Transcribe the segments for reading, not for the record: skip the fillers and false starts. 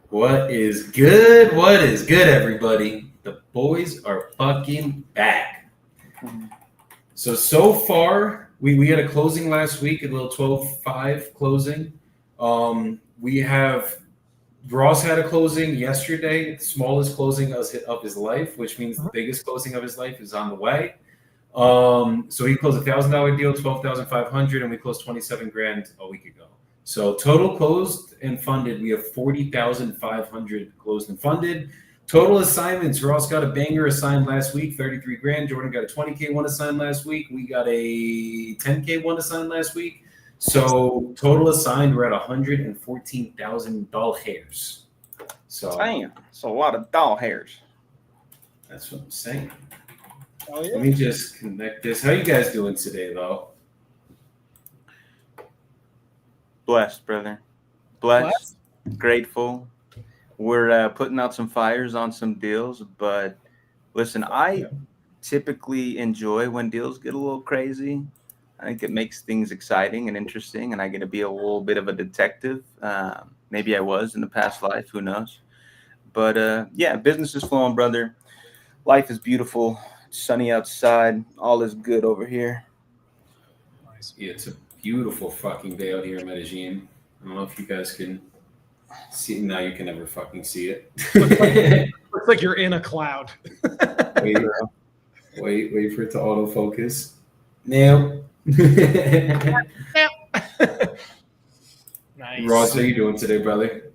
What is good? What is good, everybody? The boys are fucking back. So far, we had a closing last week, a little 12-5 closing. We have Ross had a closing yesterday, the smallest closing of his life, which means the biggest closing of his life is on the way. So he closed $1,000 deal, 12,500, and we closed 27 grand a week ago. So total closed and funded, we have 40,500 closed and funded. Total assignments, Ross got a banger assigned last week, 33 grand. Jordan got a 20K one assigned last week. We got a 10K one assigned last week. So total assigned, we're at $114,000. So damn, it's a lot of doll hairs. That's what I'm saying. Oh, yeah. Let me just connect this. How you guys doing today, though? Blessed, brother. Blessed. Grateful. We're putting out some fires on some deals, but listen, I typically enjoy when deals get a little crazy. I think it makes things exciting and interesting, and I get to be a little bit of a detective. Maybe I was in the past life, who knows? But yeah, business is flowing, brother. Life is beautiful. It's sunny outside. All is good over here. Nice. Yeah, it's a beautiful fucking day out here in Medellin. I don't know if you guys can see. Now you can never fucking see it. Looks like you're in a cloud. wait for it to autofocus. Now. Nice. Ross, how you doing today, brother?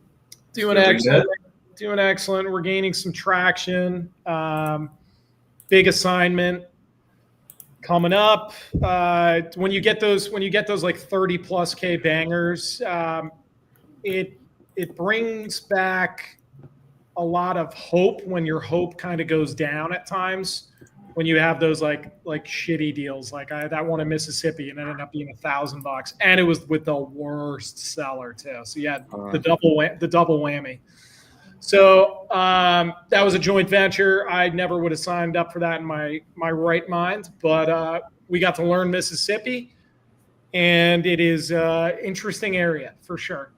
Doing Feeling excellent. good? Doing excellent. We're gaining some traction. Big assignment coming up. When you get those like 30 plus K bangers, it brings back a lot of hope when your hope kind of goes down at times. When you have those like shitty deals, like that one in Mississippi, and it ended up being $1,000, and it was with the worst seller too. So you had the double whammy. So that was a joint venture. I never would have signed up for that in my right mind, but we got to learn Mississippi, and it is an interesting area for sure.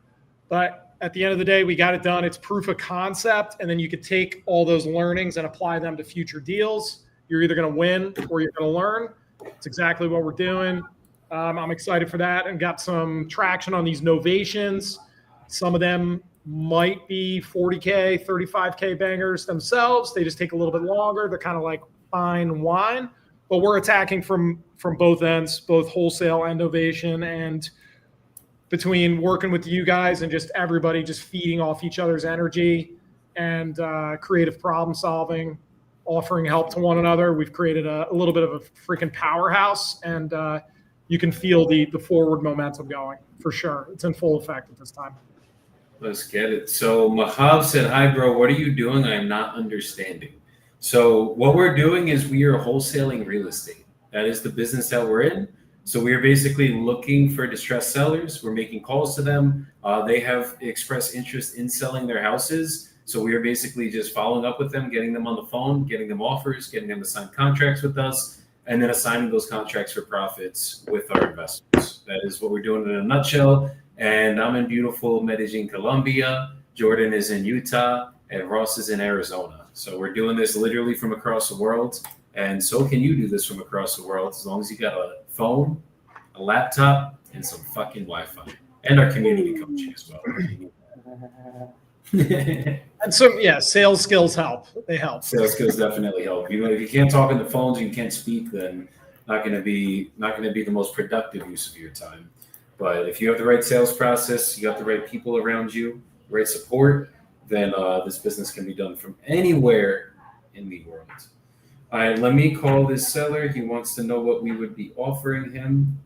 But at the end of the day, we got it done. It's proof of concept, and then you could take all those learnings and apply them to future deals. You're either going to win or you're going to learn. It's exactly what we're doing. I'm excited for that, and got some traction on these novations. Some of them might be 40K, 35K bangers themselves. They just take a little bit longer. They're kind of like fine wine, but we're attacking from both ends, both wholesale and novation, and between working with you guys and just everybody just feeding off each other's energy and creative problem solving, offering help to one another, we've created a little bit of a freaking powerhouse, and you can feel the forward momentum going for sure. It's in full effect at this time. Let's get it. So Mahab said, "Hi, bro. What are you doing? I am not understanding." So what we're doing is we are wholesaling real estate. That is the business that we're in. So we are basically looking for distressed sellers. We're making calls to them. They have expressed interest in selling their houses. So we are basically just following up with them, getting them on the phone, getting them offers, getting them to sign contracts with us, and then assigning those contracts for profits with our investors. That is what we're doing in a nutshell. And I'm in beautiful Medellin, Colombia. Jordan is in Utah, and Ross is in Arizona. So we're doing this literally from across the world. And so can you do this from across the world, as long as you got a phone, a laptop, and some fucking Wi-Fi. And our community coaching as well. And so, yeah, sales skills help. They help. Sales skills definitely help. You know, if you can't talk on the phones, you can't speak, then not going to be the most productive use of your time. But if you have the right sales process, you got the right people around you, right support, then this business can be done from anywhere in the world. All right, let me call this seller. He wants to know what we would be offering him.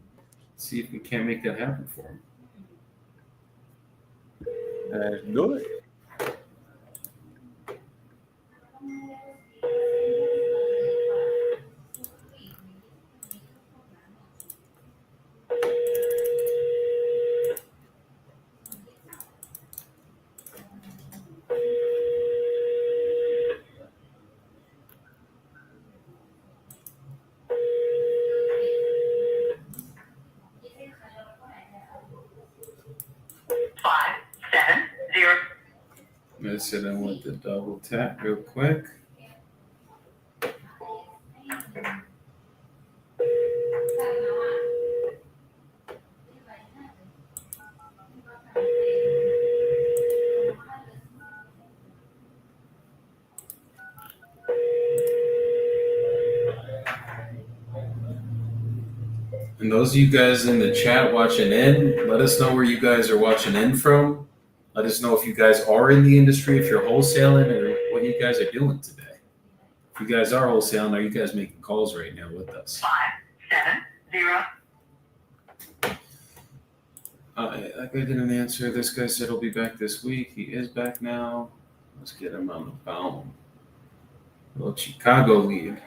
See if we can't make that happen for him. Let's do it. Let's hit in with the double tap real quick. And those of you guys in the chat watching in, let us know where you guys are watching in from. Let us know if you guys are in the industry, if you're wholesaling, or what you guys are doing today. If you guys are wholesaling, are you guys making calls right now with us? 570. That guy didn't answer. This guy said he'll be back this week. He is back now. Let's get him on the phone. Little Chicago lead.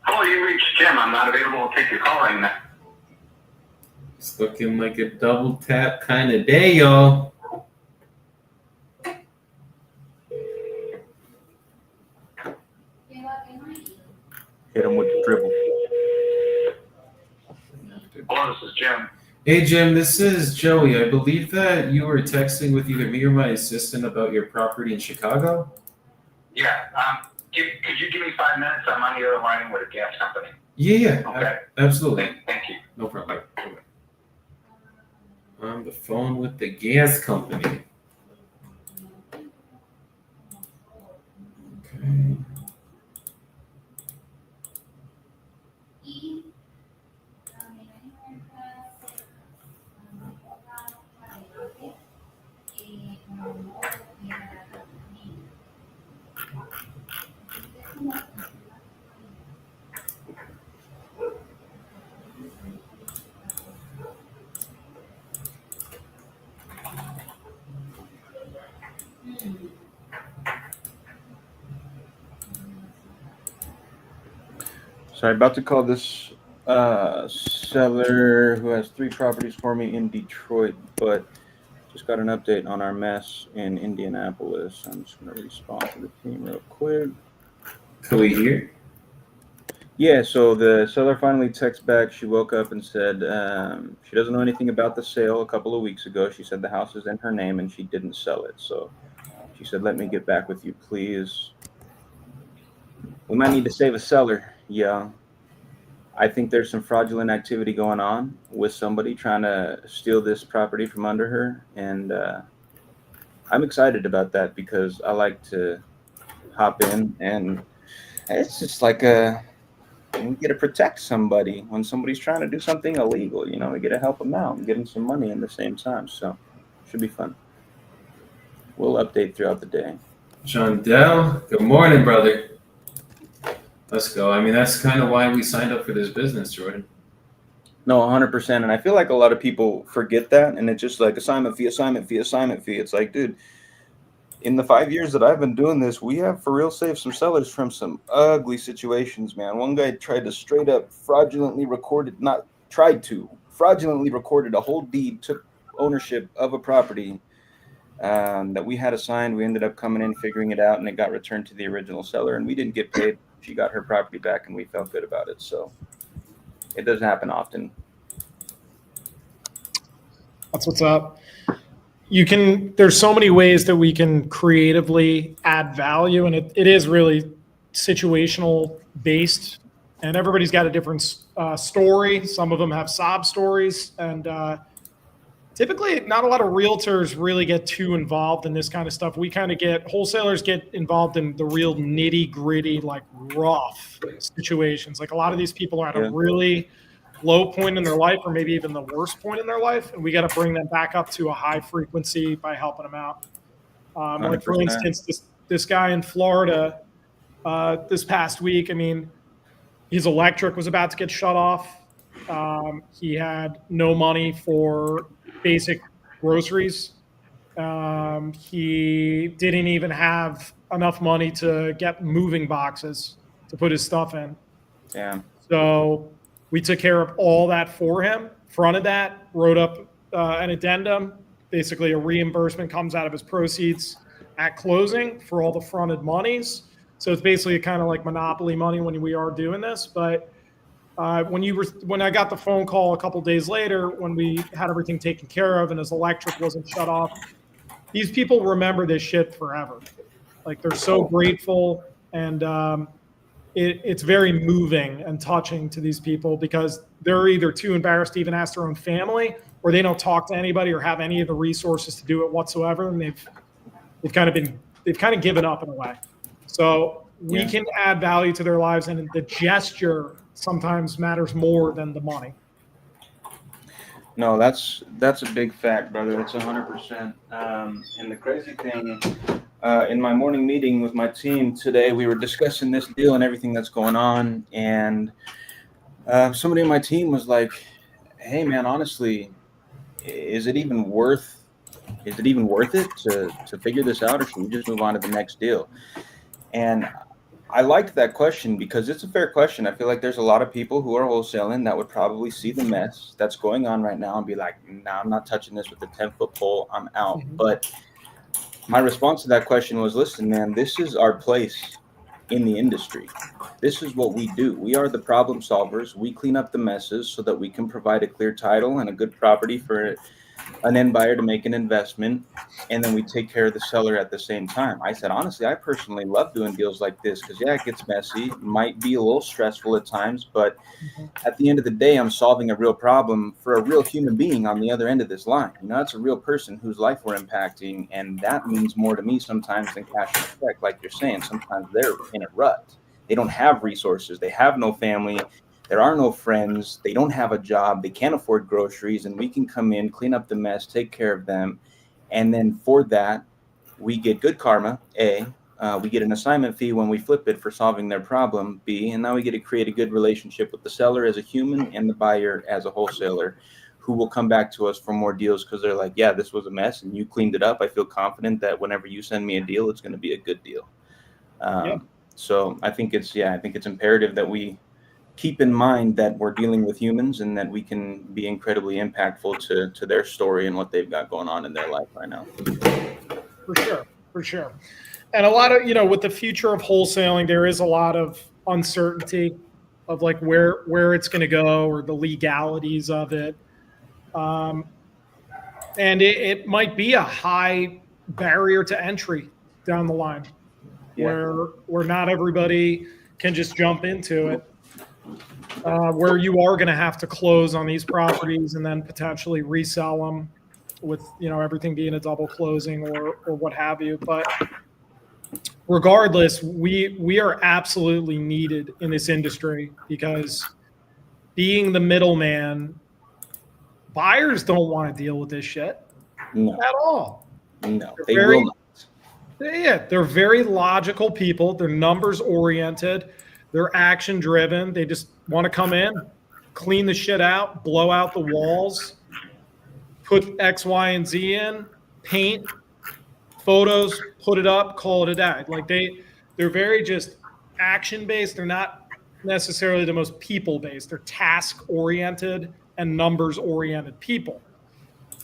Hello, you reached Jim. I'm not available to take your call right now. It's looking like a double tap kind of day, y'all. Hit him with the dribble. Hello, this is Jim. Hey, Jim, this is Joey. I believe that you were texting with either me or my assistant about your property in Chicago. Yeah. Could you give me 5 minutes? I'm on the other line with a gas company. Yeah, Okay. absolutely. Thank you. No problem. On the phone with the gas company. Okay. Sorry, about to call this seller who has 3 properties for me in Detroit, but just got an update on our mess in Indianapolis. I'm just going to respond to the team real quick. Can we hear? Yeah, so the seller finally texted back. She woke up and said she doesn't know anything about the sale a couple of weeks ago. She said the house is in her name and she didn't sell it. So she said, let me get back with you, please. We might need to save a seller. Yeah. I think there's some fraudulent activity going on with somebody trying to steal this property from under her. And I'm excited about that because I like to hop in, and it's just like we get to protect somebody when somebody's trying to do something illegal. We get to help them out and get them some money at the same time. So should be fun. We'll update throughout the day. John Dell, good morning, brother. Let's go. I mean, that's kind of why we signed up for this business, Jordan. No, 100%. And I feel like a lot of people forget that. And it's just like assignment fee, assignment fee, assignment fee. It's like, dude, in the 5 years that I've been doing this, we have for real saved some sellers from some ugly situations, man. One guy tried to straight up fraudulently recorded a whole deed, took ownership of a property that we had assigned. We ended up coming in, figuring it out, and it got returned to the original seller, and we didn't get paid. She got her property back, and we felt good about it. So it doesn't happen often. That's what's up. There's so many ways that we can creatively add value, and it is really situational based, and everybody's got a different story. Some of them have sob stories, and typically not a lot of realtors really get too involved in this kind of stuff. Wholesalers get involved in the real nitty gritty, like rough situations. Like a lot of these people are at a really low point in their life, or maybe even the worst point in their life, and we got to bring them back up to a high frequency by helping them out. Like for instance, this guy in Florida, this past week. I mean, his electric was about to get shut off. He had no money for basic groceries. He didn't even have enough money to get moving boxes to put his stuff in. Yeah. So we took care of all that for him, fronted that, wrote up an addendum. Basically, a reimbursement comes out of his proceeds at closing for all the fronted monies. So it's basically kind of like monopoly money when we are doing this. But when I got the phone call a couple days later, when we had everything taken care of and his electric wasn't shut off, these people remember this shit forever. Like they're so grateful, and it's very moving and touching to these people because they're either too embarrassed to even ask their own family, or they don't talk to anybody or have any of the resources to do it whatsoever, and they've kind of given up in a way. So we can add value to their lives, and the gesture sometimes matters more than the money. No, that's a big fact, brother. That's 100%. And the crazy thing, in my morning meeting with my team today, we were discussing this deal and everything that's going on, and somebody on my team was like, "Hey, man, honestly, is it even worth it to figure this out, or should we just move on to the next deal?" And I liked that question because it's a fair question. I feel like there's a lot of people who are wholesaling that would probably see the mess that's going on right now and be like, "Nah, I'm not touching this with a 10-foot pole. I'm out." Mm-hmm. But my response to that question was, listen, man, this is our place in the industry. This is what we do. We are the problem solvers. We clean up the messes so that we can provide a clear title and a good property for an end buyer to make an investment, and then we take care of the seller at the same time. I said, honestly, I personally love doing deals like this because, yeah, it gets messy, might be a little stressful at times, but at the end of the day, I'm solving a real problem for a real human being on the other end of this line. You know, it's a real person whose life we're impacting, and that means more to me sometimes than cash and check. Like you're saying, sometimes they're in a rut. They don't have resources. They have no family. There are no friends. They don't have a job. They can't afford groceries, and we can come in, clean up the mess, take care of them. And then for that, we get good karma, A. We get an assignment fee when we flip it for solving their problem, B. And now we get to create a good relationship with the seller as a human and the buyer as a wholesaler, who will come back to us for more deals because they're like, yeah, this was a mess and you cleaned it up. I feel confident that whenever you send me a deal, it's going to be a good deal. So I think it's imperative that we keep in mind that we're dealing with humans and that we can be incredibly impactful to their story and what they've got going on in their life right now. For sure. And a lot of, with the future of wholesaling, there is a lot of uncertainty of like where it's going to go or the legalities of it. And it might be a high barrier to entry down the line where not everybody can just jump into it. Where you are going to have to close on these properties and then potentially resell them with, everything being a double closing or what have you. But regardless, we are absolutely needed in this industry because being the middleman, buyers don't want to deal with this shit at all. No, they will not. Yeah, they're very logical people. They're numbers oriented. They're action driven. They just want to come in, clean the shit out, blow out the walls, put X, Y, and Z in, paint, photos, put it up, call it a day. Like they're very just action based. They're not necessarily the most people based. They're task oriented and numbers oriented people.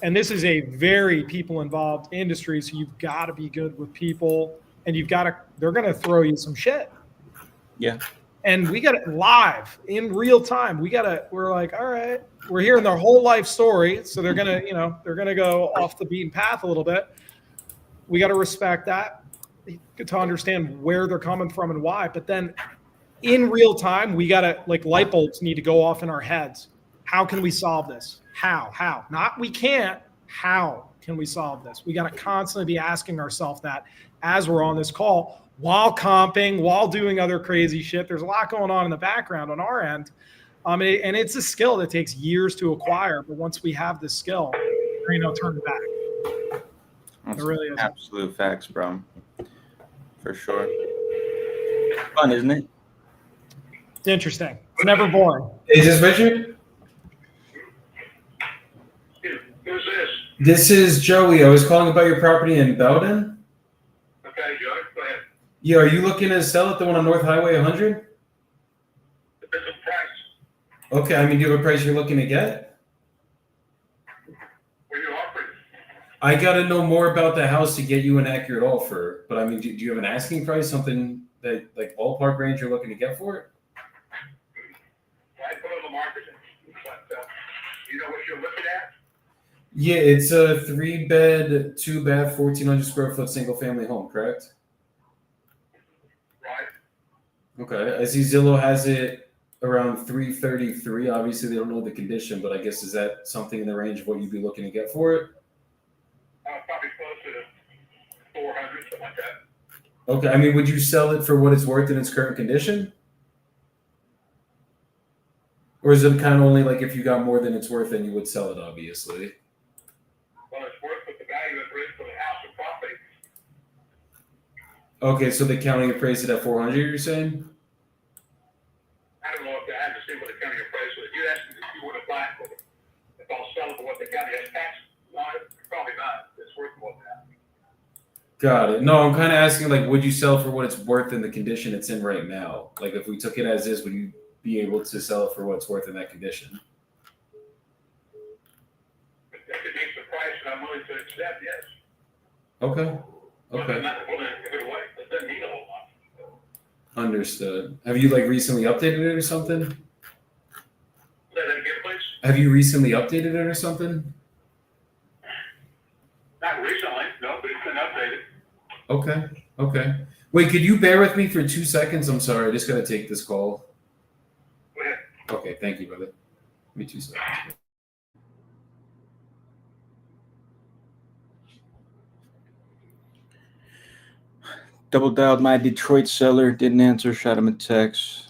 And this is a very people involved industry. So you've got to be good with people, and they're going to throw you some shit. Yeah. And we got it live in real time. We're like, all right, we're hearing their whole life story. So they're going to go off the beaten path a little bit. We got to respect that to understand where they're coming from and why. But then in real time, we got to, like, light bulbs need to go off in our heads. How can we solve this? How? Not we can't. How can we solve this? We got to constantly be asking ourselves that as we're on this call, while comping, while doing other crazy shit. There's a lot going on in the background on our end. And it's a skill that takes years to acquire. But once we have this skill, there ain't no turning back. That's It really is. Absolute facts, bro. For sure. fun, isn't it? It's interesting. It's never boring. Is this Richard? Who's this? This is Joey. I was calling about your property in Bowden. Okay, Joe, go ahead. Yeah, are you looking to sell it, the one on North Highway 100? Depends on price. Okay, I mean, do you have a price you're looking to get? What are you offering? I got to know more about the house to get you an accurate offer. But I mean, do you have an asking price, something that like ballpark range you're looking to get for it? I put on the market, but you know what you're looking at? Yeah, it's a 3-bed, 2-bath, 1,400 square foot single family home, correct? Right. Okay, I see Zillow has it around 333. Obviously, they don't know the condition, but I guess is that something in the range of what you'd be looking to get for it? Probably close to 400, something like that. Okay, I mean, would you sell it for what it's worth in its current condition? Or is it kind of only like if you got more than it's worth, then you would sell it, obviously? Well, it's worth what the value it is for the house and property. Okay, so the county appraised it at 400, you're saying? I don't know if I haven't seen what the county appraised it. You asked me if you would have bought it, if I'll sell it for what the county has tax on it, probably not. It's worth more than that. Got it. No, I'm kind of asking, like, would you sell for what it's worth in the condition it's in right now? Like, if we took it as is, would you be able to sell it for what it's worth in that condition? If it meets the price that I'm willing to accept, yes. Okay. But I'm Okay. not willing to give it away. It doesn't need a whole lot. Understood. Have you like recently updated it or something? Say that again, please. Have you recently updated it or something? Not recently, no, but it's been updated. Okay. Okay. Wait, could you bear with me for 2 seconds? I'm sorry. I just got to take this call. Go ahead. Okay. Thank you, brother. Give me 2 seconds. Double dialed my Detroit seller, didn't answer, shot him a text.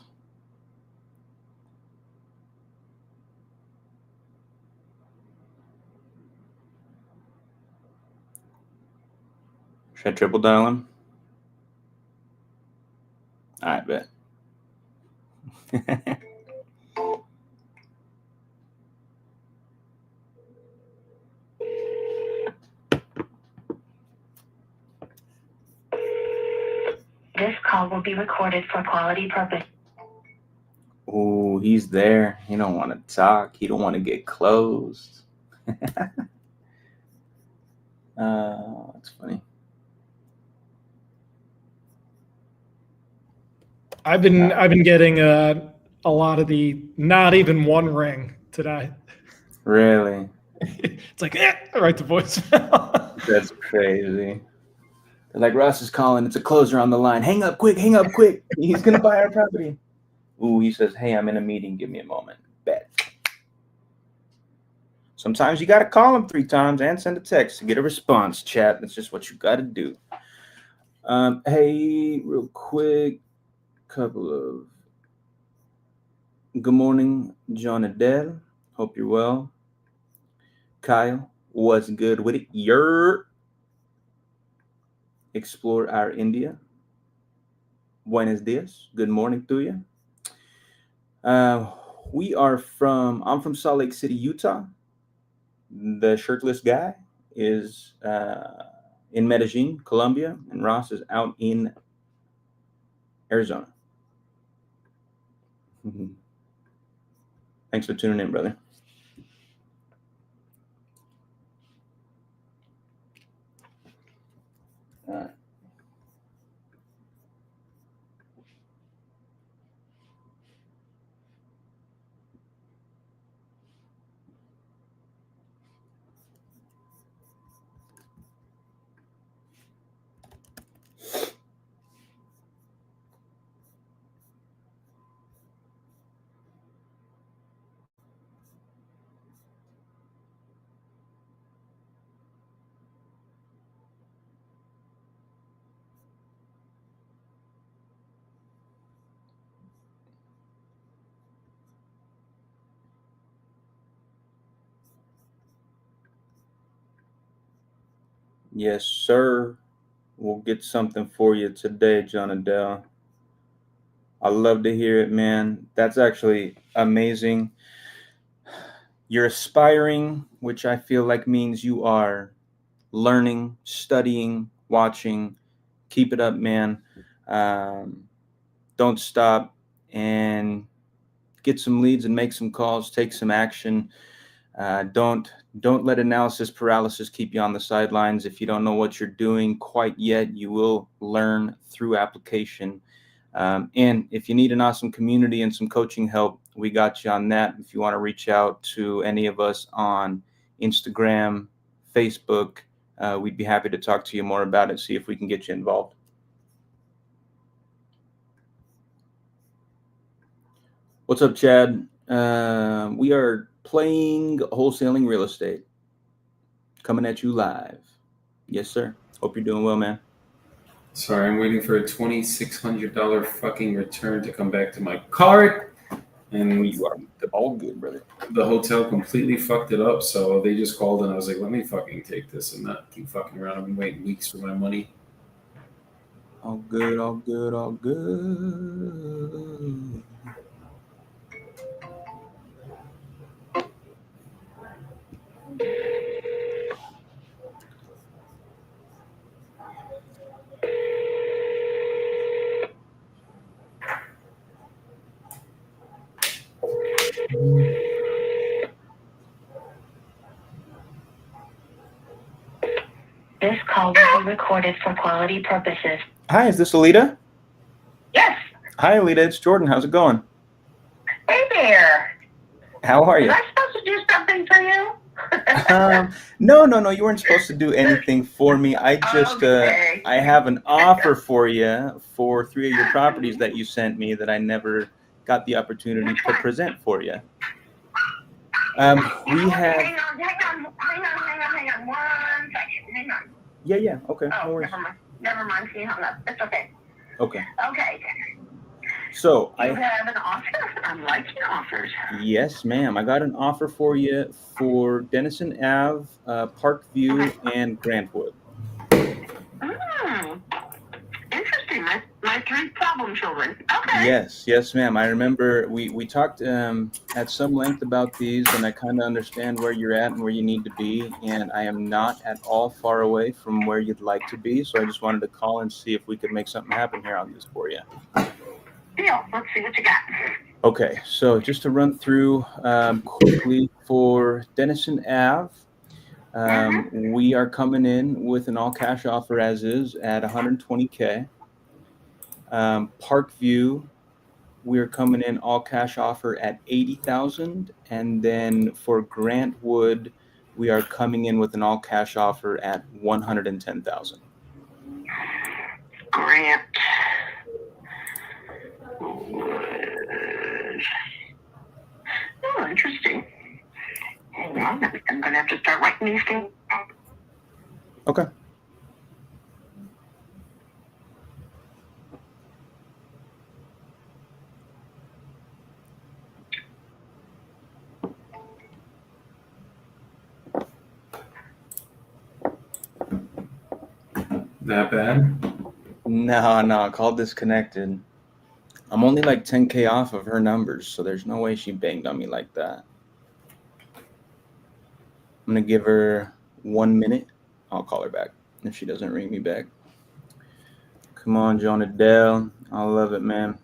Should I triple dial him? I bet. This call will be recorded for quality purpose. Oh, he's there. He don't want to talk. He don't want to get closed. That's funny. I've been getting a lot of the not even one ring today. Really? It's like right to voicemail. That's crazy. They're like, Ross is calling. It's a closer on the line. Hang up quick. Hang up quick. He's going to buy our property. Ooh, he says, hey, I'm in a meeting. Give me a moment. Bet. Sometimes you got to call him 3 times and send a text to get a response, chat. That's just what you got to do. Hey, real quick, couple of good morning, John Adele. Hope you're well. Kyle, what's good with it? Explore our India. Buenos dias. Good morning to you. I'm from Salt Lake City, Utah. The shirtless guy is in Medellin, Colombia, and Ross is out in Arizona. Thanks for tuning in, brother. All right. Yes, sir. We'll get something for you today, John Adele. I love to hear it, man. That's actually amazing. You're aspiring, which I feel like means you are learning, studying, watching. Keep it up, man. Don't stop and get some leads and make some calls. Take some action. Don't let analysis paralysis keep you on the sidelines. If you don't know what you're doing quite yet, you will learn through application. And if you need an awesome community and some coaching help, we got you on that. If you want to reach out to any of us on Instagram, Facebook, we'd be happy to talk to you more about it, see if we can get you involved. What's up, Chad? We are playing Wholesaling Real Estate. Coming at you live. Yes, sir. Hope you're doing well, man. Sorry, I'm waiting for a $2,600 fucking return to come back to my card. And You are all good, brother. the hotel completely fucked it up. So they just called and I was like, let me fucking take this and not keep fucking around. I've been waiting weeks for my money. All good, all good, all good. This call will be recorded for quality purposes. Hi, is this Alita? Yes. Hi, Alita. It's Jordan. How's it going? Hey there. How are you? Was I supposed to do something for you? No. You weren't supposed to do anything for me. I just, Okay. I have an offer for you for 3 of your properties that you sent me that I never got the opportunity to present for you. We have. Hang on. 1 second. Hang on. Yeah. Okay. No Oh, worries. never mind. She hung up. It's okay. Okay. Okay. So You have an offer? I like your offers. Yes, ma'am. I got an offer for you for Denison Ave, Parkview, and Grantwood. Interesting. My 3 problem children. Okay. Yes, ma'am. I remember we talked at some length about these, and I kind of understand where you're at and where you need to be. And I am not at all far away from where you'd like to be. So I just wanted to call and see if we could make something happen here on this for you. Deal. Let's see what you got. Okay, so just to run through quickly for Denison Ave, we are coming in with an all-cash offer as is at $120K. Parkview, we're coming in all-cash offer at $80,000, and then for Grantwood, we are coming in with an all-cash offer at $110,000. Grant. Oh, interesting. Hang on. I'm going to have to start writing these things. Okay. That bad? No, call disconnected. I'm only like 10K off of her numbers, so there's no way she banged on me like that. I'm going to give her 1 minute. I'll call her back if she doesn't ring me back. Come on, Jonah Dell. I love it, man.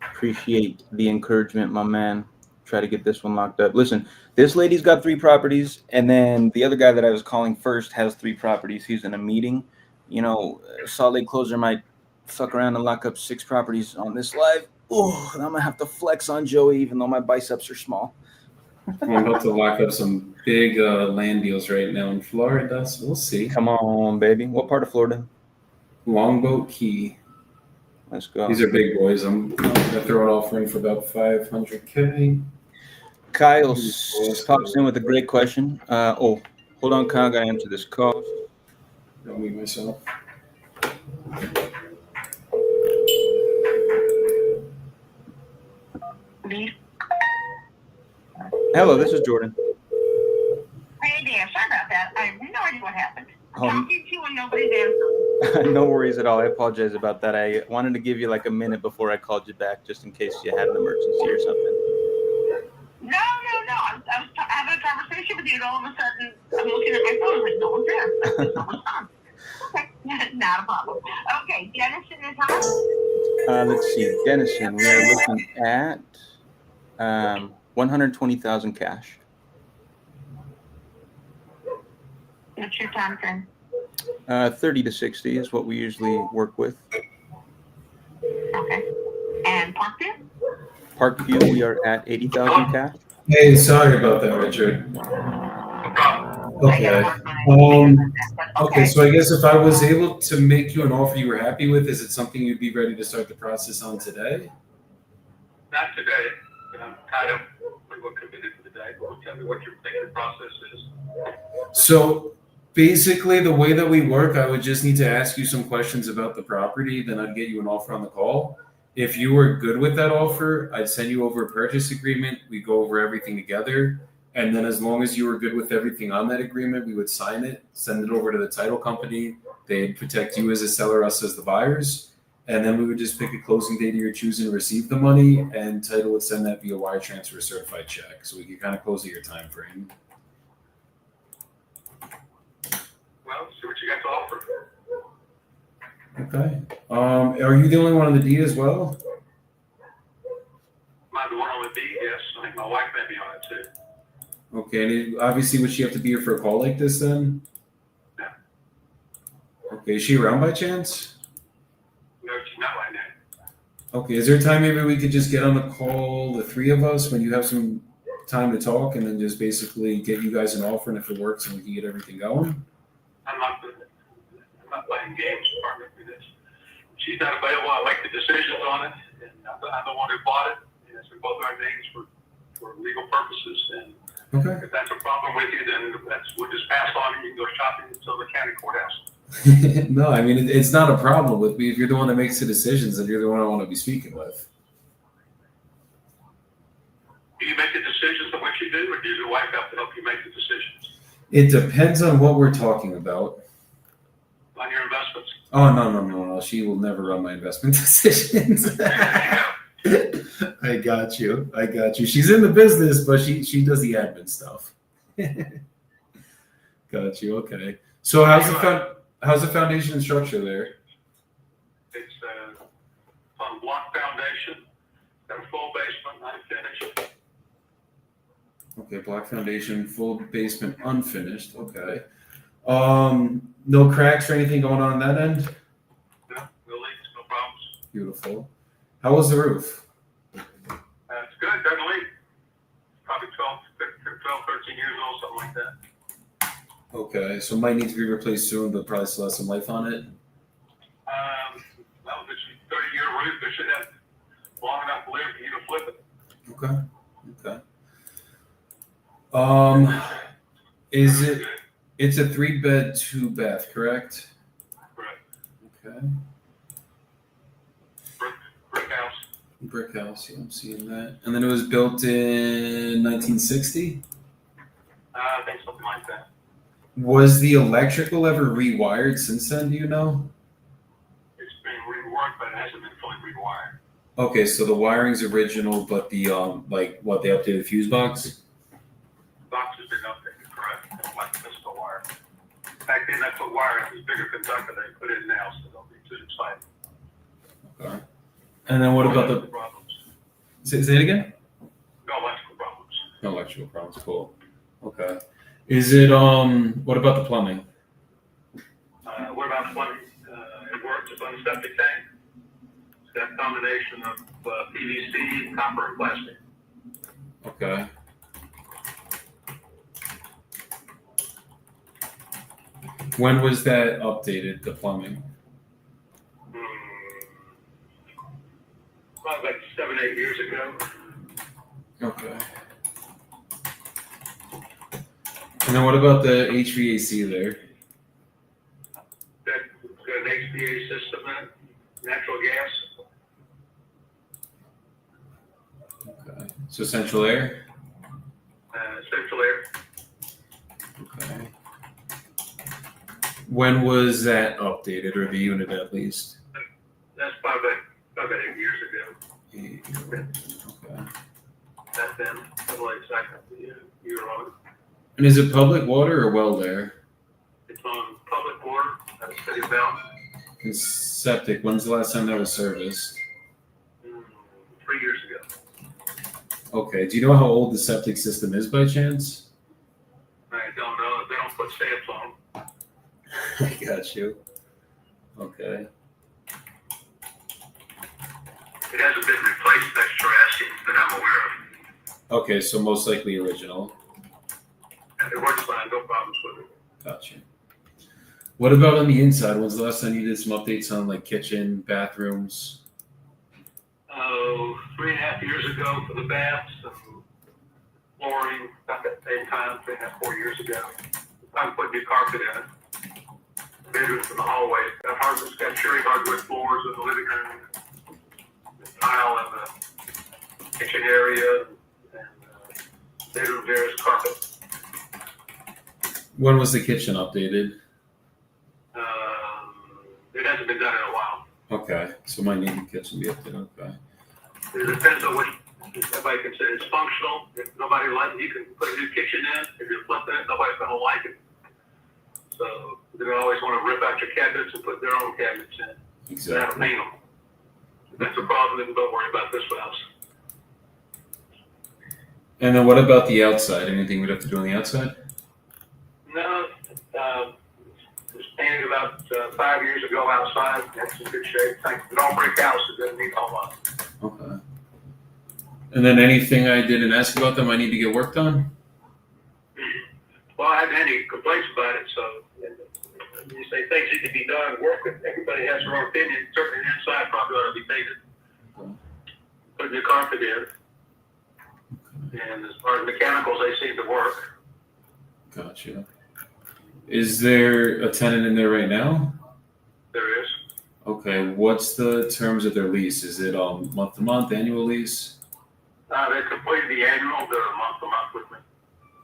Appreciate the encouragement, my man. Try to get this one locked up. Listen, this lady's got 3 properties, and then the other guy that I was calling first has 3 properties. He's in a meeting. You know, Salt Lake Closer might fuck around and lock up 6 properties on this live. Oh, I'm going to have to flex on Joey, even though my biceps are small. I'm about to lock up some big land deals right now in Florida, so we'll see. Come on, baby. What part of Florida? Longboat Key. Let's go. These are big boys. I'm gonna throw an offer in for about $500K. Kyle pops in with a great question. Hold on, Kyle. Gotta answer this call. I'll mute myself. Hello, this is Jordan. Hey there. Sorry about that. I have no idea what happened. Oh. Talking to you and nobody's answering. No worries at all. I apologize about that. I wanted to give you like a minute before I called you back, just in case you had an emergency or something. No. I was having a conversation with you, and all of a sudden, I'm looking at my phone, like, no one's there. There's no response. Okay, not a problem. Okay, Dennison is on. Let's see, Dennison. We are looking at 120,000 cash. What's your time frame? 30 to 60 is what we usually work with. Okay. And Parkview? Parkview, we are at 80,000 cash. Hey, sorry about that, Richard. No problem. Okay. Okay, so I guess if I was able to make you an offer you were happy with, is it something you'd be ready to start the process on today? Not today, but I'm kind of pretty well committed for the day. But tell me what your thinking process is. So basically, the way that we work, I would just need to ask you some questions about the property, then I'd get you an offer on the call. If you were good with that offer, I'd send you over a purchase agreement. We go over everything together. And then as long as you were good with everything on that agreement, we would sign it, send it over to the title company. They'd protect you as a seller, us as the buyers. And then we would just pick a closing date of your choosing to receive the money, and title would send that via wire transfer certified check. So we could kind of close at your time frame. Well, see what you got to offer. Okay. Are you the only one on the deed as well? Am I the one on the deed? Yes. I think my wife may be on it too. Okay, and obviously, would she have to be here for a call like this then? No. Okay, is she around by chance? No, she's not right now. Okay, is there a time maybe we could just get on the call, the three of us, when you have some time to talk, and then just basically get you guys an offer, and if it works, and we can get everything going? I'm not playing games partner with this. She's not available. I make the decisions on it, and I'm the one who bought it. And it's in both our names for legal purposes. And Okay. if that's a problem with you, then we'll just pass on and you can go shopping until the county courthouse. No, I mean, it's not a problem with me. If you're the one that makes the decisions, then you're the one I want to be speaking with. Do you make the decisions on what you do, or does your wife have to help you make the decisions It depends on what we're talking about. on your investments? Oh, no. She will never run my investment decisions. I got you. She's in the business, but she does the admin stuff. Got you. Okay. So how's the foundation and structure there? It's on block foundation, got a full basement, unfinished. Okay, block foundation, full basement, unfinished. Okay. No cracks or anything going on that end? No leaks, no problems. Beautiful. How was the roof? It's good, doesn't leak. Probably 12, 13 years old, something like that. Okay, so might need to be replaced soon, but probably still has some life on it. Well, if it's a 30-year roof, it should have long enough to live for you to flip it. Okay. It's a 3-bed, 2-bath, correct? Correct. Okay. Brick house. Brick house, yeah, I'm seeing that. And then it was built in 1960? I think something like that. Was the electrical ever rewired since then, do you know? It's been reworked, but it hasn't been fully rewired. Okay, so the wiring's original, but the, they updated the fuse box? Box has been updated, correct. Like pistol wire. Back then, that's what wire, it was bigger conductor, they put in now, so don't be too excited. Okay. And then what about the... problems? Say it again? No electrical problems. No electrical problems, cool. Okay. Is it, what about the plumbing? What about plumbing? It works, it's on a septic tank. It's got a combination of PVC, copper, and plastic. Okay. When was that updated, the plumbing? Probably like 7, 8 years ago. Okay. And then what about the HVAC there? That's got an HVA system in it, natural gas. Okay. So central air? Central air. Okay. When was that updated, or the unit at least? That's probably about 8 years ago. Okay. That's been the second year on. And is it public water or well there? It's on public water at the city of Bell. And septic, when's the last time that was serviced? 3 years ago. Okay, do you know how old the septic system is by chance? I don't know. They don't put stamps on them. I got you. Okay. It hasn't been replaced next Jurassic that I'm aware of. Okay, so most likely original. And it works fine, no problems with it. Gotcha. What about on the inside? When's the last time you did some updates on like kitchen, bathrooms? Oh, 3.5 years ago for the baths and flooring, about that same time, 3.5, 4 years ago. I put new carpet in it. Bedrooms in the hallway. Got cherry hardwood floors in the living room. The tile in the kitchen area, and bedroom there is carpet. When was the kitchen updated? It hasn't been done in a while. Okay, so might need the kitchen to be updated. Okay. It depends on what everybody considers functional. If nobody likes it, you can put a new kitchen in. If you're flipping it, nobody's going to like it. So they always want to rip out your cabinets and put their own cabinets in. Exactly. Paint them. If that's a problem, then don't worry about this house. And then what about the outside? Anything we'd have to do on the outside? No, it was painted about 5 years ago outside. That's in good shape. Thanks. An all brick house. It doesn't need a whole lot. Okay. And then anything I didn't ask about them I need to get worked on? Well, I haven't had any complaints about it, so you say things that can be done, work with, everybody has their own opinion. Certainly the inside probably ought to be painted. Put new carpet in. And as far as mechanicals, they seem to work. Gotcha. Is there a tenant in there right now? There is. Okay, what's the terms of their lease? Is it month to month, annual lease? They completed the annual. They're a month to month with me.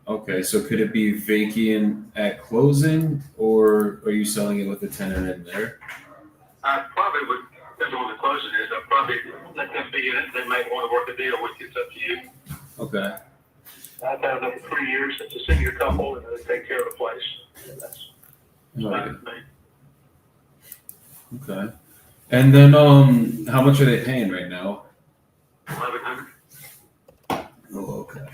Okay, so could it be vacant at closing, or are you selling it with a tenant in there? I probably would, depends on what the closing is, I'd probably let them be in it. They might want to work a deal with you. It's up to you. Okay. I've had them for 3 years. It's a senior couple, and they take care of the place. And that's fine with me. Okay. And then how much are they paying right now? 1,100. Oh, okay.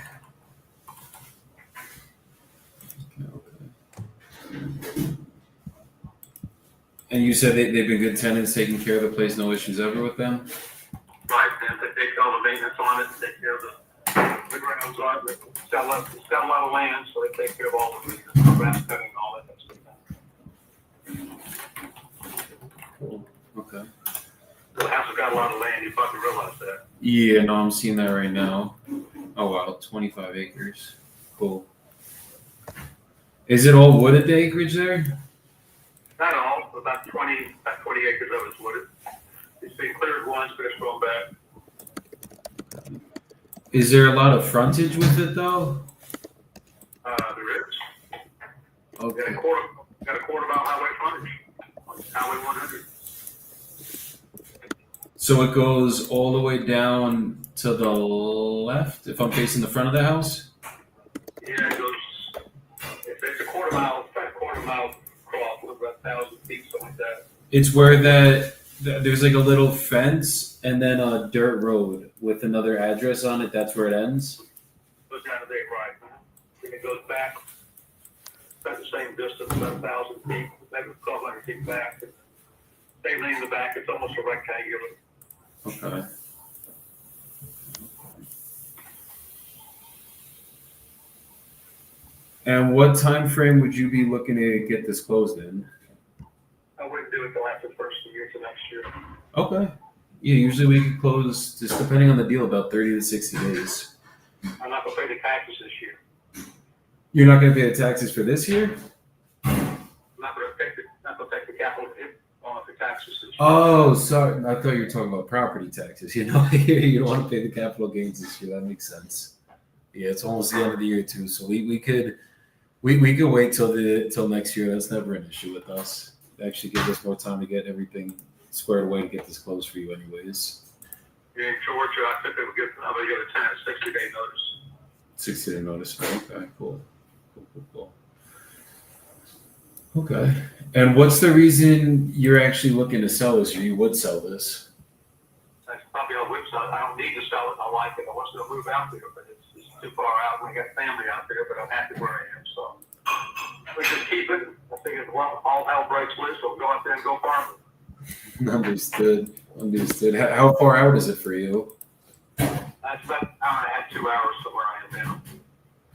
And you said they've been good tenants, taking care of the place, no issues ever with them? Right, and they take all the maintenance on it, take care of the grounds on it. It's got a lot of land, so they take care of all the maintenance, the grass cutting and all that. Cool. Okay. The house has got a lot of land, you probably realize that. Yeah, no, I'm seeing that right now. Oh wow, 25 acres. Cool. Is it all wooded acreage there? Not all, about 20 acres of it's wooded. It's been cleared once, but it's grown back. Is there a lot of frontage with it though? There is. Okay. Got a quarter mile highway frontage on Highway 100. So it goes all the way down to the left if I'm facing the front of the house? Yeah, it goes, if it's a quarter mile cross, about 1,000 feet, something like that. It's where there's like a little fence and then a dirt road with another address on it. That's where it ends? Goes down to there, right. And it goes back about the same distance, about 1,000 feet, maybe 1,200 feet back. Same thing in the back, it's almost a rectangular. Okay. And what time frame would you be looking to get this closed in? I wouldn't do it till after the first of the year to next year. Okay. Yeah, usually we can close, just depending on the deal, about 30 to 60 days. I'm not gonna pay the taxes this year. You're not going to pay the taxes for this year? I'm not gonna take the capital hit on the taxes this year. Oh, sorry. I thought you were talking about property taxes. You know, you don't want to pay the capital gains this year. That makes sense. Yeah, it's almost the end of the year too, so we could We could wait till next year. That's never an issue with us. It actually gives us more time to get everything squared away to get this closed for you, anyways. In Georgia, I think they would give another get a 10 60-day notice. 60-day notice. Okay, cool. Okay. And what's the reason you're actually looking to sell this, or you would sell this? That's probably on the website. I don't need to sell it. I like it. I want to move out there, but it's too far out. And I got family out there, but I'm happy where I am. So we just keep it. I think if all hell breaks loose, we'll go out there and go farming. Understood. How far out is it for you? That's about an hour and a half, 2 hours from where I am now.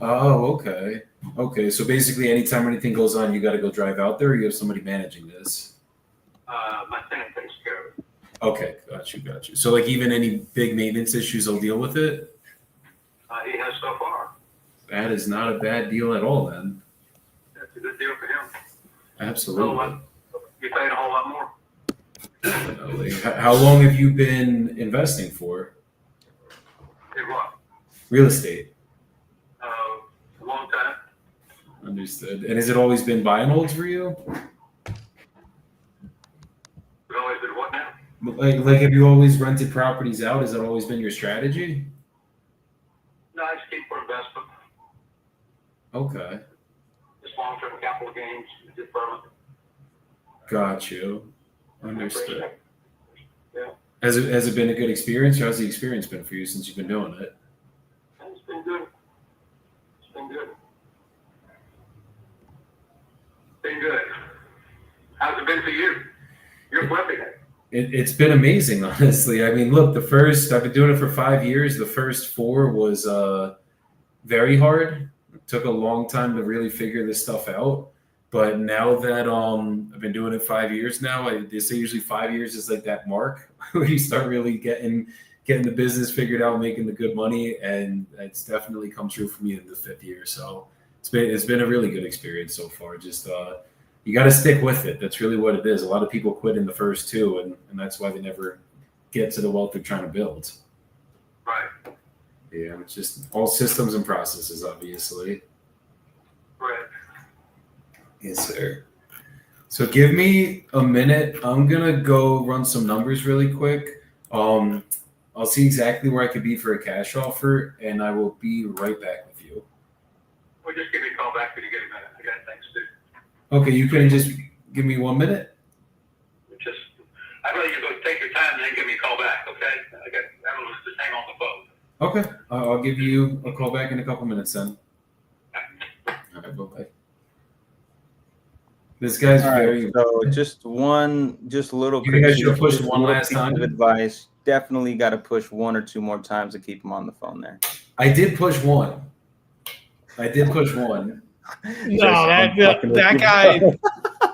Oh, okay. Okay, so basically anytime anything goes on, you got to go drive out there, or you have somebody managing this? My tenant takes care of it. Okay, got you. So like even any big maintenance issues, they'll deal with it? He has so far. That is not a bad deal at all then. That's a good deal for him. Absolutely. You paid a whole lot more. Definitely. How long have you been investing for? In what? Real estate. A long time. Understood. And has it always been buy and holds for you? We've always been what now? Like have you always rented properties out? Has that always been your strategy? No, I just keep for investment. Okay. Just long-term capital gains, deferment. Got you. Understood. Yeah. Has it been a good experience, or how's the experience been for you since you've been doing it? It's been good. It's been good. Been good. How's it been for you? You're flipping it. It's been amazing, honestly. I mean, look, I've been doing it for 5 years. The first 4 was very hard. It took a long time to really figure this stuff out. But now that I've been doing it 5 years now, they say usually 5 years is like that mark where you start really getting the business figured out, making the good money, and it's definitely come true for me in the 5th year. So it's been a really good experience so far. Just you got to stick with it. That's really what it is. A lot of people quit in the first 2, and that's why they never get to the wealth they're trying to build. Right. Yeah, it's just all systems and processes, obviously. Right. Yes, sir. So give me a minute. I'm gonna go run some numbers really quick. I'll see exactly where I could be for a cash offer, and I will be right back with you. Well, just give me a call back when you get a minute. I got things to do. Okay, you can just give me 1 minute. I'd rather you go take your time and then give me a call back, okay? Everyone's just hang on the phone. Okay, I'll give you a call back in a couple minutes then. All right, bye-bye. This guy's very. So just a little. You guys should have pushed just one a little last piece time. of advice. Definitely got to push 1 or 2 more times to keep him on the phone there. I did push one. No,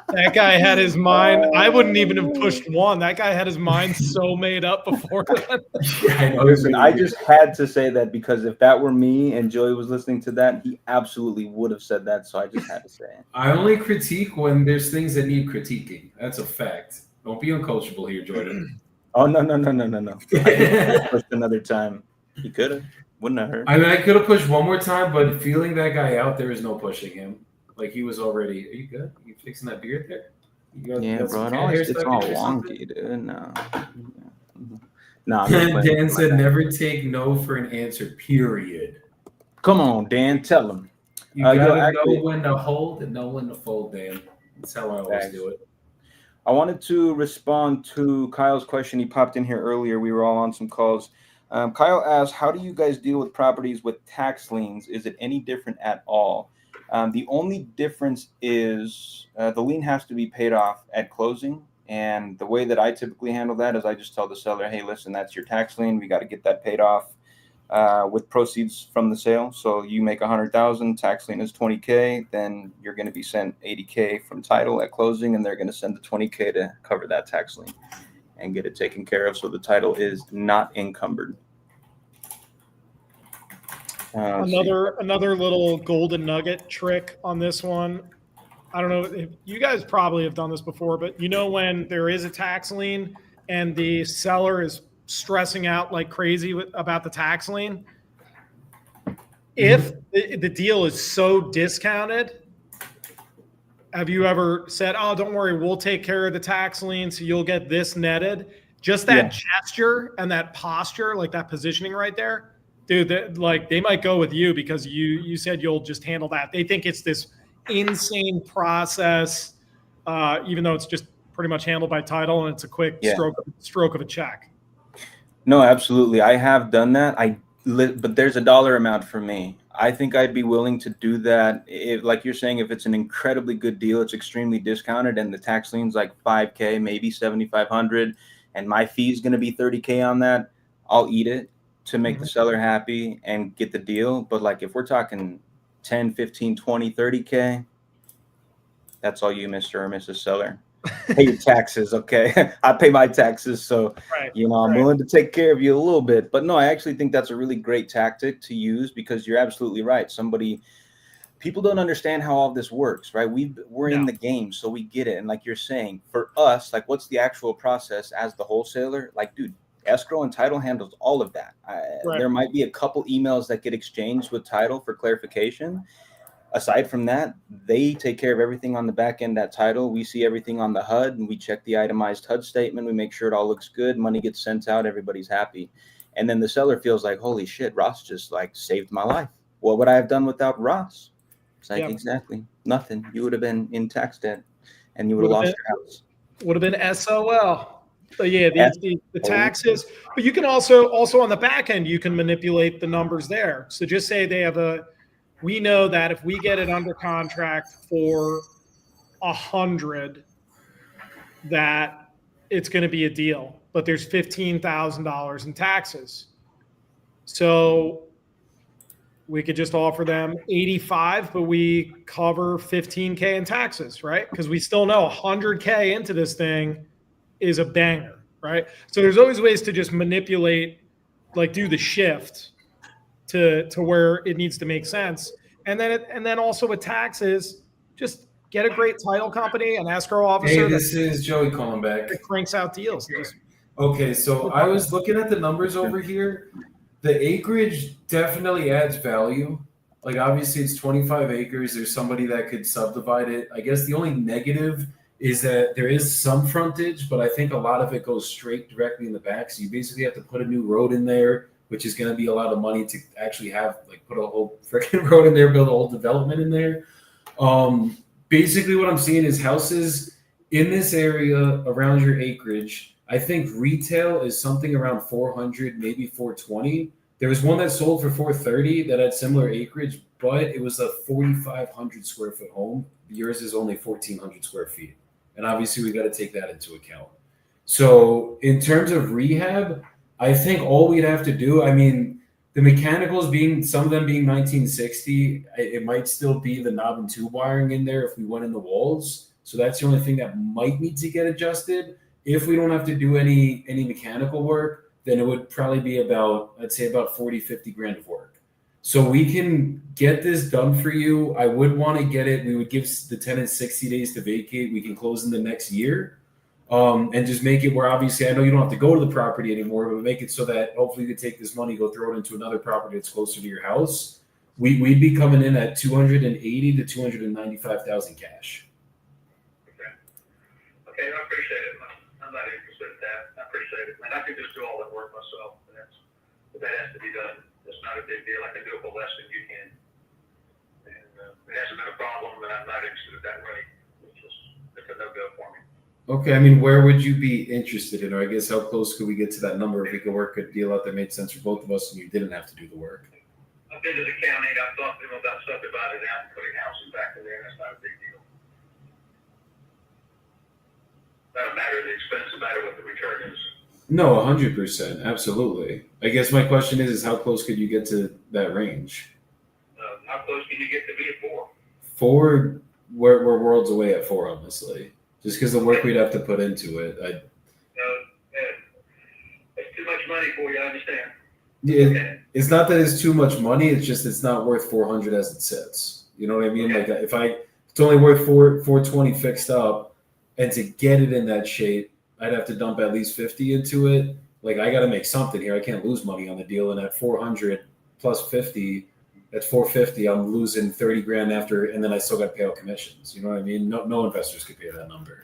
that guy had his mind. I wouldn't even have pushed 1. That guy had his mind so made up before that. Yeah, I know. Listen, I just had to say that because if that were me and Joey was listening to that, he absolutely would have said that. So I just had to say it. I only critique when there's things that need critiquing. That's a fact. Don't be uncoachable here, Jordan. Oh, no. I pushed another time. He could have. Wouldn't have hurt. I mean, I could have pushed one more time, but feeling that guy out, there is no pushing him. Like he was already. Are you good? You fixing that beard there? Yeah, bro. It's all wonky, dude. No. Dan said, "Never take no for an answer." Period. Come on, Dan. Tell him. You gotta know when to hold and know when to fold, Dan. That's how I always do it. I wanted to respond to Kyle's question. He popped in here earlier. We were all on some calls. Kyle asked, how do you guys deal with properties with tax liens? Is it any different at all? The only difference is the lien has to be paid off at closing. And the way that I typically handle that is I just tell the seller, hey, listen, that's your tax lien. We got to get that paid off with proceeds from the sale. So you make $100,000, tax lien is $20K, then you're going to be sent $80K from title at closing, and they're going to send the $20K to cover that tax lien and get it taken care of. So the title is not encumbered. Another little golden nugget trick on this one. I don't know if you guys probably have done this before, but you know when there is a tax lien and the seller is stressing out like crazy about the tax lien, if the deal is so discounted have you ever said, "Oh, don't worry, we'll take care of the tax lien, so you'll get this netted"? Just that gesture and that posture, like that positioning right there, dude. That, like, they might go with you because you said you'll just handle that. They think it's this insane process, even though it's just pretty much handled by title and it's a quick stroke of a check. No, absolutely. I have done that. But there's a dollar amount for me. I think I'd be willing to do that if, like you're saying, if it's an incredibly good deal, it's extremely discounted, and the tax lien's like $5K, maybe $7,500, and my fee is going to be $30K on that. I'll eat it to make the seller happy and get the deal. But like if we're talking 10, 15, 20, 30K, that's all you, Mr. or Mrs. Seller. Pay your taxes, okay? I pay my taxes, so I'm willing to take care of you a little bit. But no, I actually think that's a really great tactic to use because you're absolutely right. People don't understand how all this works, right? We're in the game, so we get it. And like you're saying, for us, like, what's the actual process as the wholesaler? Like, dude, escrow and title handles all of that. There might be a couple emails that get exchanged with title for clarification. Aside from that, they take care of everything on the back end, that title. We see everything on the HUD, and we check the itemized HUD statement. We make sure it all looks good. Money gets sent out. Everybody's happy. And then the seller feels like, holy shit, Ross just like saved my life. What would I have done without Ross? It's like, exactly nothing. You would have been in tax debt and you would have lost your house. Would have been SOL. But yeah, the taxes, but you can also on the back end, you can manipulate the numbers there. So just say they have we know that if we get it under contract for 100, that it's going to be a deal, but there's $15,000 in taxes. So we could just offer them 85, but we cover 15K in taxes, right? Because we still know 100K into this thing is a banger, right? So there's always ways to just manipulate, like do the shift to where it needs to make sense. And then also with taxes, just get a great title company, an escrow officer. Hey, this is Joey calling back. That cranks out deals. Okay, so I was looking at the numbers over here. The acreage definitely adds value. Like, obviously, it's 25 acres. There's somebody that could subdivide it. I guess the only negative is that there is some frontage, but I think a lot of it goes straight directly in the back. So you basically have to put a new road in there, which is going to be a lot of money to actually have, like, put a whole freaking road in there, build a whole development in there. Basically what I'm seeing is houses in this area around your acreage. I think retail is something around 400, maybe 420. There was one that sold for 430 that had similar acreage, but it was a 4,500 square foot home. Yours is only 1,400 square feet. And obviously we got to take that into account. So in terms of rehab, I think all we'd have to do, I mean, the mechanicals being, some of them being 1960, it might still be the knob and tube wiring in there if we went in the walls. So that's the only thing that might need to get adjusted. If we don't have to do any mechanical work, then it would probably be about, I'd say about 40, 50 grand of work. So we can get this done for you. I would want to get it. We would give the tenant 60 days to vacate. We can close in the next year. And just make it where, obviously, I know you don't have to go to the property anymore, but make it so that hopefully you take this money, go throw it into another property that's closer to your house. We'd be coming in at 280 to 295,000 cash. Okay, I appreciate it. I'm not interested in that. I appreciate it. And I can just do all that work myself. But that has to be done. It's not a big deal. I can do it for less than you can. And it hasn't been a problem, but I'm not interested at that rate. It's a no-go for me. Okay, I mean, where would you be interested in? Or I guess how close could we get to that number if we could work a deal out that made sense for both of us and you didn't have to do the work? I've been to the county. I've talked to them about subdividing out and putting houses back in there. That's not a big deal. Doesn't matter the expense, no matter what the return is. No, 100%, absolutely. I guess my question is how close could you get to that range? How close can you get to be at 4? 4, we're worlds away at 4, honestly. Just because the work we'd have to put into it. It's too much money for you, I understand. It's not that it's too much money. It's just it's not worth 400 as it sits. You know what I mean? Okay. Like it's only worth 420 fixed up, and to get it in that shape, I'd have to dump at least 50 into it. Like, I got to make something here. I can't lose money on the deal. And at 400 plus 50, at 450, I'm losing 30 grand after, and then I still got to pay out commissions. You know what I mean? No investors could pay that number.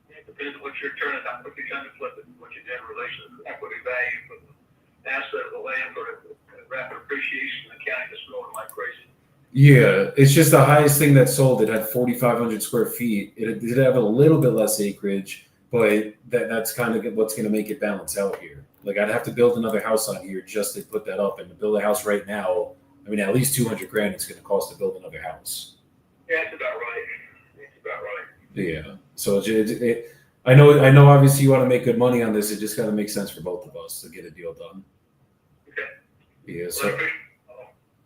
It depends on what you're turning out, what you're trying to flip it, what you did in relation to the equity value for the asset of the land or the rapid appreciation in the county that's growing like crazy. Yeah, it's just the highest thing that sold. It had 4,500 square feet. It did have a little bit less acreage, but that's kind of what's going to make it balance out here. Like I'd have to build another house on here just to put that up, and to build a house right now, I mean, at least 200 grand it's going to cost to build another house. Yeah, that's about right. That's about right. Yeah. So I know. Obviously, you want to make good money on this. It just got to make sense for both of us to get a deal done. Okay. Yeah. So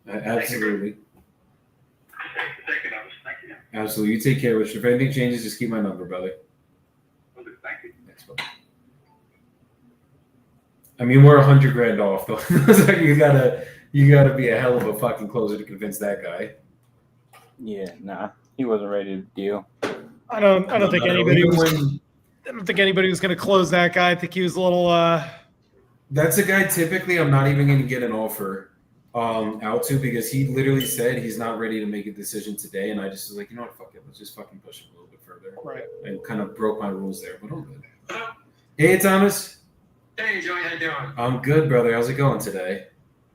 absolutely. Thank you, Notice. Thank you. Absolutely. You take care, Richard. If anything changes, just keep my number, brother. Will do. Thank you. Thanks, brother. I mean, we're 100 grand off, though. So you gotta be a hell of a fucking closer to convince that guy. Yeah, nah, he wasn't ready to deal. I don't think anybody Even was. when- I don't think anybody was going to close that guy. I think he was a little. That's a guy typically I'm not even going to get an offer out to, because he literally said he's not ready to make a decision today, and I just was like, you know what, fuck it, let's just fucking push him a little bit further. Right. I kind of broke my rules there, but I'm good. Hey, Thomas. Hey, Joey, how you doing? I'm good, brother. How's it going today?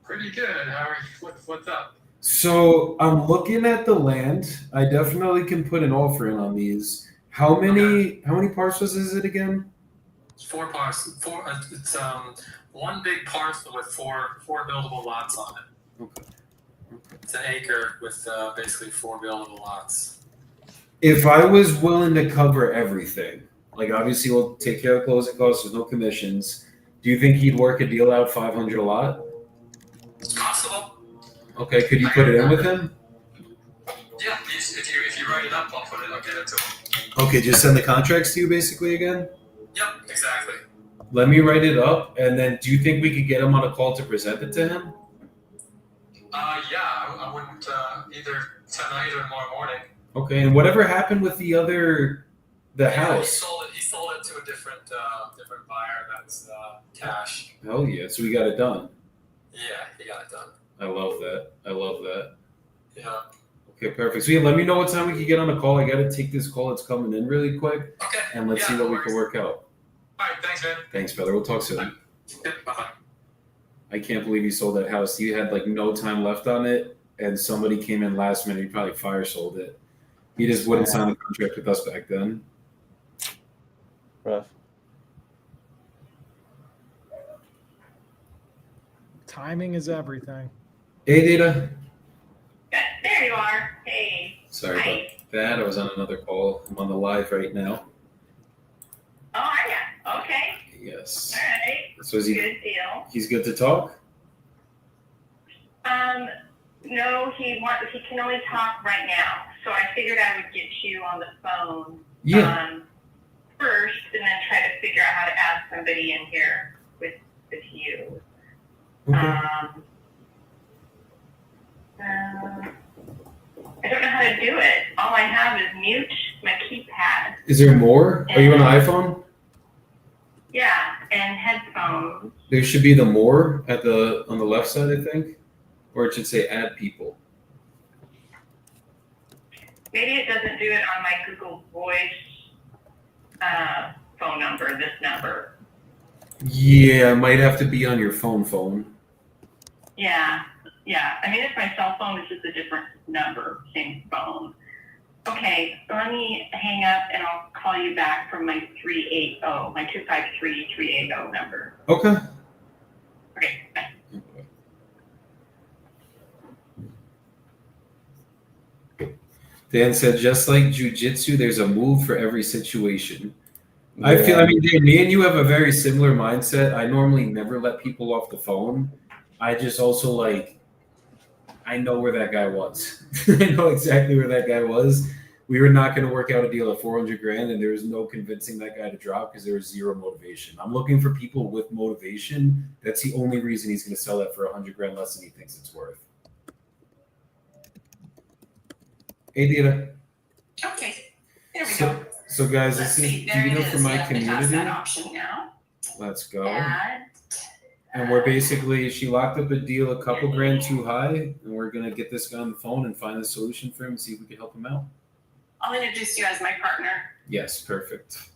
Pretty good. How are you? What's up? So I'm looking at the land. I definitely can put an offer in on these. How many parcels is it again? It's 4 parcels. It's one big parcel with four buildable lots on it. Okay. It's an acre with basically 4 buildable lots. If I was willing to cover everything, like obviously we'll take care of closing costs, there's no commissions. Do you think he'd work a deal out 500 a lot? It's possible. Okay, could you put it in with him? Yeah, if you write it up, I'll get it to him. Okay, just send the contracts to you basically again? Yep, exactly. Let me write it up, and then do you think we could get him on a call to present it to him? Yeah, I wouldn't either tonight or tomorrow morning. Okay, and whatever happened with the house? He sold it to a different buyer. That's cash. Hell yeah, so we got it done. Yeah, he got it done. I love that. Yeah. Okay, perfect. So yeah, let me know what time we can get on a call. I got to take this call that's coming in really quick, Okay. and let's see what we can work out. All right, thanks, man. Thanks, brother. We'll talk soon. Bye-bye. I can't believe he sold that house. He had like no time left on it, and somebody came in last minute. He probably fire sold it. He just wouldn't sign a contract with us back then. Rough. Timing is everything. Hey, Data. There you are. Hey. Sorry Hi. about that. I was on another call. I'm on the live right now. Oh, are ya? Okay. Yes. All right. So is he? Good deal. He's good to talk. No, he can only talk right now. So I figured I would get you on the phone. Yeah. First, and then try to figure out how to add somebody in here with you. Okay. I don't know how to do it. All I have is mute my keypad. Is there more? Are you on an iPhone? Yeah, and headphones. There should be the more on the left side, I think, or it should say add people. Maybe it doesn't do it on my Google Voice phone number, this number. Yeah, it might have to be on your phone. Yeah. I mean, it's my cell phone. It's just a different number, same phone. Okay, let me hang up and I'll call you back from my 253-380 number. Okay. Okay, bye. Dan said, just like jujitsu, there's a move for every situation. I mean, Dan, me and you have a very similar mindset. I normally never let people off the phone. I just also I know where that guy was. I know exactly where that guy was. We were not going to work out a deal at 400 grand, and there was no convincing that guy to drop because there was zero motivation. I'm looking for people with motivation. That's the only reason he's going to sell that for 100 grand less than he thinks it's worth. Hey, Dita. Okay, there we So- go. So guys, Let's this is see. There it Dita is. from my Let me toss community. that option now. Let's go. Add. And we're basically, she locked up a deal a couple grand too high, and we're gonna get this guy on the phone and find a solution for him and see if we can help him out. I'll introduce you as my partner. Yes, perfect.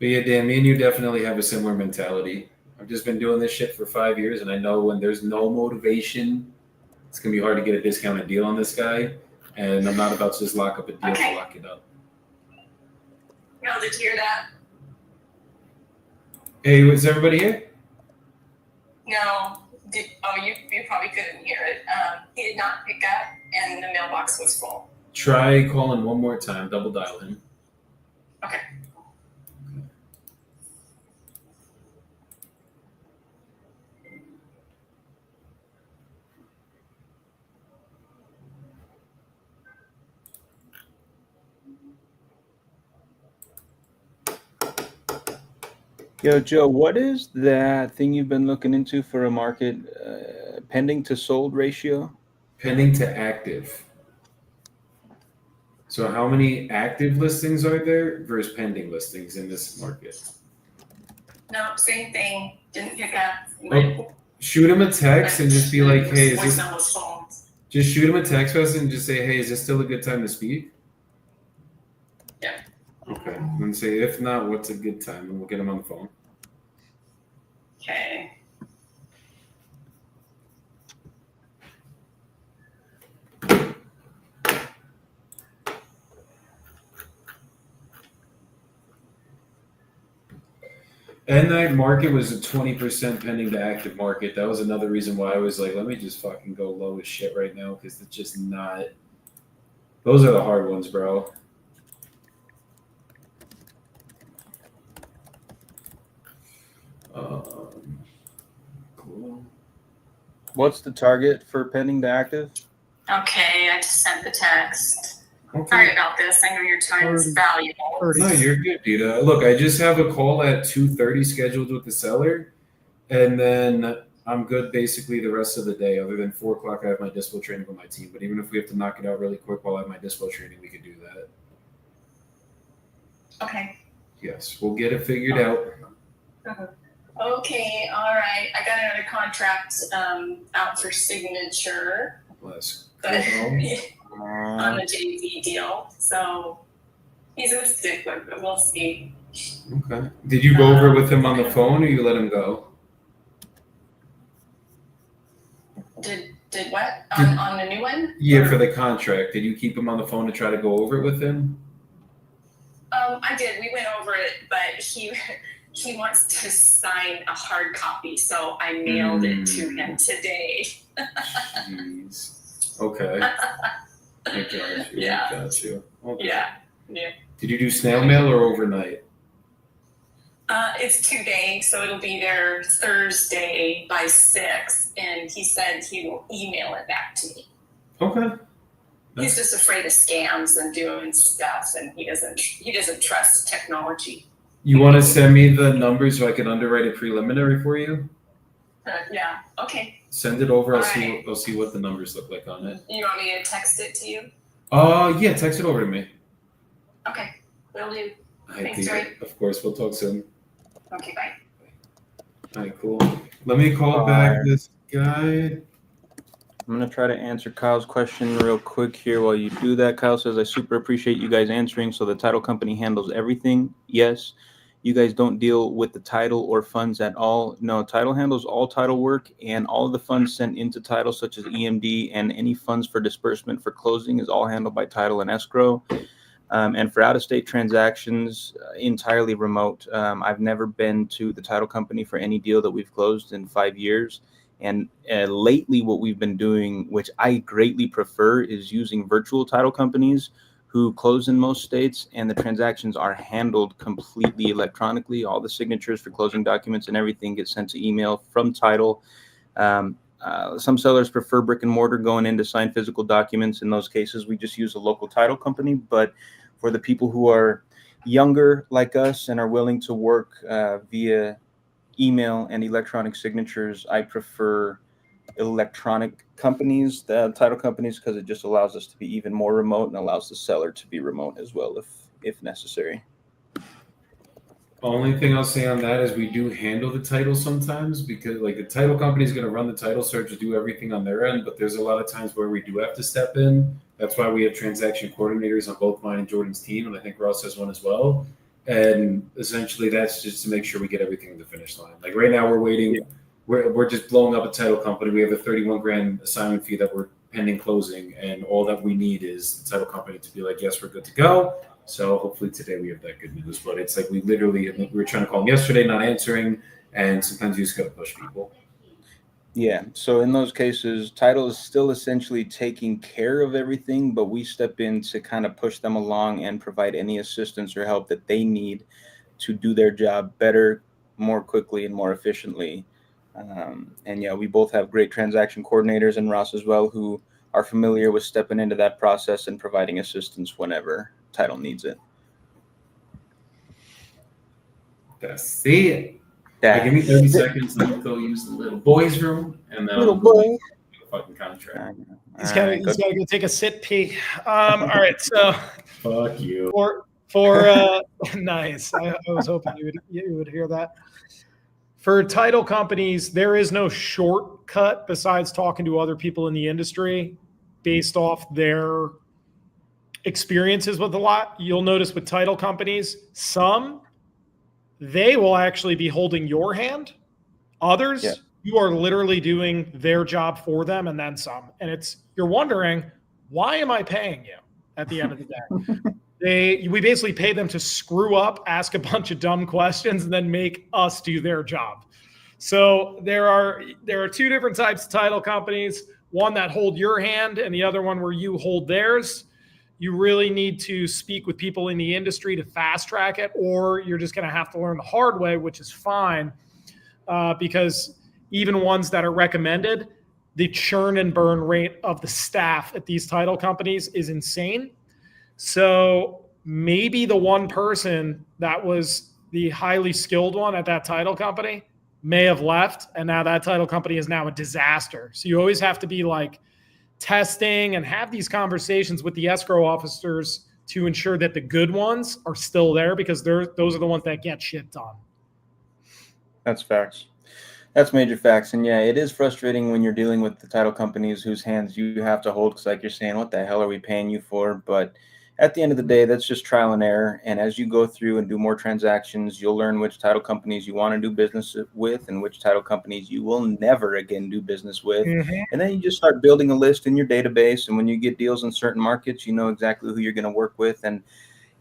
But yeah, Dan, me and you definitely have a similar mentality. I've just been doing this shit for 5 years, and I know when there's no motivation, it's gonna be hard to get a discounted deal on this guy. And I'm not about to just lock up a deal to lock it up. Y'all, did you hear that? Hey, is everybody here? No. You probably couldn't hear it. He did not pick up, and the mailbox was full. Try calling one more time. Double dial him. Okay. Yo, Joe, what is that thing you've been looking into for a market pending to sold ratio? Pending to active. So how many active listings are there versus pending listings in this market? No, same thing. Didn't pick up. Oh, shoot him a text and just be like, hey, is this... Voicemail was full. Just shoot him a text message and just say, hey, is this still a good time to speak? Yeah. Okay. And say, if not, what's a good time? And we'll get him on the phone. Okay. And that market was a 20% pending to active market. That was another reason why I was like, let me just fucking go low as shit right now, because it's just not. Those are the hard ones, bro. Cool. What's the target for pending to active? Okay, I just sent the text. Okay. Sorry about this. I know your time is valuable. No, you're good, dude. Look, I just have a call at 2:30 scheduled with the seller, and then I'm good basically the rest of the day. Other than 4 o'clock, I have my dispo training with my team. But even if we have to knock it out really quick while I have my dispo training, we could do that. Okay. Yes, we'll get it figured out. Okay, all right. I got another contract out for signature. Bless. But on the JV deal. So he's a stickler, but we'll see. Okay. Did you go over with him on the phone, or you let him go? Did what? On the new one? Yeah, for the contract. Did you keep him on the phone to try to go over it with him? I did. We went over it, but he wants to sign a hard copy, so I mailed it to him today. Jeez. Okay. I got you. Yeah. I got you. Okay. Yeah. Did you do snail mail or overnight? It's 2 days, so it'll be there Thursday by 6, and he said he will email it back to me. Okay. He's just afraid of scams and doing stuff, and he doesn't trust technology. You want to send me the numbers so I can underwrite a preliminary for you? Yeah. Okay. Send it over. All right. I'll see what the numbers look like on it. You want me to text it to you? Yeah, text it over to me. Okay. Will do. I Thanks, think, Ray. of course, we'll talk soon. Okay. Bye. All right, cool. Let me call back this guy. I'm going to try to answer Kyle's question real quick here while you do that. Kyle says, I super appreciate you guys answering. So the title company handles everything? Yes. You guys don't deal with the title or funds at all? No, title handles all title work, and all of the funds sent into title, such as EMD and any funds for disbursement for closing, is all handled by title and escrow. And for out-of-state transactions, entirely remote. I've never been to the title company for any deal that we've closed in 5 years. And lately, what we've been doing, which I greatly prefer, is using virtual title companies who close in most states, and the transactions are handled completely electronically. All the signatures for closing documents and everything get sent to email from title. Some sellers prefer brick and mortar going in to sign physical documents. In those cases, we just use a local title company. But for the people who are younger like us and are willing to work via email and electronic signatures, I prefer electronic companies, the title companies, because it just allows us to be even more remote and allows the seller to be remote as well if necessary. Only thing I'll say on that is we do handle the title sometimes, because like the title company is going to run the title search, do everything on their end, but there's a lot of times where we do have to step in. That's why we have transaction coordinators on both mine and Jordan's team, and I think Ross has one as well. And essentially that's just to make sure we get everything to the finish line. Like right now we're waiting. Yeah. We're just blowing up a title company. We have a $31,000 assignment fee that we're pending closing, and all that we need is the title company to be like, yes, we're good to go. So hopefully today we have that good news. But it's like we were trying to call them yesterday, not answering, and sometimes you just got to push people. Yeah. So in those cases, title is still essentially taking care of everything, but we step in to kind of push them along and provide any assistance or help that they need to do their job better, more quickly, and more efficiently. And yeah, we both have great transaction coordinators, and Ross as well, who are familiar with stepping into that process and providing assistance whenever title needs it. That's it. Give me 30 seconds. Let me go use the little boy's room, and then little boy. Fucking contract. He's got to go take a sit pee. All right, so fuck you. For nice. I was hoping you would hear that. For title companies, there is no shortcut besides talking to other people in the industry based off their experiences with a lot. You'll notice with title companies, some they will actually be holding your hand. Others, yeah, you are literally doing their job for them and then some. And you're wondering, why am I paying you at the end of the day? We basically pay them to screw up, ask a bunch of dumb questions, and then make us do their job. So there are two different types of title companies, one that hold your hand and the other one where you hold theirs. You really need to speak with people in the industry to fast track it, or you're just going to have to learn the hard way, which is fine, because even ones that are recommended, the churn and burn rate of the staff at these title companies is insane. So maybe the one person that was the highly skilled one at that title company may have left, and now that title company is now a disaster. So you always have to be like testing and have these conversations with the escrow officers to ensure that the good ones are still there, because those are the ones that get shit done. That's facts. That's major facts. And yeah, it is frustrating when you're dealing with the title companies whose hands you have to hold, because like you're saying, what the hell are we paying you for? But at the end of the day, that's just trial and error. And as you go through and do more transactions, you'll learn which title companies you want to do business with and which title companies you will never again do business with. Mm-hmm. And then you just start building a list in your database. And when you get deals in certain markets, you know exactly who you're going to work with. And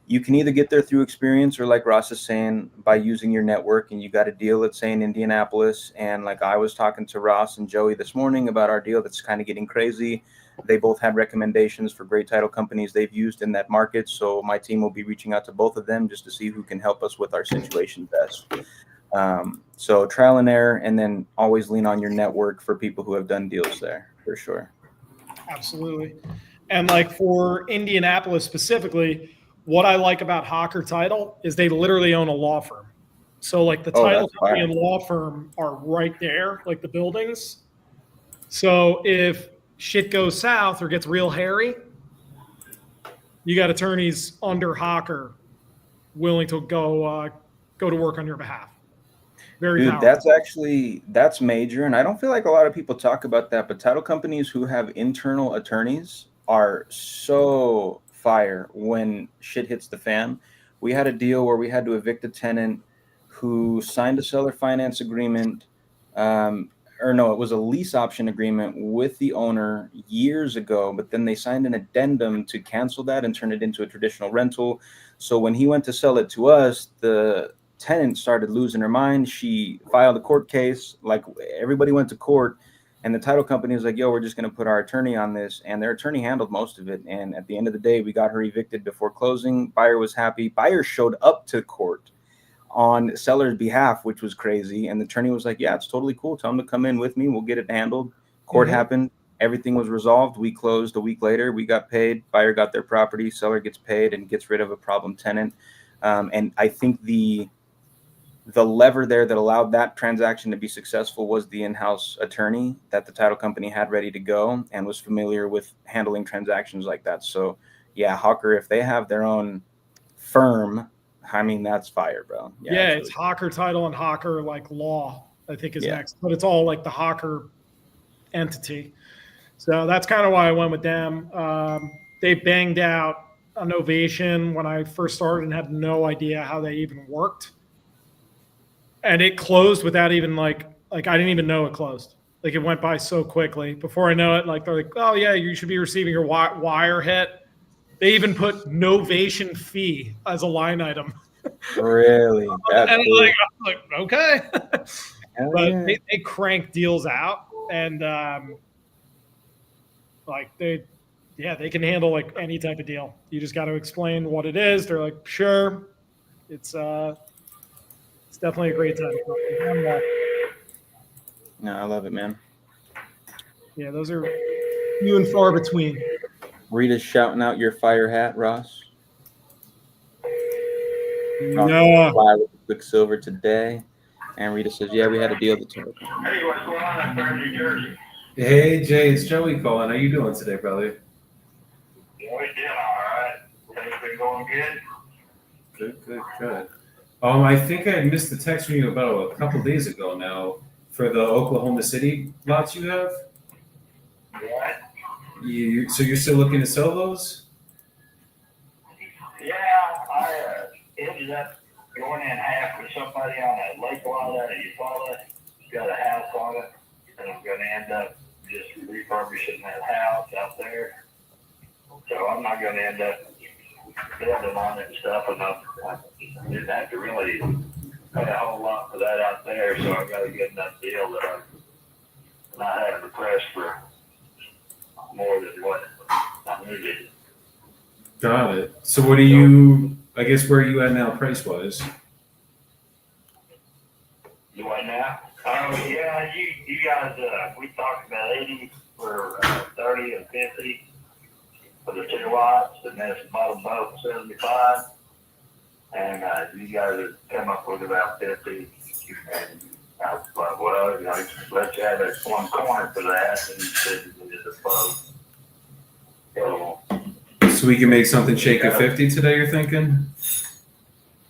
you can either get there through experience, or like Ross is saying, by using your network. And you got a deal, let's say in Indianapolis. And like I was talking to Ross and Joey this morning about our deal that's kind of getting crazy. They both have recommendations for great title companies they've used in that market. So my team will be reaching out to both of them just to see who can help us with our situation best. So trial and error, and then always lean on your network for people who have done deals there, for sure. Absolutely. And like for Indianapolis specifically, what I like about Hawker Title is they literally own a law firm. So like the title company and law firm are right there, like the buildings. So if shit goes south or gets real hairy, you got attorneys under Hawker willing to go to work on your behalf. Very Dude, powerful. That's major. And I don't feel like a lot of people talk about that, but title companies who have internal attorneys are so fire when shit hits the fan. We had a deal where we had to evict a tenant who signed a seller finance agreement, it was a lease option agreement with the owner years ago, but then they signed an addendum to cancel that and turn it into a traditional rental. So when he went to sell it to us, the tenant started losing her mind. She filed a court case, like everybody went to court, and the title company was like, yo, we're just going to put our attorney on this. And their attorney handled most of it. And at the end of the day, we got her evicted before closing. Buyer was happy. Buyer showed up to court on seller's behalf, which was crazy. And the attorney was like, yeah, it's totally cool. Tell him to come in with me. We'll get it handled. Court Mhm. happened. Everything was resolved. We closed a week later. We got paid. Buyer got their property. Seller gets paid and gets rid of a problem tenant. And I think the lever there that allowed that transaction to be successful was the in-house attorney that the title company had ready to go and was familiar with handling transactions like that. So yeah, Hawker, if they have their own firm, I mean, that's fire, bro. Yeah, that's it's Hawker Title and Hawker like Law, I think is Yeah. next, but it's all like the Hawker entity. So that's kind of why I went with them. They banged out an ovation when I first started and had no idea how they even worked. And it closed without even like I didn't even know it closed. Like it went by so quickly. Before I know it, like they're like, oh yeah, you should be receiving your wire hit. They even put novation fee as a line item. really that's And cool. I'm like, okay. Hell But yeah. they crank deals out, and like they can handle like any type of deal. You just got to explain what it is. They're like, sure. It's definitely a great time. No, I love it, man. Yeah, those are few and far between. Rita's shouting out your fire hat, Ross. Yeah. Fly with Quicksilver today. And Rita says, yeah, we had a deal at the title company. Hey, what's going on up there in New Jersey? Hey Jay, it's Joey calling. How you doing today, brother? Yeah, we did all right. Things been going good? Good. I think I missed the text from you about a couple days ago now for the Oklahoma City lots you have. What? So you're still looking to sell those? Yeah, I ended up going in half with somebody on a lake lot out of Eufaula. Got a house on it, and I'm going to end up just refurbishing that house out there. So I'm not going to end up building on it and stuff, and I didn't have to really pay a whole lot for that out there, so I got a good enough deal that I'm not having to press for more than what I needed. Got it. So what are you? I guess where are you at now, price wise? You what now? Oh yeah, you guys. We talked about 80 for 30 and 50 for the 2 lots, and then it's bottom both 75. And you guys have come up with about 50. And I was like, well, let's have that one corner for that, and you said you needed a boat. So we can make something shake at 50 today. You're thinking?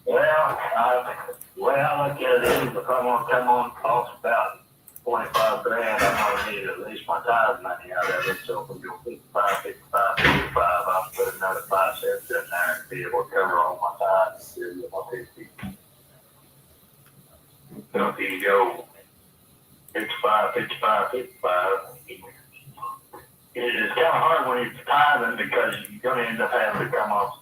Well, I look at it is if I'm gonna come on cost about 25 grand, I'm gonna need at least my tithe money out of it. So if we go 55, 55, I'll put another 5 cents in there and be able to cover all my tithes and do my 50. So if you go 55, it is kind of hard when you're tithing because you're gonna end up having to come off.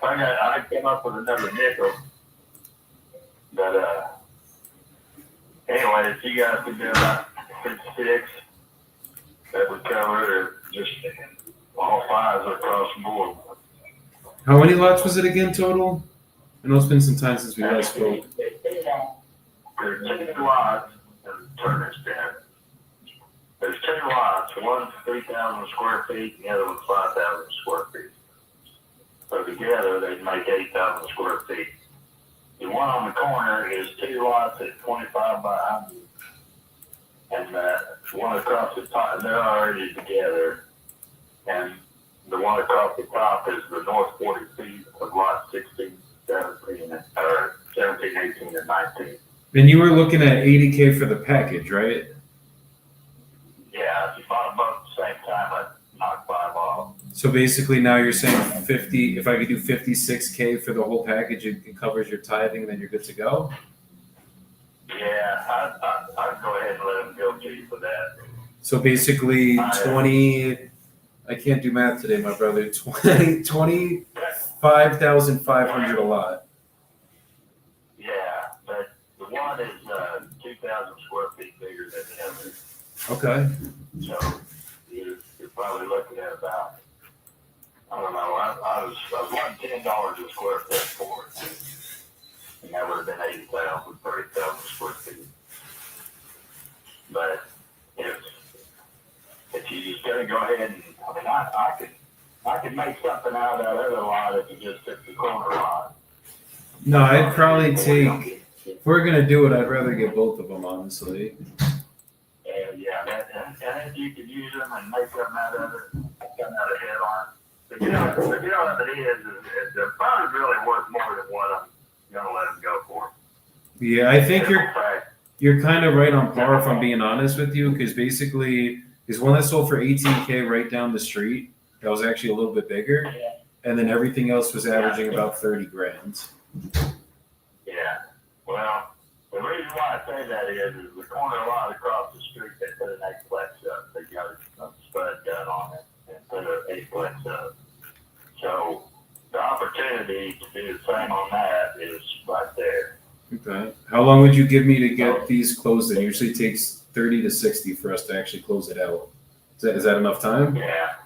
I came up with another nickel. But anyway, if you guys could do about 56, that would cover it, or just all 5s across the board. How many lots was it again total? I know it's been some time since we last spoke. There's 2 lots in Turner's Den. There's 2 lots. One's 3,000 square feet, and the other one's 5,000 square feet. So together, they'd make 8,000 square feet. The one on the corner is 2 lots at 25 by 100. And the one across the top, and they're already together. And the one across the top is the north 40 feet of lot 16, 17, or 17, 18, and 19. And you were looking at 80K for the package, right? Yeah, if you bought them both at the same time, I'd knock 5 off. So basically now you're saying 50, if I could do 56K for the whole package, it covers your tithing, then you're good to go? Yeah, I'd go ahead and let them go to you for that. So basically 20, I can't do math today, my brother, 25,500 a lot. Yeah, but the one is 2,000 square feet bigger than the other. Okay. So you're probably looking at about, I don't know, I was wanting $10 a square foot for it. And that would have been 80,000, 30,000 square feet. But if you just gonna go ahead and, I mean, I could make something out of that other lot if you just took the corner lot. No, I'd probably take. If we're gonna do it, I'd rather get both of them, honestly. Yeah, and if you could use them and make something out of it, come out ahead on it. But you know what it is the fund's really worth more than what I'm gonna let them go for. Yeah, I think you're kind of right on par if I'm being honest with you, because basically there's one that sold for 18K right down the street. That was actually a little bit bigger, and then everything else was averaging about 30 grand. Yeah. Well, the reason why I say that is the corner lot across the street, they put an 8-plex up. They got a spud gun on it and put an 8-plex up. So the opportunity to do the same on that is right there. Okay. How long would you give me to get these closed? It usually takes 30 to 60 for us to actually close it out. Is that enough time? Yeah.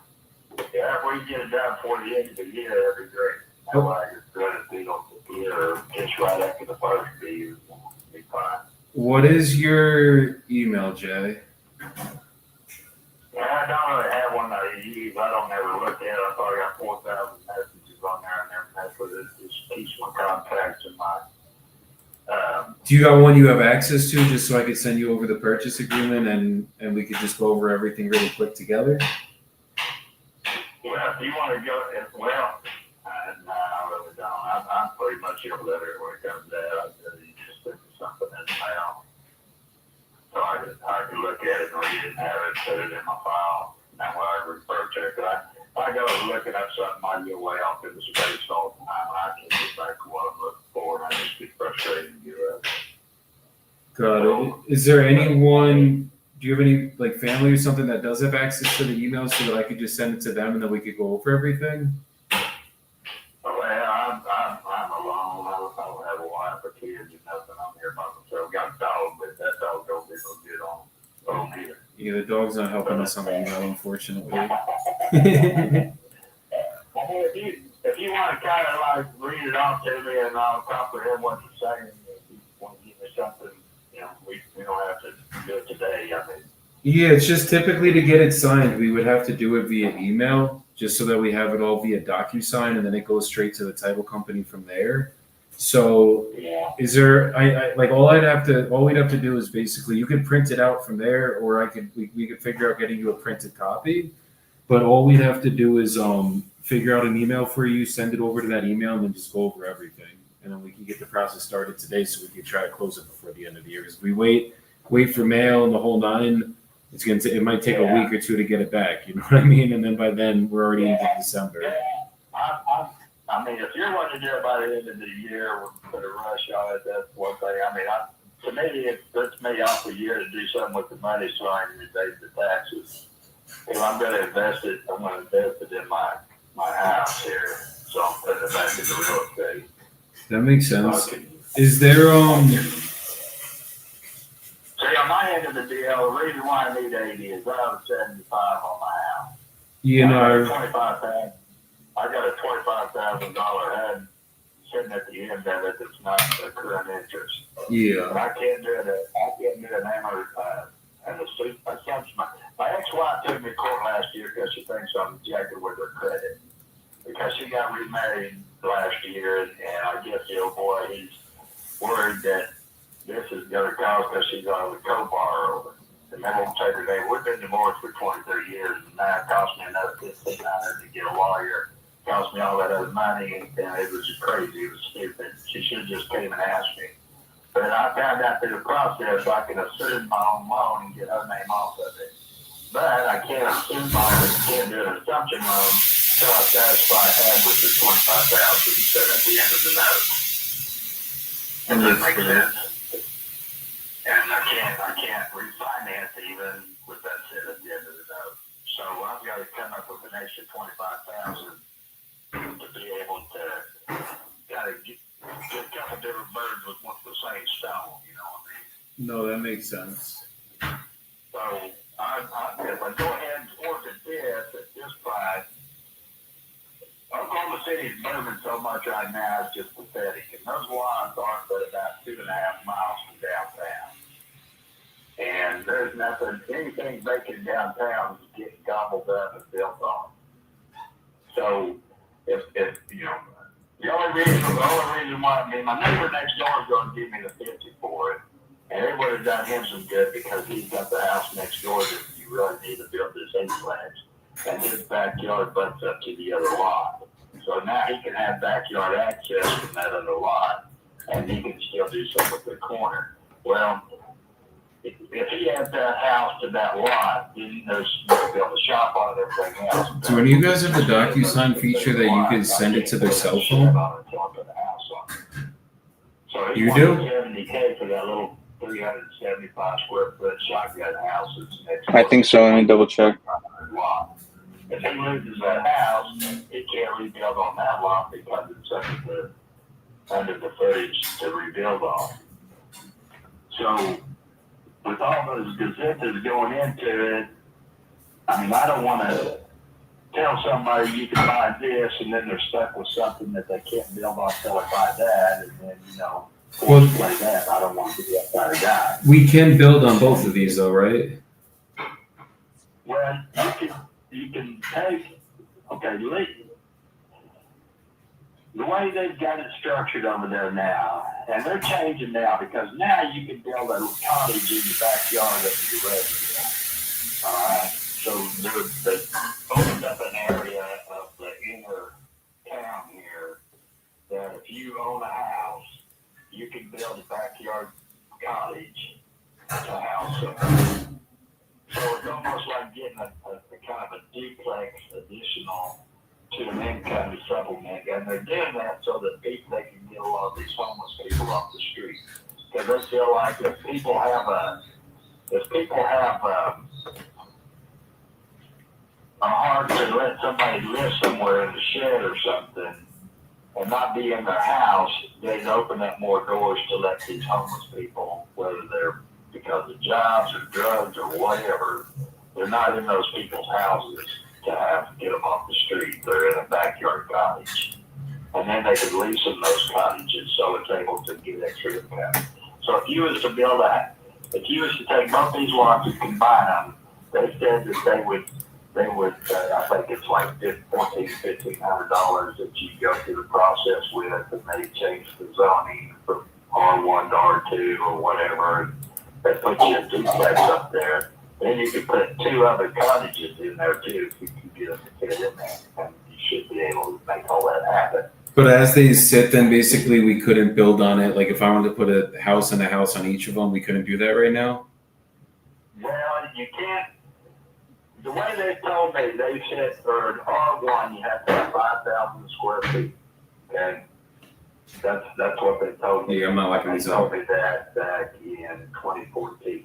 Yeah, if we can get it done before the end of the year, that'd be great. That way it's good if we don't or just right after the first be fine. What is your email, Jay? Yeah, I don't really have one that I use. I don't ever look at it. I probably got 4,000 messages on there. I never mess with it. Just keeps my contacts in my. Do you got one you have access to, just so I could send you over the purchase agreement and we could just go over everything really quick together? Well, if you want to go, well, no, I really don't. I'm pretty much illiterate when it comes to that. You just think of something in the mail. So I can look at it and read it and have it, put it in my file. That way I refer to it. I go looking up something, I get way off in the space all the time. I can't get back to what I'm looking for, and I just get frustrated and give up. Got it. Is there anyone, do you have any like family or something that does have access to the emails so that I could just send it to them and then we could go over everything? Well, I'm alone. I don't have a wife or kids or nothing. I'm here by myself. Got a dog, but that dog don't get no good on either. Yeah, the dog's not helping us on the email, unfortunately. If you want to kind of like read it off to me and I'll comprehend what you're saying, if you want to give me something, we don't have to do it today. I mean, Yeah, it's just typically to get it signed, we would have to do it via email, just so that we have it all via DocuSign, and then it goes straight to the title company from there. So, yeah. is there? I like all we'd have to do is basically you could print it out from there, or we could figure out getting you a printed copy. But all we'd have to do is figure out an email for you, send it over to that email, and then just go over everything, and then we can get the process started today, so we can try to close it before the end of the year. Because if we wait for mail and the whole nine, it might take a week or two to get it back. You know what I mean? And then by then we're already into December. Yeah. I mean, if you're wanting to do it by the end of the year, we'll put a rush on it. That's one thing. I mean, to me, it puts me off a year to do something with the money so I can evade the taxes. If I'm going to invest it, I'm going to invest it in my house here. So I'm putting it back into real estate. That makes sense. Is there See, on my end of the deal, the reason why I need 80 is I have a 75 on my house. you know, I got a $25,000 head sitting at the end of it that's not the current interest. yeah. But I can't do it. I can't do an amortized. And the suit, my ex-wife took me to court last year because she thinks I'm jacking with her credit. Because she got remarried last year, and I guess the old boy, he's worried that this is going to cost because she's on the co-borrower. And they won't take her name. We've been divorced for 23 years, and now it cost me another $1,500 to get a lawyer. It cost me all that other money, and it was crazy. It was stupid. She should have just came and asked me. But I found out through the process I can assume my own loan and get her name off of it. But I can't assume can't do an assumption loan until I satisfy half with the $25,000 set at the end of the note. Does that make sense? And I can't refinance even with that set at the end of the note. So I've got to come up with an extra $25,000 to be able to kind of get a couple different birds with the same stone. You know what I mean? No, that makes sense. So if I go ahead and force it at this price, Oklahoma City's moving so much right now, it's just pathetic. And those lots aren't but about 2.5 miles from downtown. And there's nothing, anything vacant downtown is getting gobbled up and built on. So if you know, the only reason why, I mean, my neighbor next door is going to give me the 50 for it, and it would have done him some good because he's got the house next door that you really need to build this annex, and his backyard butts up to the other lot. So now he can have backyard access from that other lot, and he can still do something with the corner. Well, if he had that house to that lot, then you know, you can build a shop on it, everything else. So when you guys have the DocuSign feature that you can send it to their cell phone? So You do? $70K for that little 375 square foot shotgun house that's next. I think so. Let me double check. Lot. If he loses that house, he can't rebuild on that lot because it's under the footage to rebuild on. So with all those gazettes going into it, I mean, I don't want to tell somebody you can buy this and then they're stuck with something that they can't build on until they buy that, and then, you know, play that. I don't want to be that kind of guy. We can build on both of these though, right? Well, you can take, okay, the way they've got it structured over there now, and they're changing now because now you can build a cottage in your backyard of your residence. All right, so they opened up an area of the inner town here that if you own a house, you can build a backyard cottage to house something. So it's almost like getting a kind of a duplex additional to an income supplement, and they're doing that so that they can get a lot of these homeless people off the street. Because they feel like if people have a heart to let somebody live somewhere in the shed or something and not be in their house, they'd open up more doors to let these homeless people, whether they're because of jobs or drugs or whatever, they're not in those people's houses to get them off the street. They're in a backyard cottage. And then they could lease them those cottages so it's able to get extra income. So if you was to take both these lots and combine them, they said that they would, I think it's like $1,500 that you go through the process with, and they change the zoning from R1 to R2 or whatever, and they put you a duplex up there. Then you could put 2 other cottages in there too if you can get them to fit in there, and you should be able to make all that happen. But as they sit, then basically we couldn't build on it. Like if I wanted to put a house and a house on each of them, we couldn't do that right now? Well, you can't. The way they told me, they said for an R1 you have to have 5,000 square feet. Okay, that's what they told me. Yeah, I'm not liking these They told me that back in 2014,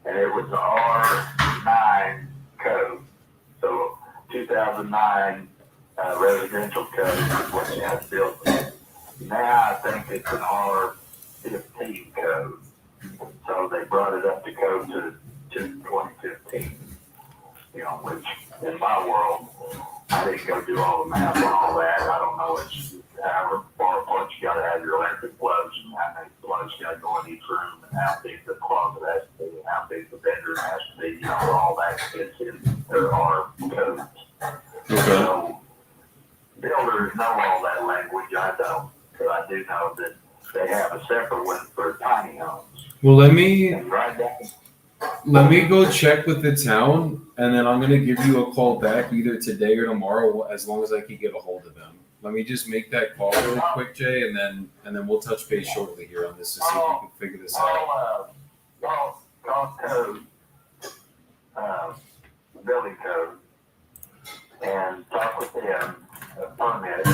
and it was the R9 code. So 2009 residential code is what you have to build. Now I think it's an R15 code. So they brought it up to code to 2015. You know, which in my world, I didn't go do all the math and all that. I don't know. It's however far apart you got to have your electric plugs and how many plugs you got to go in each room and how big the closet has to be and how big the bedroom has to be. You know, all that fits in there are codes. Okay. So builders know all that language. I don't, but I do know that they have a separate one for tiny homes. Well, let me And right now, go check with the town, and then I'm gonna give you a call back either today or tomorrow, as long as I can get a hold of them. Let me just make that call real quick, Jay, and then we'll touch base shortly here on this to see if we can figure this out. Call code, building code, and talk with them, permit,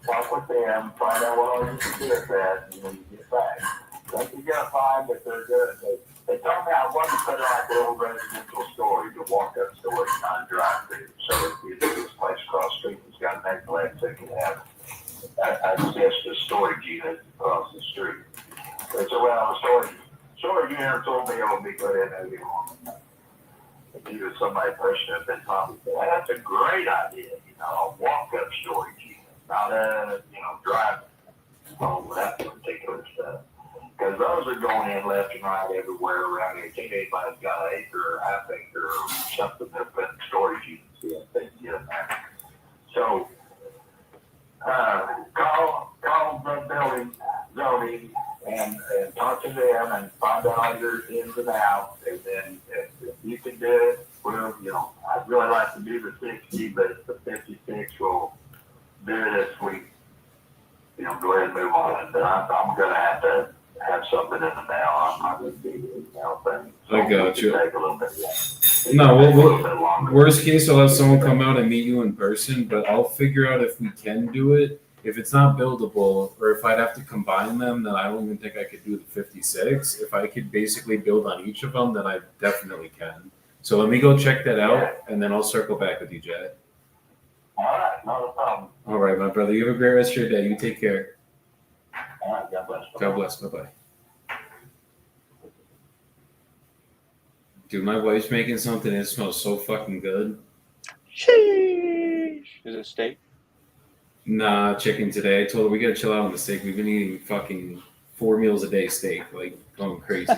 talk with them, find out what all you can do with that, and then you get back. Like you're gonna find that they're good. They told me I wanted to put like a little residential storage, a walk-up storage, not a drive-through. So if this place across the street has got an neglects, they can have access to storage units across the street. They said, well, the storage units will be able to be put in there. If you was somebody pushing up and probably say, well, that's a great idea, you know, a walk-up storage unit, not a, drive home with that particular stuff. Because those are going in left and right everywhere around here. I think anybody's got an acre or half acre or something that put in storage units, they can get them there. So, call the building zoning and talk to them and find out all your ins and outs. And then if you can do it, well, I'd really like to do the 60, but the 56 will do it if we, go ahead and move on. But I'm going to have something in the mail. I'm not going to do the email thing. So I got you. Take a little bit, No, a little bit longer. worst case, I'll have someone come out and meet you in person, but I'll figure out if we can do it. If it's not buildable, or if I'd have to combine them, then I don't even think I could do the 56. If I could basically build on each of them, then I definitely can. So let me go check that out, and then I'll circle back with you, Jay. All right, not a problem. All right, my brother. You have a great rest of your day. You take care. All right, God bless. God bless. Bye-bye. Dude, my wife's making something and it smells so fucking good. Sheesh. Is it steak? Nah, chicken today. I told her we gotta chill out on the steak. We've been eating fucking 4 meals a day steak, like going crazy.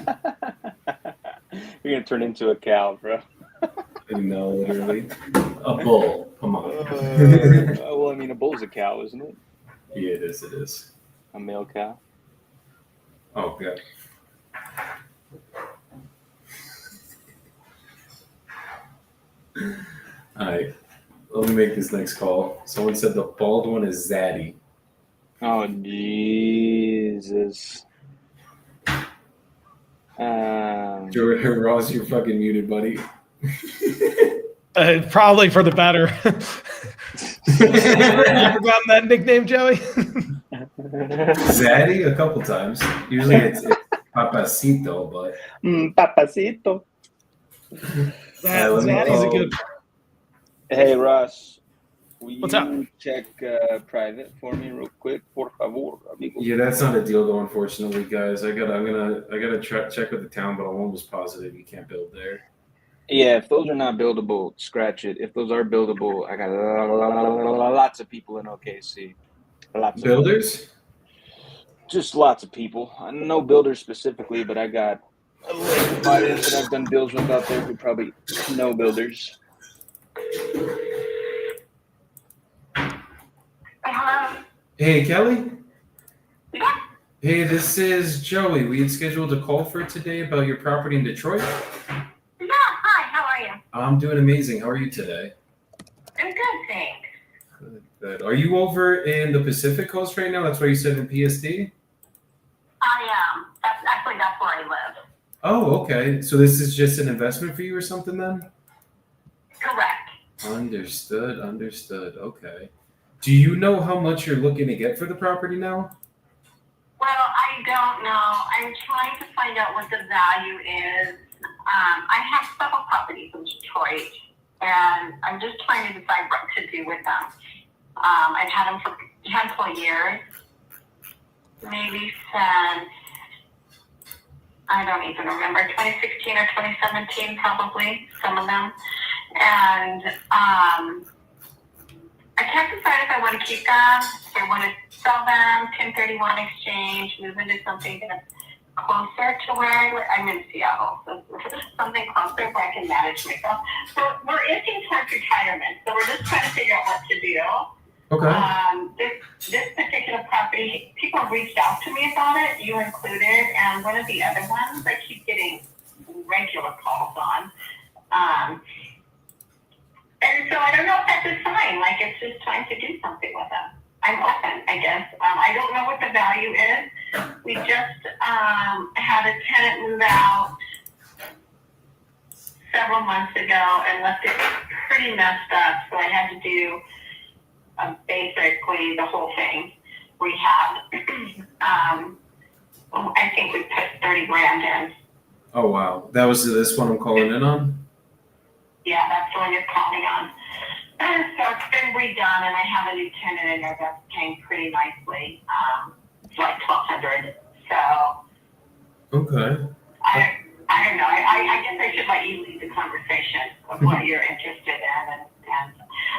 You're gonna turn into a cow, bro. No, literally. A bull. Come on. Well, I mean, a bull's a cow, isn't it? Yeah, it is. It is. A male cow. Oh, God. All right. Let me make this next call. Someone said the bald one is Zaddy. Oh, Jesus. Ross, you're fucking muted, buddy. Probably for the better. You ever gotten that nickname, Joey? Zaddy? A couple times. Usually it's Papacito, but. Papacito. Zaddy's a good. Hey, Ross. What's up? Check private for me real quick, por favor, amigo? Yeah, that's not a deal though, unfortunately, guys. I gotta check with the town, but I'm almost positive you can't build there. Yeah, if those are not buildable, scratch it. If those are buildable, I got lots of people in OKC. Lots of Builders? Just lots of people. No builders specifically, but I got a list of buyers that I've done deals with out there who probably know builders. Hello. Hey, Kelly? Yeah. Hey, this is Joey. We had scheduled a call for today about your property in Detroit. Yeah. Hi. How are you? I'm doing amazing. How are you today? I'm good, thanks. Good. Are you over in the Pacific Coast right now? That's why you said in PSD? I am. That's where I live. Oh, okay. So this is just an investment for you or something then? Correct. Understood. Okay. Do you know how much you're looking to get for the property now? Well, I don't know. I'm trying to find out what the value is. I have several properties in Detroit, and I'm just trying to decide what to do with them. I've had them for a handful of years, maybe since, I don't even remember, 2016 or 2017 probably, some of them. And I can't decide if I want to keep them, if I want to sell them, 1031 exchange, move into something that's closer to where I live. I'm in Seattle, so something closer where I can manage myself. So we're inching towards retirement, so we're just trying to figure out what to do. Okay. This particular property, people have reached out to me about it, you included, and one of the other ones I keep getting regular calls on. And so I don't know if that's a sign, like it's just time to do something with them. I'm open, I guess. I don't know what the value is. We just had a tenant move out several months ago and left it pretty messed up, so I had to do basically the whole thing rehab. I think we put 30 grand in. Oh, wow. That was this one I'm calling in on? Yeah, that's the one you're calling on. So it's been redone, and I have a new tenant in there that's paying pretty nicely. It's like $1,200. So. Okay. I don't know. I guess I should let you lead the conversation of what you're interested in, and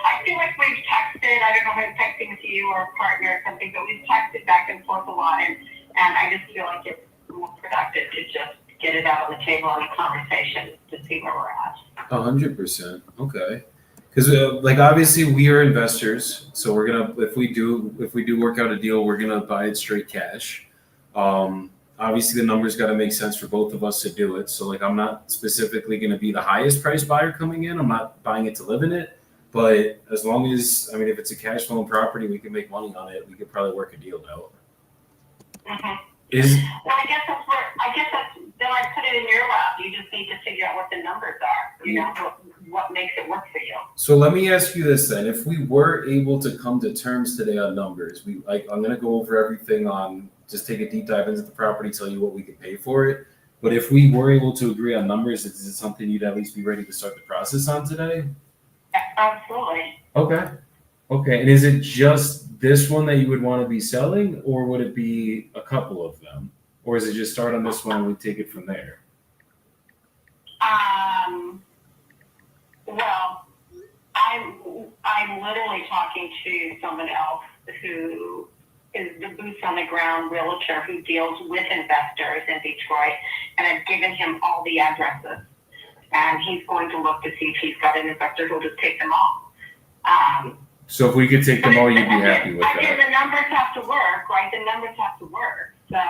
I feel like we've texted. I don't know if I'm texting with you or a partner or something, but we've texted back and forth a lot, and I just feel like it's more productive to just get it out on the table in a conversation to see where we're at. 100%. Okay. Because like obviously we are investors, so we're gonna if we do work out a deal, we're gonna buy it straight cash. Obviously the numbers got to make sense for both of us to do it. So like I'm not specifically gonna be the highest price buyer coming in. I'm not buying it to live in it. But as long as if it's a cash flowing property, we can make money on it. We could probably work a deal out. Mm-hmm. Well, I guess then I put it in your lap. You just need to figure out what the numbers are. You know, what makes it work for you. So let me ask you this then: if we were able to come to terms today on numbers, I'm going to go over everything on just take a deep dive into the property, tell you what we could pay for it. But if we were able to agree on numbers, is it something you'd at least be ready to start the process on today? Absolutely. Okay. And is it just this one that you would want to be selling, or would it be a couple of them? Or is it just start on this one and we take it from there? Well, I'm literally talking to someone else who is the boots on the ground realtor who deals with investors in Detroit, and I've given him all the addresses, and he's going to look to see if he's got an investor who'll just take them all. So if we could take them all, you'd be happy with that? The numbers have to work, right? The numbers have to work. So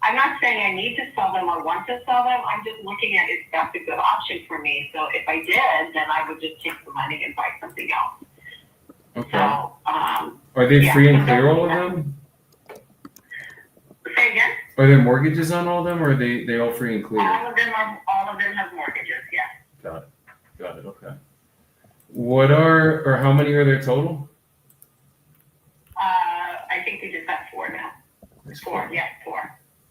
I'm not saying I need to sell them or want to sell them. I'm just looking at if that's a good option for me. So if I did, then I would just take the money and buy something else. Okay. So, are they free and clear, all of them? Say again? Are there mortgages on all of them, or are they all free and clear? All of them have mortgages, yes. Got it. Okay. How many are there total? I think we just have 4 now. 4.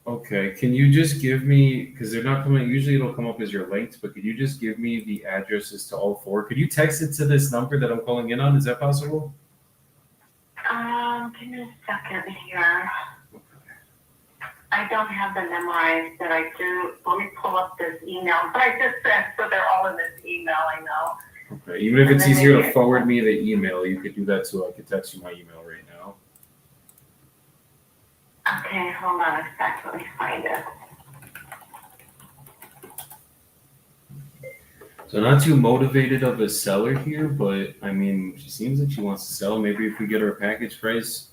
Okay. Can you just give me, because they're not coming, usually it'll come up as your linked, but could you just give me the addresses to all 4? Could you text it to this number that I'm calling in on? Is that possible? Give me a second here. I don't have them memorized, but I do. Let me pull up this email. But I just sent, so they're all in this email, I know. Okay. Even if it's easier to forward me the email, you could do that too. I could text you my email right now. Okay, hold on a sec. Let me find it. So not too motivated of a seller here, but she seems like she wants to sell. Maybe if we get her a package price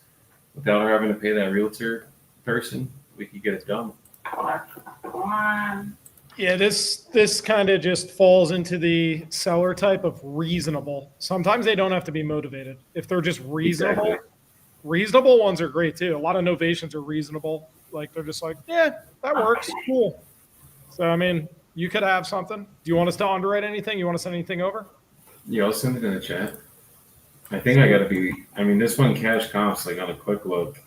without her having to pay that realtor person, we could get it done. Yeah, this kind of just falls into the seller type of reasonable. Sometimes they don't have to be motivated. If they're just reasonable, Exactly. Reasonable ones are great too. A lot of novations are reasonable. Like they're just like, yeah, that works. Cool. So, you could have something. Do you want us to underwrite anything? You want to send anything over? Yeah, I'll send it in the chat. I think I gotta be, this one cash comps, like on a quick look,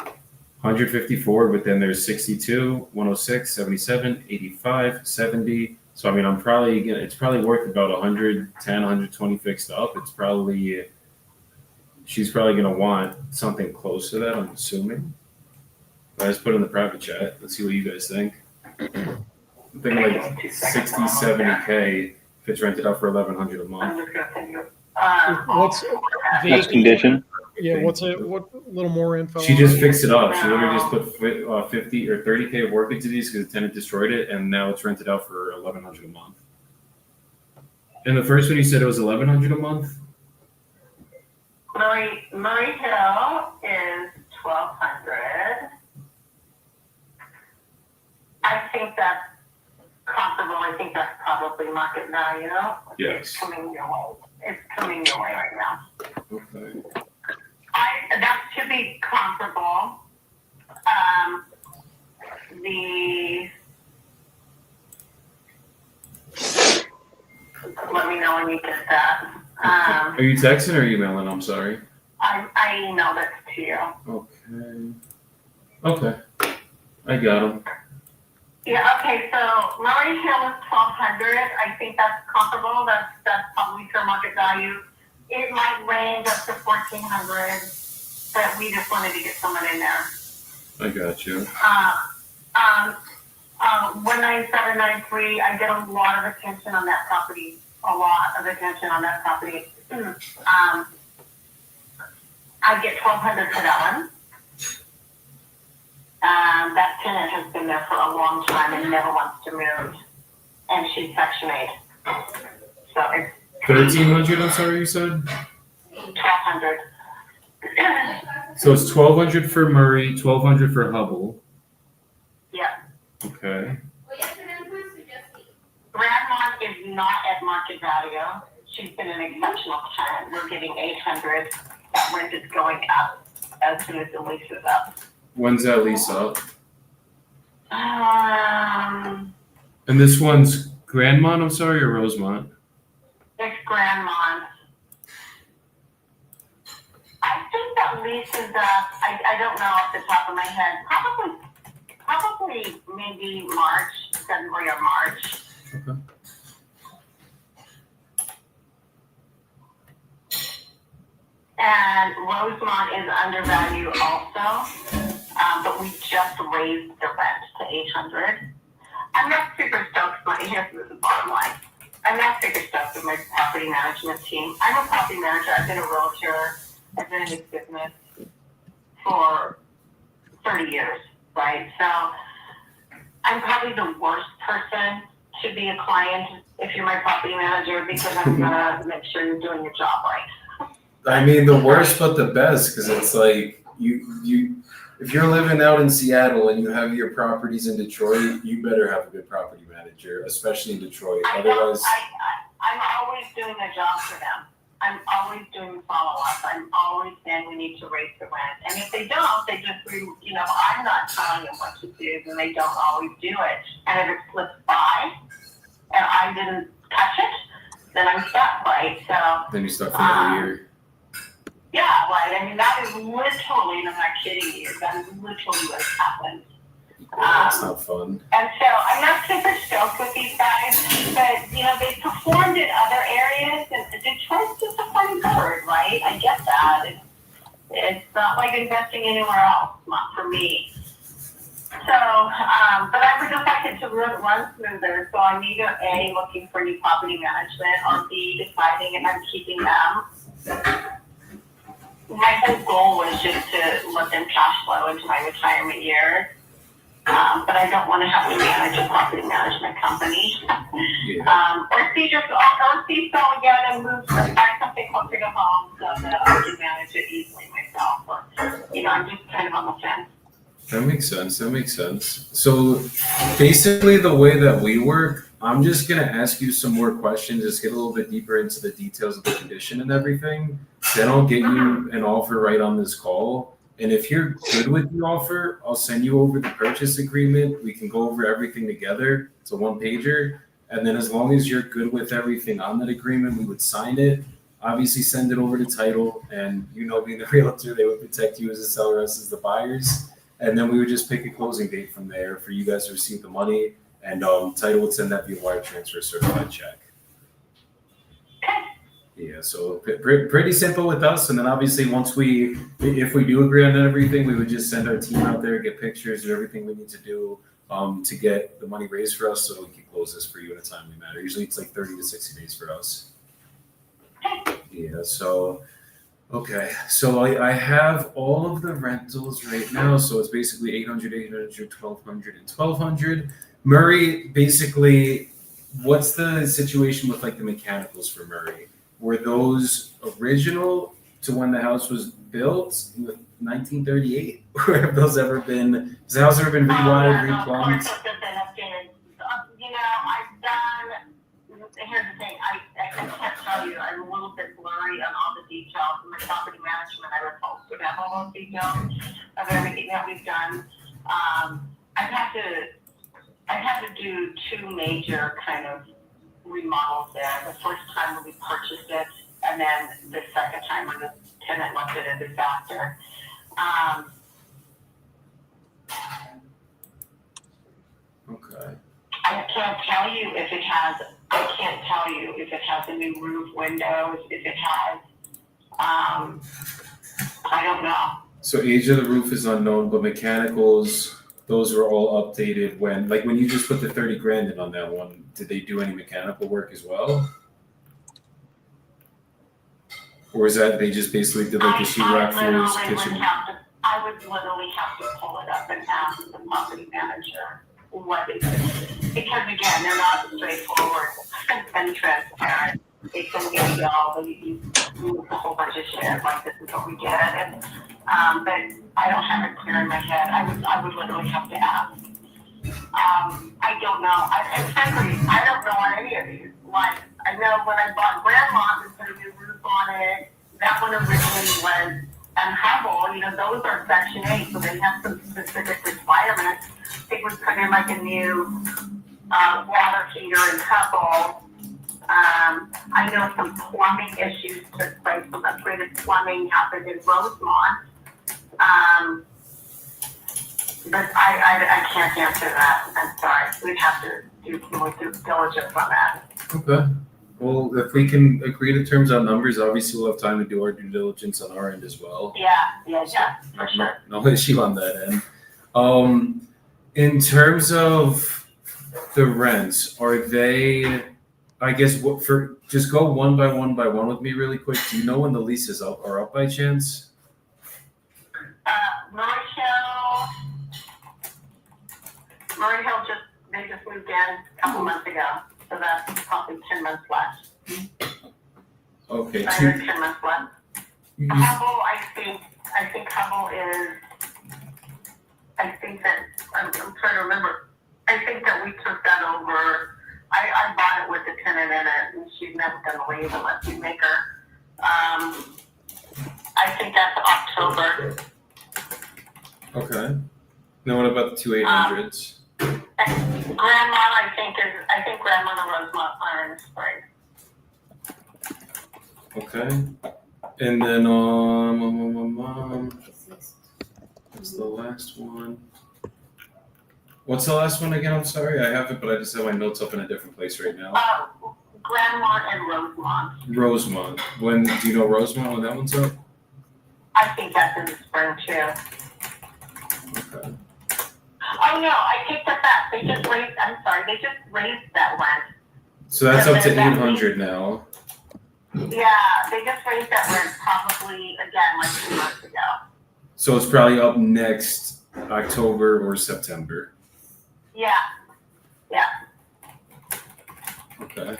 154, but then there's 62, 106, 77, 85, 70. So, I'm probably it's probably worth about 110, 120 fixed up. She's probably gonna want something close to that, I'm assuming. I just put it in the private chat. Let's see what you guys think. I'm thinking like 60, 70K if it's rented out for $1,100 a month. What's condition? Yeah, what a little more info? She just fixed it up. She literally just put 50 or 30K of work into these because the tenant destroyed it, and now it's rented out for $1,100 a month. And the first one you said it was $1,100 a month? Murray Hill is $1,200. I think that's comparable. I think that's probably market value. Yes. It's coming your way. It's coming your way right now. Okay. That should be comparable. Let me know when you get that. Are you texting or emailing? I'm sorry. I emailed it to you. Okay. I got them. Yeah, okay, so Murray Hill is $1,200. I think that's comparable. That's probably fair market value. It might range up to $1,400, but we just wanted to get someone in there. I got you. 19793, I get a lot of attention on that property. I get $1,200 for that one. That tenant has been there for a long time and never wants to move. And she's Section 8. So it's 1,300. I'm sorry, you said. 1,200. So it's 1,200 for Murray, 1,200 for Hubble. Yeah. Okay. Grandma is not at market value. She's been an exceptional tenant. We're getting 800. That rent is going up as soon as the lease is up. When's that lease up? Um, And this one's Grandmont, I'm sorry, or Rosemont? it's Grandma. I think that lease is up. I don't know off the top of my head. Probably maybe February or March. Okay. And Rosemont is undervalued also, but we just raised the rent to 800. I'm not super stoked, but here's the bottom line. I'm not super stoked with my property management team. I'm a property manager. I've been a realtor. I've been in this business for 30 years, right? So I'm probably the worst person to be a client if you're my property manager because I'm gonna make sure you're doing your job right. I mean, the worst but the best, because it's like you if you're living out in Seattle and you have your properties in Detroit, you better have a good property manager, especially in Detroit. Otherwise, I'm always doing a job for them. I'm always doing follow-up. I'm always saying we need to raise the rent. And if they don't, they just, I'm not telling them what to do, then they don't always do it. And if it slips by and I didn't catch it, then I'm stuck, right? So then you start for another year. yeah, right. I mean, that is literally, and I'm not kidding you, that is literally what happened. That's not fun. And so I'm not super stoked with these guys, but they performed in other areas, and Detroit's just a funny bird, right? I get that. It's not like investing anywhere else, not for me. So, but I would just like it to run smoother. So I'm either A, looking for new property management, or B, deciding if I'm keeping them. My whole goal was just to let them cash flow into my retirement years. But I don't want to have to manage a property management company. Yeah. Or see sell again and move back something closer to home so that I can manage it easily myself. Or, I'm just kind of on the fence. That makes sense. So basically the way that we work, I'm just going to ask you some more questions, just get a little bit deeper into the details of the condition and everything. Then I'll get you an offer right on this call. And if you're good with the offer, I'll send you over the purchase agreement. We can go over everything together. It's a one-pager. And then as long as you're good with everything on that agreement, we would sign it. Obviously, send it over to title. And being the realtor, they would protect you as a seller, us as the buyers. And then we would just pick a closing date from there for you guys to receive the money. And title would send that via wire transfer certified check. Yeah, so pretty simple with us. And then obviously if we do agree on everything, we would just send our team out there, get pictures, do everything we need to do to get the money raised for us so we can close this for you in a timely manner. Usually it's like 30 to 60 days for us. Yeah, so, okay. So I have all of the rentals right now. So it's basically 800, 800, 1,200, and 1,200. Murray, basically, what's the situation with like the mechanicals for Murray? Were those original to when the house was built in 1938? Or have those ever been, has the house ever been rewired, replumbed? I've done, here's the thing, I can't tell you, I'm a little bit blurry on all the details. In my property management, I was supposed to have all those details of everything that we've done. I've had to do two major kind of remodels there. The first time when we purchased it, and then the second time when the tenant left it a disaster. Okay. I can't tell you if it has a new roof, windows, if it has, I don't know. So age of the roof is unknown, but mechanicals, those were all updated when you just put the 30 grand in on that one, did they do any mechanical work as well? Or is that they just basically did like the sheetrock floors, kitchen? I I would literally have to pull it up and ask the property manager what it is. Because again, they're not straightforward and transparent. They can give you all you a whole bunch of shit, like this is what we get. And, but I don't have it clear in my head. I would literally have to ask. I don't know. Frankly, I don't know on any of these. Like, I know when I bought Grandma's and put a new roof on it, that one originally was Hubble. You know, those are Section 8, so they have some specific requirements. It was put in like a new water heater in Hubble. I know some plumbing issues took place. Some upgraded plumbing happened in Rosemont. But I can't answer that. I'm sorry. We'd have to do more due diligence on that. Okay. Well, if we can agree to terms on numbers, obviously we'll have time to do our due diligence on our end as well. Yeah, for sure. No issue on that end. In terms of the rents, are they? I guess just go one by one with me really quick. Do you know when the leases are up by chance? Murray Hill they just moved in a couple months ago, so that's probably 10 months left. Okay. 10 months left. Hubble, I think Hubble is. I think that I'm trying to remember. I think that we took that over. I bought it with the tenant in it, and she's never going to leave unless we make her. I think that's October. Okay. Now what about the 2800s? Grandma, I think Grandma and Rosemont are in spring. Okay. And then what's the last one? What's the last one again? I'm sorry, I have it, but I just have my notes up in a different place right now. Grandma and Rosemont. Rosemont. When do you know Rosemont when that one's up? I think that's in the spring too. Okay. Oh no, I take that back. They just raised that rent. So that's up to 800 now. Yeah, they just raised that rent probably again like 2 months ago. So it's probably up next October or September. Yeah. Okay.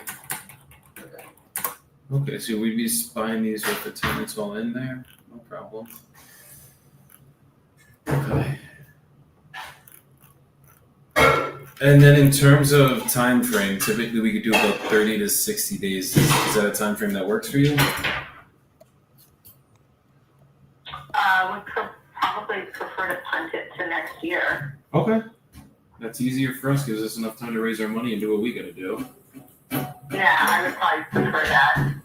Okay, so we'd be buying these with the tenants all in there? No problem. Okay. And then in terms of time frame, typically we could do about 30 to 60 days. Is that a time frame that works for you? We could probably prefer to punt it to next year. Okay. That's easier for us, gives us enough time to raise our money and do what we gotta do. Yeah, I would probably prefer that.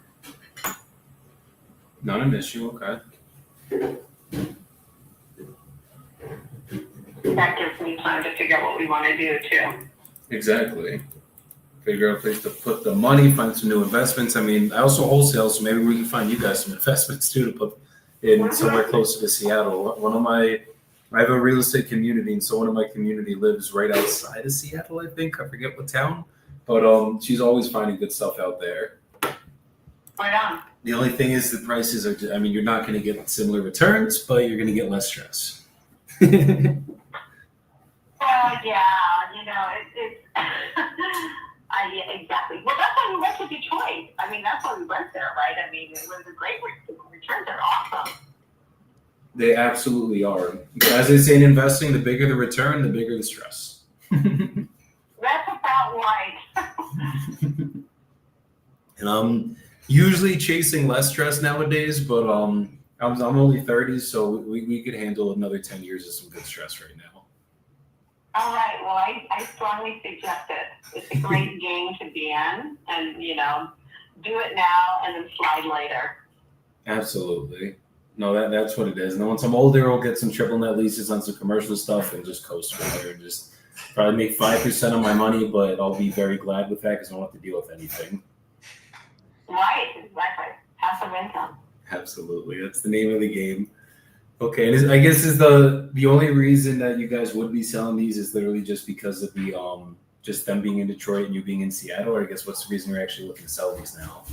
Not an issue, okay. That gives me time to figure out what we want to do too. Exactly. Figure out a place to put the money, find some new investments. I mean, I also wholesale, so maybe we can find you guys some investments too to put in somewhere closer to Seattle. I have a real estate community, and so one of my community lives right outside of Seattle, I think. I forget what town. But she's always finding good stuff out there. Right on. The only thing is the prices are, you're not going to get similar returns, but you're going to get less stress. Well, yeah, it's exactly. Well, that's why we went to Detroit. That's why we went there, right? It was a great returns are awesome. They absolutely are. But as they say in investing, the bigger the return, the bigger the stress. That's about right. And I'm usually chasing less stress nowadays, but I'm only 30, so we could handle another 10 years of some good stress right now. All right. Well, I strongly suggest it. It's a great game to be in, and do it now and then slide later. Absolutely. No, that's what it is. And then once I'm older, I'll get some triple net leases on some commercial stuff and just coast from there. Just probably make 5% of my money, but I'll be very glad with that because I don't have to deal with anything. Right, exactly. Passive income. Absolutely. That's the name of the game. Okay, and I guess is the only reason that you guys would be selling these is literally just because of the just them being in Detroit and you being in Seattle, or I guess what's the reason you're actually looking to sell these now?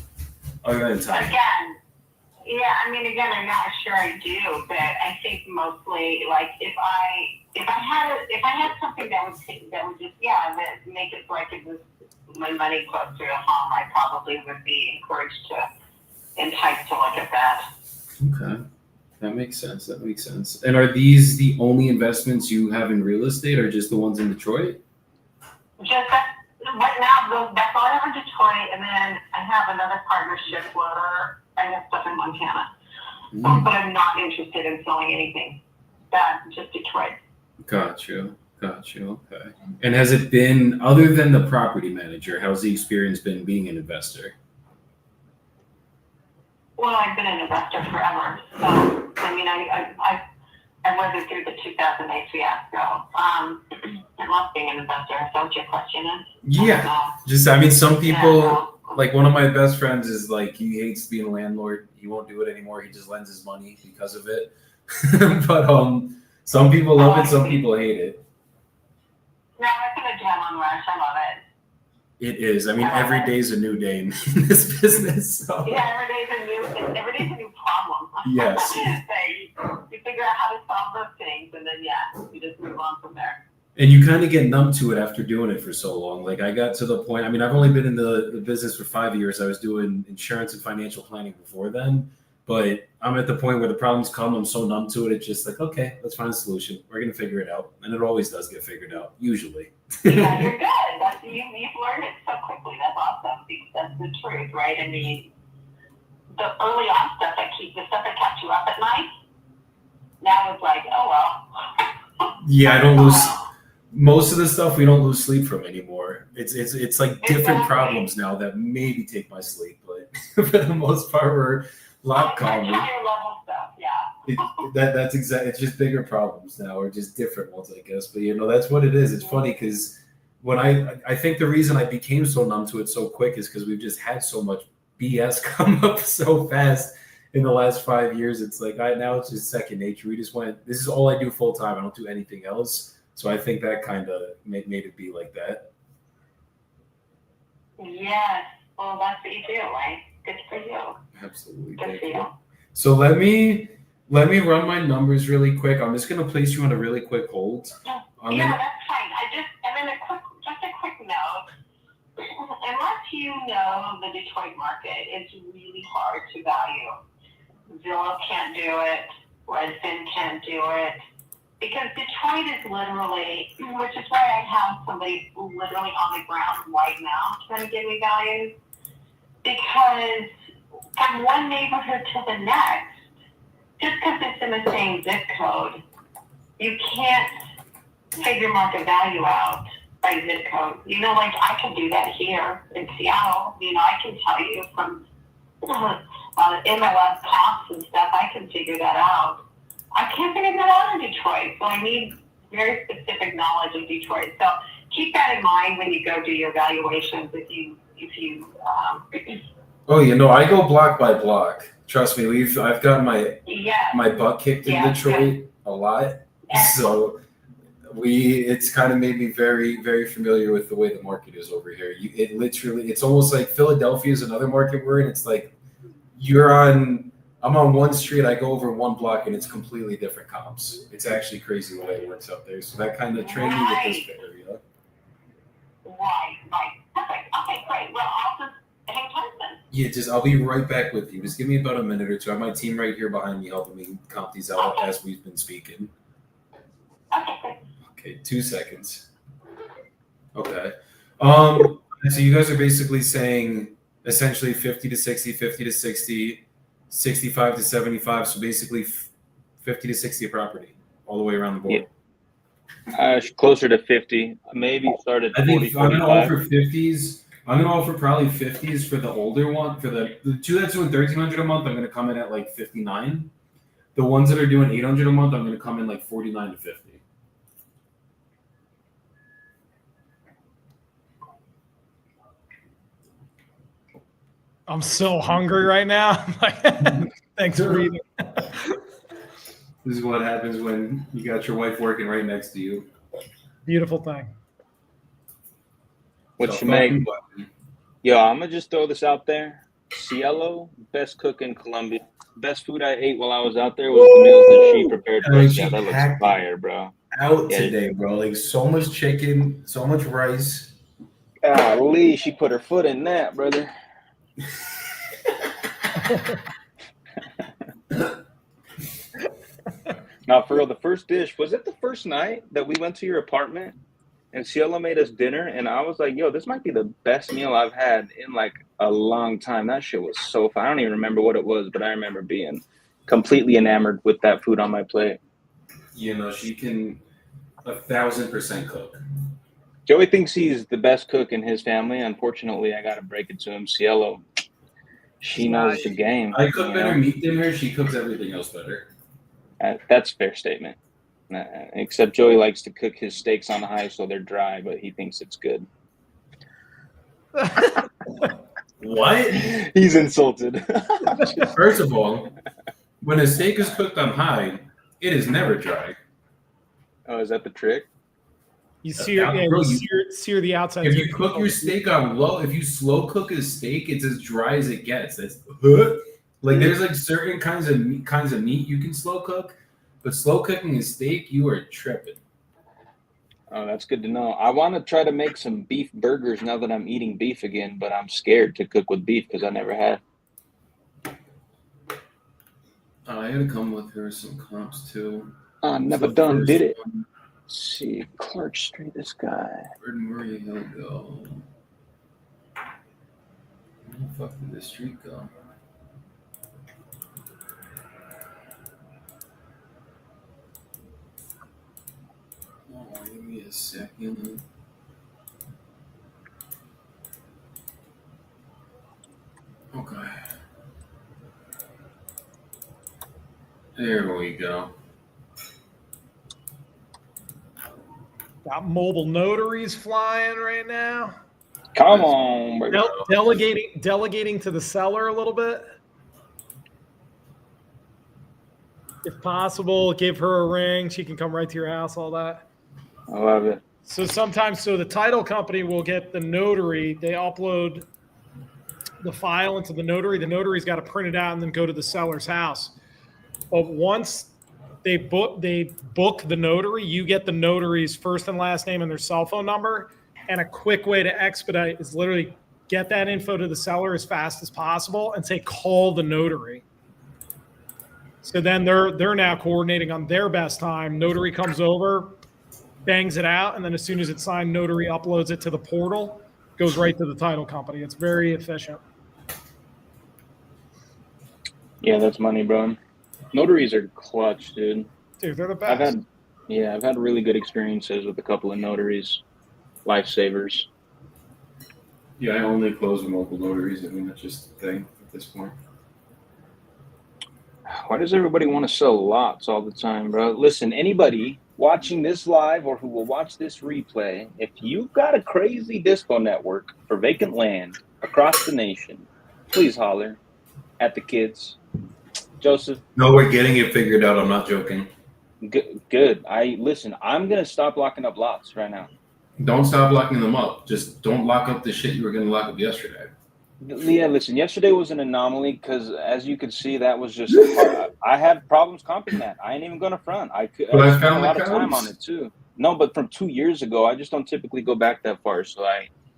Other than time. Again, Yeah, I mean, again, I'm not sure I do, but I think mostly, like, if I had something that would just that make it like it was my money closer to home, I probably would be enticed to look at that. Okay. That makes sense. That makes sense. And are these the only investments you have in real estate, or just the ones in Detroit? Just that, right now, that's all I have in Detroit, and then I have another partnership where I have stuff in Montana. But I'm not interested in selling anything. Just Detroit. Gotcha. Okay. And has it been, other than the property manager, how's the experience been being an investor? Well, I've been an investor forever. So, I mean, I lived it through the 2008 fiasco. I love being an investor. Is that what your question is? Yeah. I mean, some people, like one of my best friends is like, he hates being a landlord. He won't do it anymore. He just lends his money because of it. But some people love it, some people hate it. No, it's an adrenaline rush. I love it. It is. I mean, every day's a new day in this business. So. Yeah, every day's a new problem. Yes. So you figure out how to solve those things, and then you just move on from there. And you kind of get numb to it after doing it for so long. Like I got to the point, I mean, I've only been in the business for 5 years. I was doing insurance and financial planning before then, but I'm at the point where the problems come. I'm so numb to it. It's just like, okay, let's find a solution. We're going to figure it out. And it always does get figured out, usually. Yeah, you're good. You've learned it so quickly. That's awesome, because that's the truth, right? I mean, the early on stuff the stuff that kept you up at night, now it's like, oh well. Yeah, I don't lose. Most of the stuff we don't lose sleep from anymore. It's like different problems now that maybe take my sleep, but for the most part, we're a lot calmer. Higher level stuff, yeah. That's exactly. It's just bigger problems now, or just different ones, I guess. But that's what it is. It's funny because when I think the reason I became so numb to it so quick is because we've just had so much BS come up so fast in the last 5 years. It's like now it's just second nature. We just went. This is all I do full time. I don't do anything else. So I think that kind of made it be like that. Yes. Well, that's what you do, right? Good for you. Absolutely. Good for you. So let me run my numbers really quick. I'm just gonna place you on a really quick hold. That's fine. And then a quick note. Unless you know the Detroit market, it's really hard to value. Zillow can't do it. Redfin can't do it. Because Detroit is literally, which is why I have somebody literally on the ground right now trying to give me values. Because from one neighborhood to the next, just because it's in the same zip code, you can't figure market value out by zip code. Like I can do that here in Seattle. I can tell you from MLS comps and stuff, I can figure that out. I can't figure that out in Detroit, so I need very specific knowledge of Detroit. So keep that in mind when you go do your evaluations. Oh, I go block by block. Trust me, I've gotten my butt kicked in Detroit a lot, so it's kind of made me very, very familiar with the way the market is over here. It's almost like Philadelphia is another market we're in. It's like I'm on one street, I go over one block, and it's completely different comps. It's actually crazy the way it works out there. So that kind of trained me with this area. Right. Perfect. Okay, great. Well, I'll just hang tight then. Yeah, I'll be right back with you. Just give me about a minute or two. I have my team right here behind me helping me comp these out as we've been speaking. Okay, great. Okay, 2 seconds. Okay. So you guys are basically saying essentially 50 to 60, 50 to 60, 65 to 75, so basically 50 to 60 a property all the way around the board. Yeah. Closer to 50, maybe start at 40, I think 45. I'm going to offer 50s. I'm going to offer probably 50s for the older one. For the two that's doing $1,300 a month, I'm going to come in at like 59. The ones that are doing $800 a month, I'm going to come in like 49 to 50. I'm so hungry right now. Thanks for reading. This is what happens when you got your wife working right next to you. Beautiful thing. What you make? Yo, I'm gonna just throw this out there. Cielo, best cook in Colombia. best food I ate while I was out there was the meals that she prepared I for mean, us. she Yeah, that looks packed it fire, bro. out Yeah. today, bro. Like so much chicken, so much rice. Golly, she put her foot in that, brother. Now, for real, the first dish, was it the first night that we went to your apartment and Cielo made us dinner? And I was like, yo, this might be the best meal I've had in like a long time. That shit was so fun. I don't even remember what it was, but I remember being completely enamored with that food on my plate. You know, she can 1,000% cook. Joey thinks he's the best cook in his family. Unfortunately, I got to break it to him. Cielo, she knows the game. I cook better meat than her. She cooks everything else better. That's a fair statement. Except Joey likes to cook his steaks on high so they're dry, but he thinks it's good. What? He's insulted. First of all, when a steak is cooked on high, it is never dry. Oh, is that the trick? You sear the outside. If you cook your steak on low, if you slow cook a steak, it's as dry as it gets. That's like there's like certain kinds of meat you can slow cook, but slow cooking a steak, you are tripping. Oh, that's good to know. I want to try to make some beef burgers now that I'm eating beef again, but I'm scared to cook with beef because I never have. I gotta come with her some comps too. Never done did it. Let's see, Clark Street, this guy. Where'd Murray Hill go? Where the fuck did this street go? Oh, give me a second. Okay. There we go. Got mobile notaries flying right now. Come on, bro. Delegating to the seller a little bit. If possible, give her a ring. She can come right to your house, all that. I love it. So sometimes, the title company will get the notary. They upload the file into the notary. The notary's got to print it out and then go to the seller's house. But once they book the notary, you get the notary's first and last name and their cell phone number. And a quick way to expedite is literally get that info to the seller as fast as possible and say, call the notary. So then they're now coordinating on their best time. Notary comes over, bangs it out, and then as soon as it's signed, notary uploads it to the portal, goes right to the title company. It's very efficient. Yeah, that's money, bro. Notaries are clutch, dude. Dude, they're the best. I've had really good experiences with a couple of notaries. Lifesavers. Yeah, I only close mobile notaries. I mean, that's just the thing at this point. Why does everybody want to sell lots all the time, bro? Listen, anybody watching this live or who will watch this replay, if you've got a crazy dispo network for vacant land across the nation, please holler at the kids. Joseph. No, we're getting it figured out. I'm not joking. Good. I'm going to stop locking up lots right now. Don't stop locking them up. Just don't lock up the shit you were going to lock up yesterday. Yeah, listen, yesterday was an anomaly because, as you could see, that was just I had problems comping that. I ain't even going to front. I spent a lot of time on it, too. No, but from 2 years ago, I just don't typically go back that far. So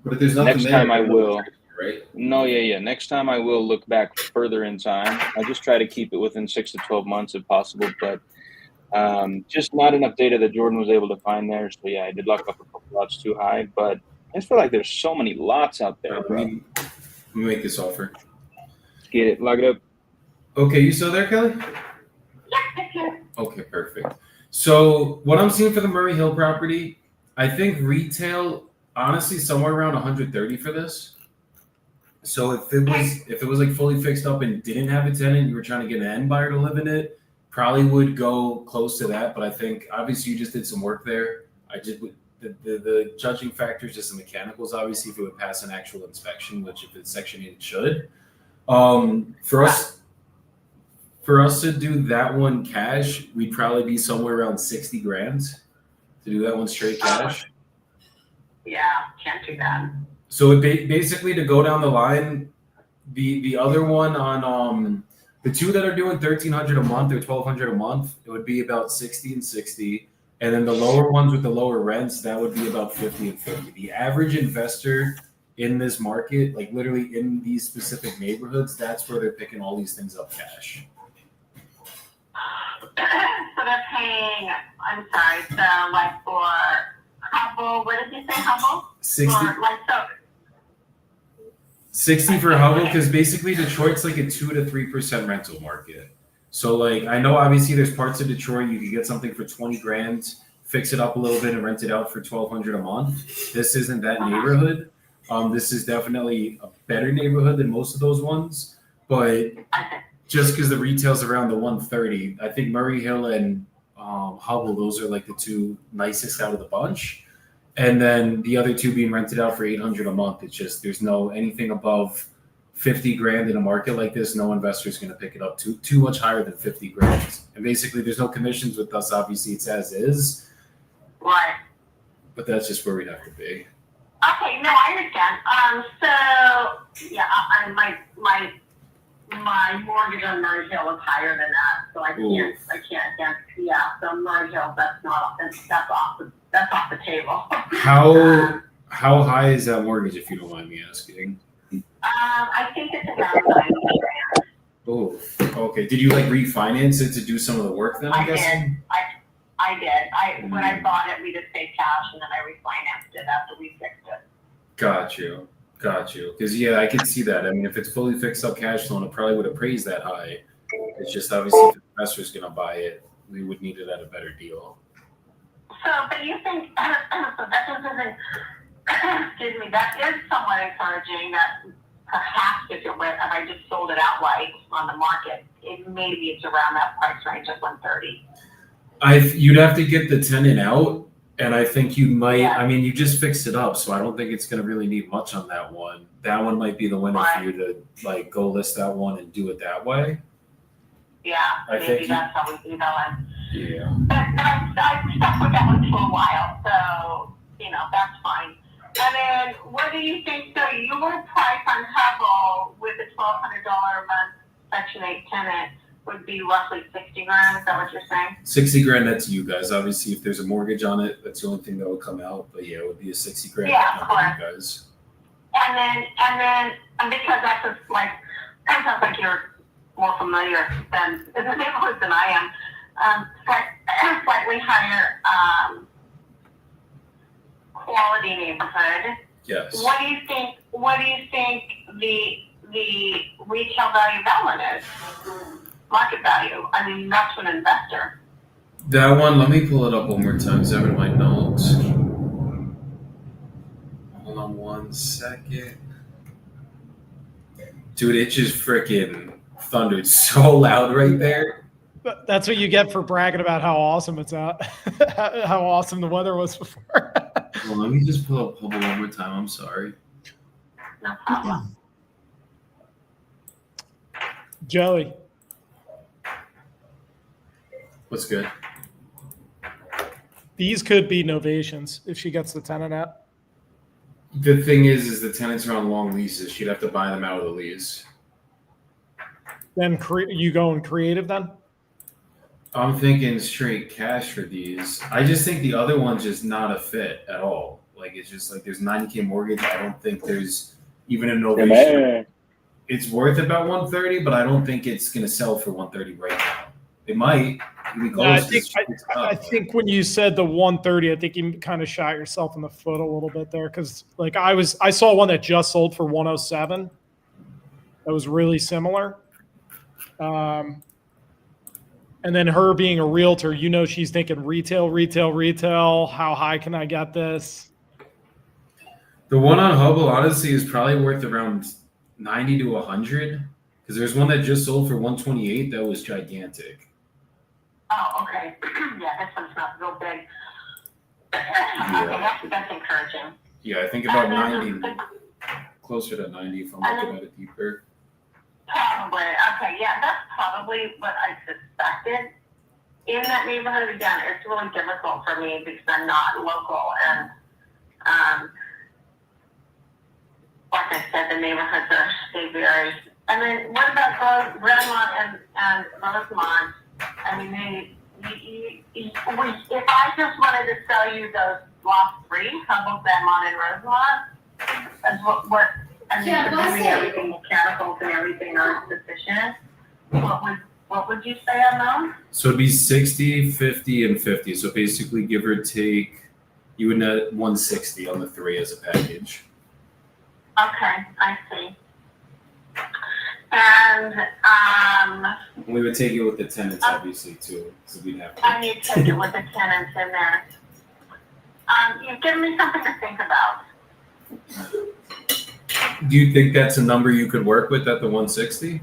but if there's nothing next time I will. Right? No, yeah. Next time I will look back further in time. I just try to keep it within 6 to 12 months if possible, but just not enough data that Jordan was able to find there. So yeah, I did lock up a couple lots too high, but I just feel like there's so many lots out there, bro. Let me make this offer. Get it, lock it up. Okay, you still there, Kelly? Okay, perfect. So what I'm seeing for the Murray Hill property, I think retail, honestly, somewhere around 130 for this. So if it was like fully fixed up and didn't have a tenant, you were trying to get an end buyer to live in it, probably would go close to that. But I think obviously you just did some work there. The judging factor is just the mechanicals. Obviously, if it would pass an actual inspection, which if it's Section 8, it should. For us to do that one cash, we'd probably be somewhere around 60 grand to do that one straight cash. Yeah, can't do that. So it basically, to go down the line, the other one on The two that are doing 1,300 a month or 1,200 a month, it would be about 60 and 60. And then the lower ones with the lower rents, that would be about 50 and 50. The average investor in this market, like literally in these specific neighborhoods, that's where they're picking all these things up cash. So they're paying, I'm sorry, so like for Hubble, what did you say, Hubble? 60. For, like, so, 60 for Hubble, because basically Detroit's like a 2 to 3% rental market. So like I know obviously there's parts of Detroit you can get something for 20 grand, fix it up a little bit and rent it out for 1,200 a month. This isn't that neighborhood. This is definitely a better neighborhood than most of those ones. But just because the retail's around the 130, I think Murray Hill and Hubble, those are like the two nicest out of the bunch. And then the other two being rented out for 800 a month. It's just there's no anything above 50 grand in a market like this. No investor is going to pick it up too much higher than 50 grand. And basically, there's no commissions with us. Obviously, it's as is. right. But that's just where we'd have to be. Okay, no, I understand. So yeah, my mortgage on Murray Hill is higher than that, so I can't. Yeah, so Murray Hill, that's off the table. How high is that mortgage, if you don't mind me asking? I think it's around 90 grand. Oh, okay. Did you like refinance it to do some of the work then? I'm guessing. I did. When I bought it, we just paid cash, and then I refinanced it after we fixed it. Got you. Because yeah, I could see that. I mean, if it's fully fixed up cash loan, it probably would appraise that high. It's just obviously if the investor's going to buy it, we would need it at a better deal. So, but you think so that doesn't? Excuse me. That is somewhat encouraging. That perhaps if I just sold it outright on the market, maybe it's around that price range of 130. You'd have to get the tenant out, and I think you might. Yeah. I mean, you just fixed it up, so I don't think it's going to really need much on that one. That one might be the winner for you to like go list that one and do it that way. Yeah, I maybe think that's how we do that one. Yeah. But I've stuck with that one for a while, so that's fine. And then, what do you think? So your price on Hubble with a $1,200 a month Section 8 tenant would be roughly 60 grand. Is that what you're saying? 60 grand. That's you guys. Obviously, if there's a mortgage on it, that's the only thing that would come out. But yeah, it would be a 60 grand. Yeah, of course. You guys. And because that's just like, it sounds like you're more familiar than in the neighborhood than I am. Slightly higher quality neighborhood. Yes. What do you think the retail value of that one is? Market value. I mean, not to an investor. That one, let me pull it up one more time because I have it in my notes. Hold on one second. Dude, it just freaking thundered so loud right there. That's what you get for bragging about how awesome it's out, how awesome the weather was before. Well, let me just pull up Hubble one more time. I'm sorry. No problem. Joey. What's good? These could be novations if she gets the tenant out. The thing is the tenants are on long leases. She'd have to buy them out of the lease. Then you going creative then? I'm thinking straight cash for these. I just think the other one's just not a fit at all. Like it's just like there's 90K mortgage. I don't think there's even a novation. It's worth about 130, but I don't think it's gonna sell for 130 right now. It might. I think when you said the 130, I think you kind of shot yourself in the foot a little bit there because like I saw one that just sold for 107. That was really similar. And then her being a realtor, she's thinking retail. How high can I get this? The one on Hubble, honestly, is probably worth around 90 to 100 because there's one that just sold for 128 that was gigantic. Oh, okay. Yeah, this one's not real big. Okay, that's encouraging. Yeah, I think about 90, closer to 90 if I'm looking at it deeper. Probably. Okay, yeah, that's probably what I suspected. In that neighborhood, again, it's really difficult for me because I'm not local. And like I said, the neighborhoods they vary And then what about Grandmont and Rosemont? I mean, if I just wanted to sell you those last three, Humboldt, Grandmont, and Rosemont, as what I mean, presuming everything mechanicals and everything are sufficient, what would you say on those? So it'd be 60, 50, and 50. So basically, give or take, you would net 160 on the three as a package. Okay, I see. And We would take it with the tenants, obviously, too. So we'd have to. I need to take it with the tenants in there. You've given me something to think about. Do you think that's a number you could work with at the 160?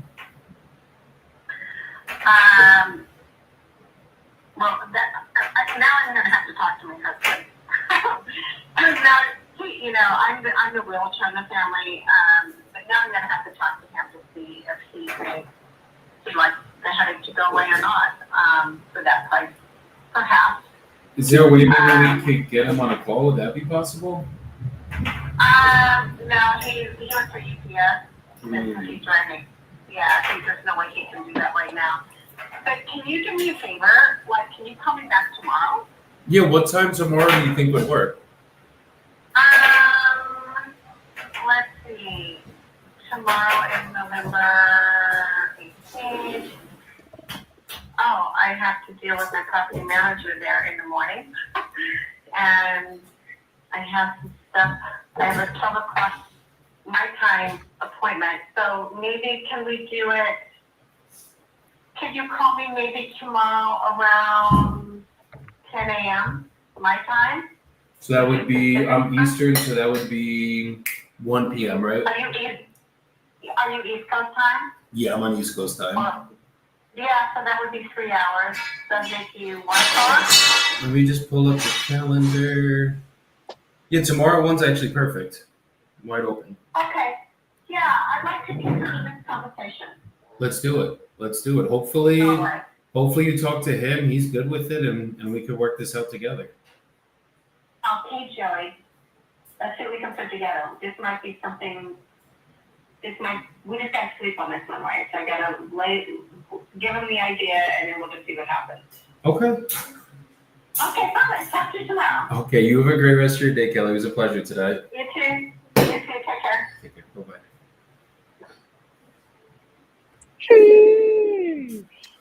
Well, now I'm going to have to talk to my husband. Now, I'm the realtor in the family, but now I'm going to have to talk to him to see if he thinks he likes the headache to go away or not for that price, perhaps. Is there a way maybe we could get him on a call? Would that be possible? No, he went for UPS. He's driving. Yeah, I think there's no way he can do that right now. But can you do me a favor? Like, can you call me back tomorrow? Yeah, what time tomorrow do you think would work? Let's see. Tomorrow is November 18th. Oh, I have to deal with my property manager there in the morning. And I have some stuff. I have a 12 o'clock my time appointment. So maybe can we do it? Can you call me maybe tomorrow around 10 a.m. my time? So that would be Eastern, so that would be 1 p.m., right? Are you East Coast time? Yeah, I'm on East Coast time. Well, yeah, so that would be 3 hours. Does that make you 1 o'clock? Let me just pull up the calendar. Yeah, tomorrow one's actually perfect. Wide open. Okay. Yeah, I'd like to continue this conversation. Let's do it. Hopefully, All right. you talk to him. He's good with it, and we could work this out together. Okay, Joey. Let's see what we can put together. This might be something. We just got to sleep on this one, right? So I gotta give him the idea, and then we'll just see what happens. Okay. Okay, perfect. Talk to you tomorrow. Okay, you have a great rest of your day, Kelly. It was a pleasure today. You too. Take care. Take care. Bye-bye.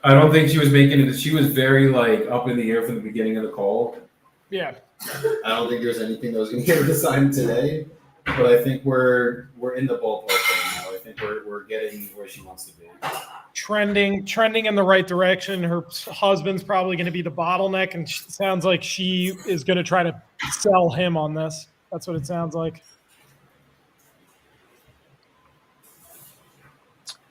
I don't think she was making it. She was very up in the air from the beginning of the call. Yeah. I don't think there's anything that was going to get her to sign today, but I think we're in the ballpark right now. I think we're getting where she wants to be. Trending in the right direction. Her husband's probably going to be the bottleneck, and it sounds like she is going to try to sell him on this. That's what it sounds like.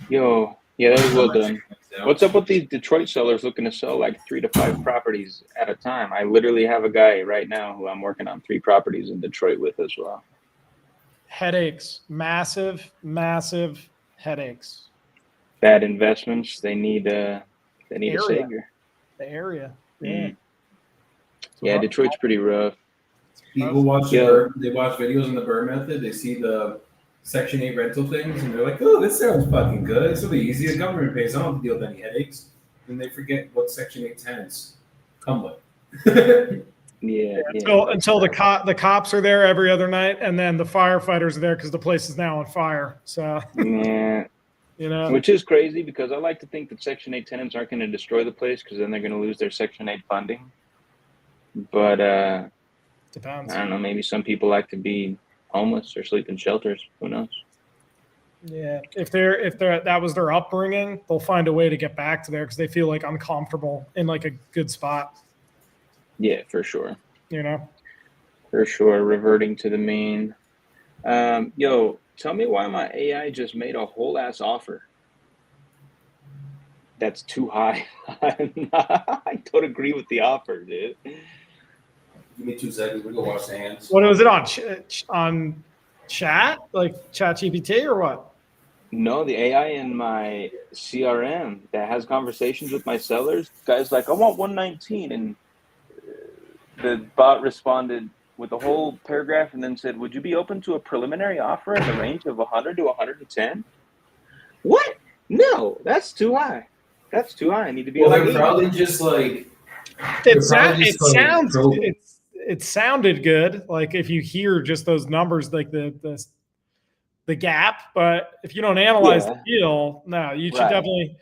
Yo, yeah, that was well done. What's up with these Detroit sellers looking to sell like 3 to 5 properties at a time? I literally have a guy right now who I'm working on 3 properties in Detroit with as well. Headaches, massive headaches. Bad investments. They need a savior. The area. Yeah. Mm. Yeah, Detroit's pretty rough. People watch they watch videos on the Burr method. They see the Section 8 rental things, and they're like, "Oh, this sounds fucking good. This will be easy. The government pays. I don't have to deal with any headaches." And they forget what Section 8 tenants come with. Yeah. Until the cops are there every other night, and then the firefighters are there because the place is now on fire. So yeah, which is crazy because I like to think that Section 8 tenants aren't going to destroy the place because then they're going to lose their Section 8 funding. But depends. I don't know. Maybe some people like to be homeless or sleep in shelters. Who knows? Yeah, if that was their upbringing, they'll find a way to get back to there because they feel uncomfortable in a good spot. Yeah, for sure. For sure, reverting to the mean. Yo, tell me why my AI just made a whole ass offer. That's too high. I don't agree with the offer, dude. Give me 2 seconds. We go wash the hands. What was it on chat, Chat GPT or what? No, the AI in my CRM that has conversations with my sellers. Guy's like, I want 119, and the bot responded with a whole paragraph and then said, would you be open to a preliminary offer in the range of 100 to 110? What? No, that's too high. That's too high. I need to be Well, like they're 80. probably just like It sounds it sounded good. Like if you hear just those numbers, like the gap, but if you don't analyze the deal, no, you should Right. definitely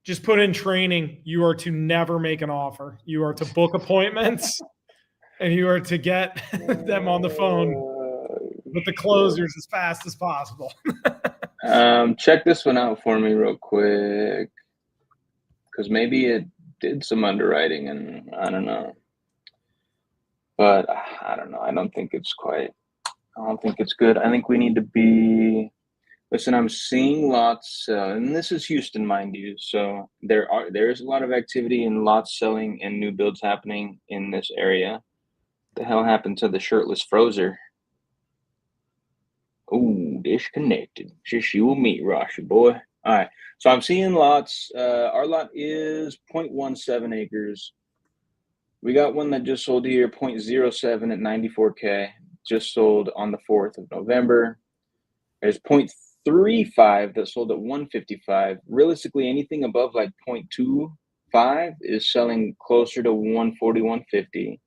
just put in training. You are to never make an offer. You are to book appointments and you are to get them on the phone with the closers as fast as possible. Check this one out for me real quick, because maybe it did some underwriting and I don't know. But I don't know. I don't think it's good. I think we need to be. Listen, I'm seeing lots, and this is Houston, mind you. So there is a lot of activity in lots selling and new builds happening in this area. The hell happened to the shirtless Frozer? Ooh, disconnected. Just you and me, Rashi boy. All right. So I'm seeing lots. Our lot is 0.17 acres. We got one that just sold here, 0.07 at 94K. Just sold on the 4th of November. There's 0.35 that sold at 155. Realistically, anything above like 0.25 is selling closer to 140, 150.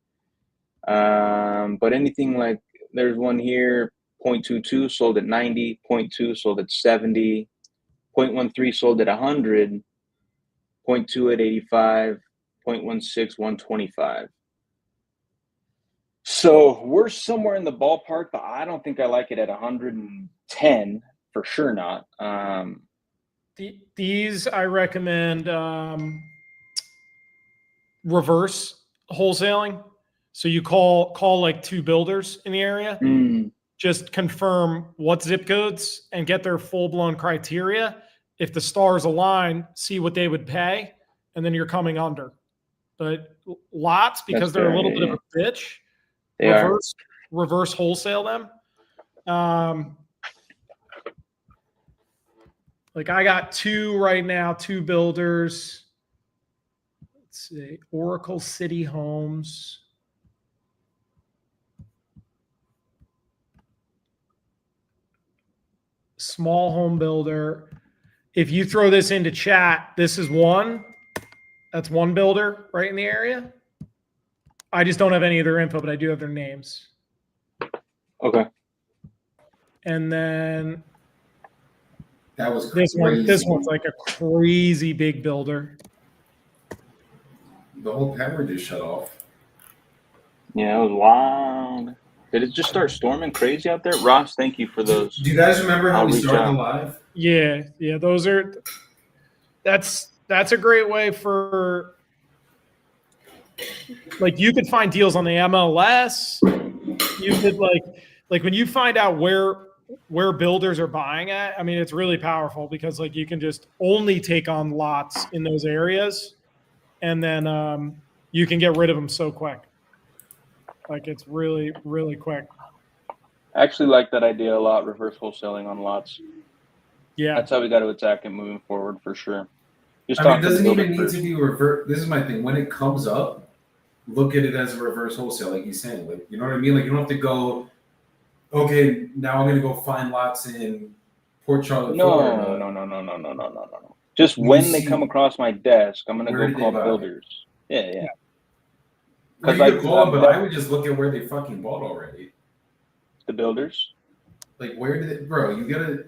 But anything like, there's one here, 0.22 sold at 90, 0.2 sold at 70, 0.13 sold at 100, 0.2 at 85, 0.16, 125. So we're somewhere in the ballpark, but I don't think I like it at 110, for sure not. These I recommend reverse wholesaling. So you call like two builders in the area, just confirm what zip codes and get their full-blown criteria. If the stars align, see what they would pay, and then you're coming under. But lots, because they're a little bit of a bitch, reverse wholesale them. Like I got two right now, two builders. Let's see, Oracle City Homes. Small home builder. If you throw this into chat, this is one. That's one builder right in the area. I just don't have any of their info, but I do have their names. Okay. And then that was this crazy. one. This one's like a crazy big builder. The whole power just shut off. Yeah, it was wild. Did it just start storming crazy out there? Ross, thank you for those. Do you guys remember how we started the live? Yeah. Those are. That's a great way for. Like you could find deals on the MLS. You could like when you find out where builders are buying at. I mean, it's really powerful because like you can just only take on lots in those areas, and then you can get rid of them so quick. Like it's really, really quick. I actually like that idea a lot, reverse wholesaling on lots. Yeah. That's how we got to attack it moving forward for sure. It doesn't even need to be reverse. This is my thing. When it comes up, look at it as a reverse wholesale, like he's saying. Like, you know what I mean? Like you don't have to go, okay, now I'm going to go find lots in Port Charlotte, Florida. No. Just when they come across my desk, I'm going to go call builders. Yeah. Well, you could call them, but I would just look at where they fucking bought already. The builders? Like, where did it, bro? You gotta,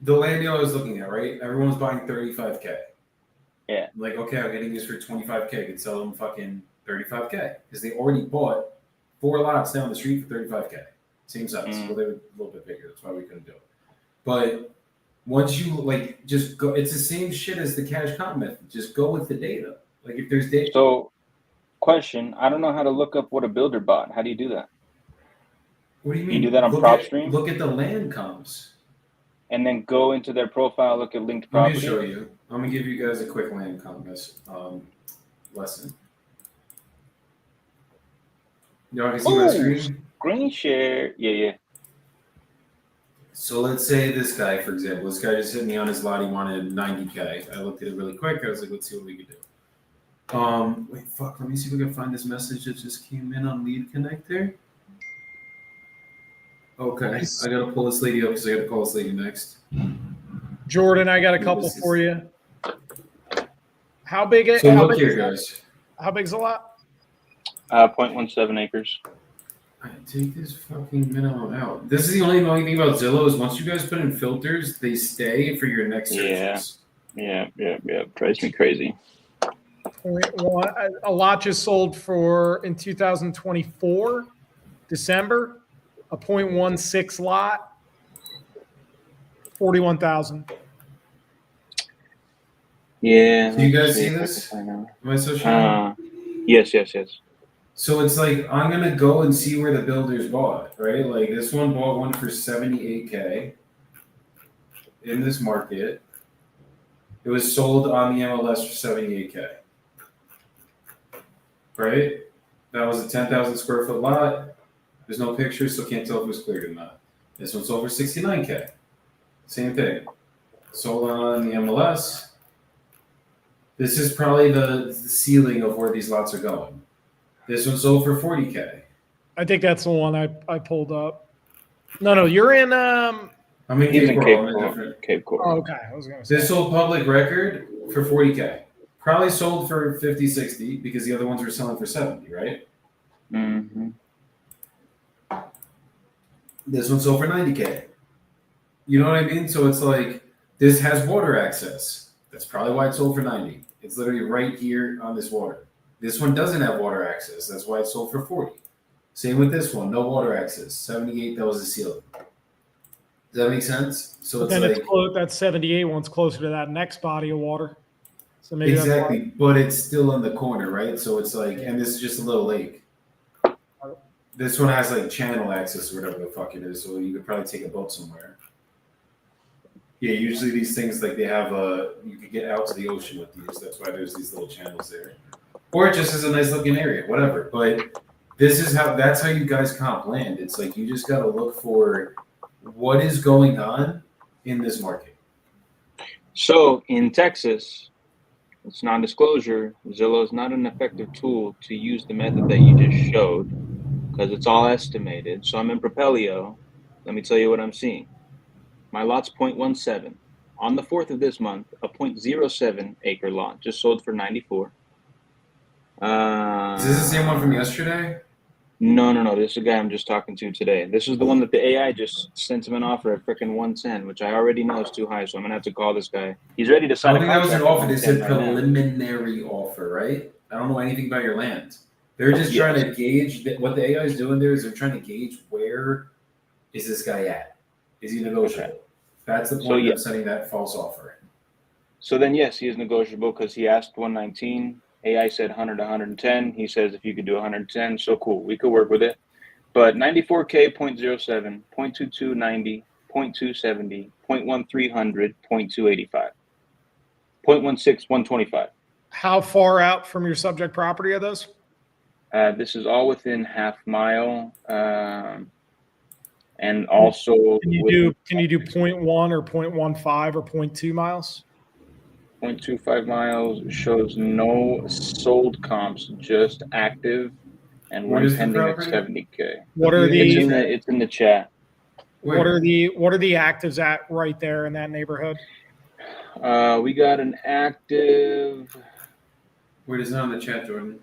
the land deal I was looking at, right? Everyone's buying 35K. Yeah. Like, okay, I'm getting this for 25K. I could sell them fucking 35K because they already bought 4 lots down the street for 35K. Same size. Well, they were a little bit bigger. That's why we couldn't do it. But once you, like, just go, it's the same shit as the cash comp method. Just go with the data. Like, if there's data. So, question, I don't know how to look up what a builder bought. How do you do that? What do you mean? You do that on PropStream? Look at the land comps. And then go into their profile, look at linked property. Let me show you. I'm going to give you guys a quick land comp lesson. You want to see my screen? Screen share. Yeah. So let's say this guy, for example. This guy just hit me on his lot. He wanted 90K. I looked at it really quick. I was like, let's see what we could do. Wait, fuck. Let me see if we can find this message that just came in on Lead Connector. Okay, I gotta pull this lady up because I gotta call this lady next. Jordan, I got a couple for you. How big? So how look big here, is that? guys. How big's a lot? 0.17 acres. I take this fucking minimum out. This is the only annoying thing about Zillow is once you guys put in filters, they stay for your next searches. Yeah. Drives me crazy. 0.1. A lot just sold for in 2024, December, a 0.16 lot, 41,000. Yeah. So you guys let's see if I this? can find Am I so showing? out. Yes. So it's like I'm gonna go and see where the builders bought, right? Like this one bought one for 78K in this market. It was sold on the MLS for 78K. Right? That was a 10,000 square foot lot. There's no pictures, so can't tell if it was cleared or not. This one sold for 69K. Same thing. Sold on the MLS. This is probably the ceiling of where these lots are going. This one sold for 40K. I think that's the one I pulled up. No, you're in. I'm in He's Cape in Coral. I'm in different. Cape Oh, Coral. okay. I was gonna say. This sold public record for 40K. Probably sold for 50, 60 because the other ones were selling for 70, right? Mm-hmm. This one sold for 90K. You know what I mean? So it's like this has water access. That's probably why it sold for 90. It's literally right here on this water. This one doesn't have water access. That's why it sold for 40. Same with this one, no water access. 78, that was the ceiling. Does that make sense? So But it's then like it's close. That 78 one's closer to that next body of water. So maybe exactly, but it's still in the corner, right? So it's like, and this is just a little lake. This one has like channel access or whatever the fuck it is, so you could probably take a boat somewhere. Yeah, usually these things like they have you could get out to the ocean with these. That's why there's these little channels there, or it just is a nice looking area, whatever. But that's how you guys comp land. It's like you just got to look for what is going on in this market. So in Texas, it's non-disclosure. Zillow is not an effective tool to use the method that you just showed because it's all estimated. So I'm in Propelio. Let me tell you what I'm seeing. My lot's 0.17. On the 4th of this month, a 0.07 acre lot just sold for 94. Is this the same one from yesterday? No. This is a guy I'm just talking to today. This is the one that the AI just sent him an offer at freaking 110, which I already know is too high. So I'm gonna have to call this guy. He's ready to I sign don't a think that was contract. an offer. They said right now. preliminary offer, right? I don't know anything about your land. They're just trying to gauge what the AI is doing there is they're trying to gauge where is this guy at? Is he negotiable? Okay. That's the point of sending that false offer. So then, yes, he is negotiable because he asked 119. AI said 100 to 110. He says if you could do 110, so cool. We could work with it. But 94K, 0.07, 0.2290, 0.270, 0.1300, 0.285, 0.16, 125. How far out from your subject property are those? This is all within half mile. And also can you do 0.1 or 0.15 or 0.2 miles? 0.25 miles shows no sold comps, just active, and one pending at 70K. What are it's in the chat. What are the actives at right there in that neighborhood? We got an active. Where is it on the chat, Jordan?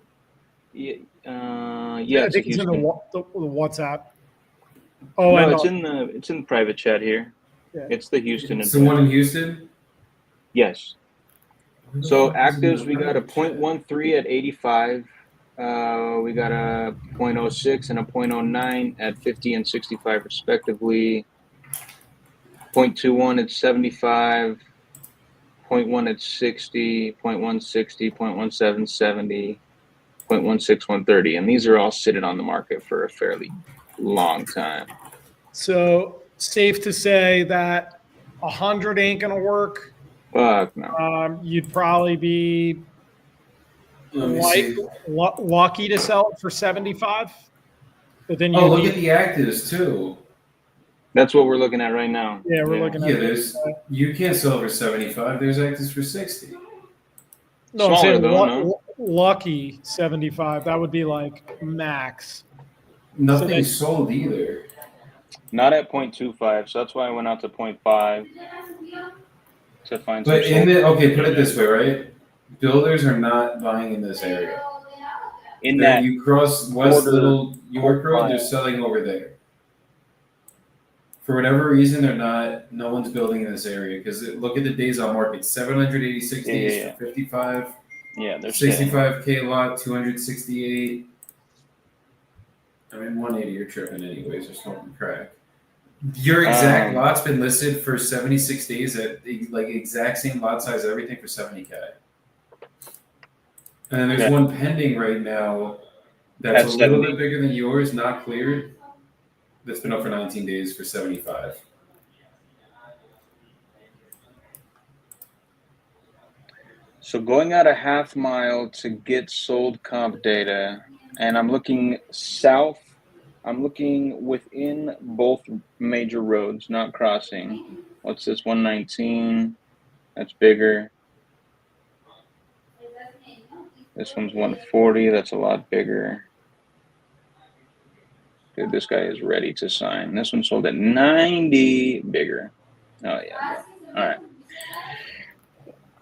Yeah, I think it's in the WhatsApp. Oh, no, it's in the private chat here. Yeah. It's the Houston. It's the one in Houston? Yes. So actives, we got a 0.13 at 85. We got a 0.06 and a 0.09 at 50 and 65 respectively. 0.21 at 75. 0.1 at 60. 0.1 60. 0.17 70. 0.16 130. And these are all sitting on the market for a fairly long time. So safe to say that 100 ain't gonna work. Fuck no. You'd probably be lucky to sell it for 75. But then you look at the actives too. That's what we're looking at right now. Yeah, we're looking at. Yeah, you can't sell for 75. There's actives for 60. No, I'm saying lucky 75. That would be like max. Nothing sold either. Not at 0.25, so that's why I went out to 0.5. to find But some in sold. okay, put it this way, right? Builders are not buying in this area. In that You cross West quarter Little York Road, they're mile. selling over there. For whatever reason, they're not. No one's building in this area because look at the days on market: 786 days Yeah. for 55, Yeah, they're saying 65K lot, 268. I mean, 180. You're tripping anyways. You're smoking crack. Your exact lot's been listed for 76 days at like exact same lot size, everything for 70K. And then there's one pending right now that's At a little 70. bit bigger than yours, not cleared. That's been up for 19 days for 75. So going out a half mile to get sold comp data, and I'm looking south. I'm looking within both major roads, not crossing. What's this? 119. That's bigger. This one's 140. That's a lot bigger. Dude, this guy is ready to sign. This one sold at 90. Bigger. Oh, yeah. All right.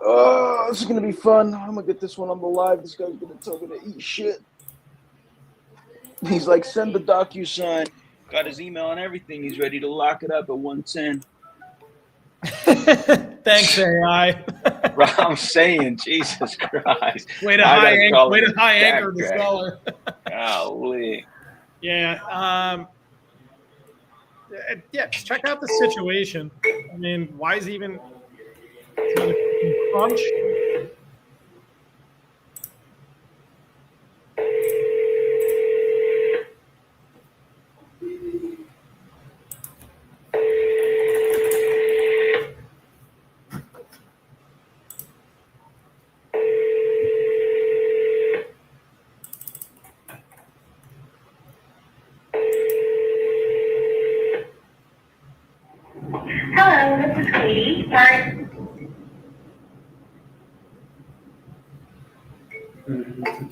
Oh, this is going to be fun. I'm going to get this one on the live. This guy's going to tell me to eat shit. He's like, send the DocuSign. Got his email and everything. He's ready to lock it up at 110. Thanks, AI. I'm saying, Jesus Christ. Way to high anchor the seller. Golly. Yeah. Yeah. Check out the situation. I mean, why is he even crunch? Hello, this is Katie. Sorry.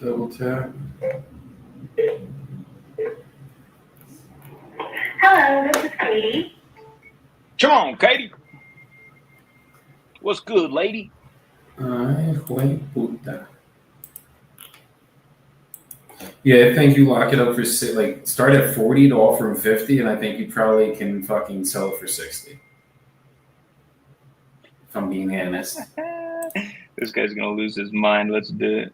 Double tap. Hello, this is Katie. Come on, Katie. What's good, lady? Ay, güey, puta. Yeah, I think you lock it up for start at 40 to offer him 50, and I think you probably can fucking sell it for 60. If I'm being honest. This guy's gonna lose his mind. Let's do it.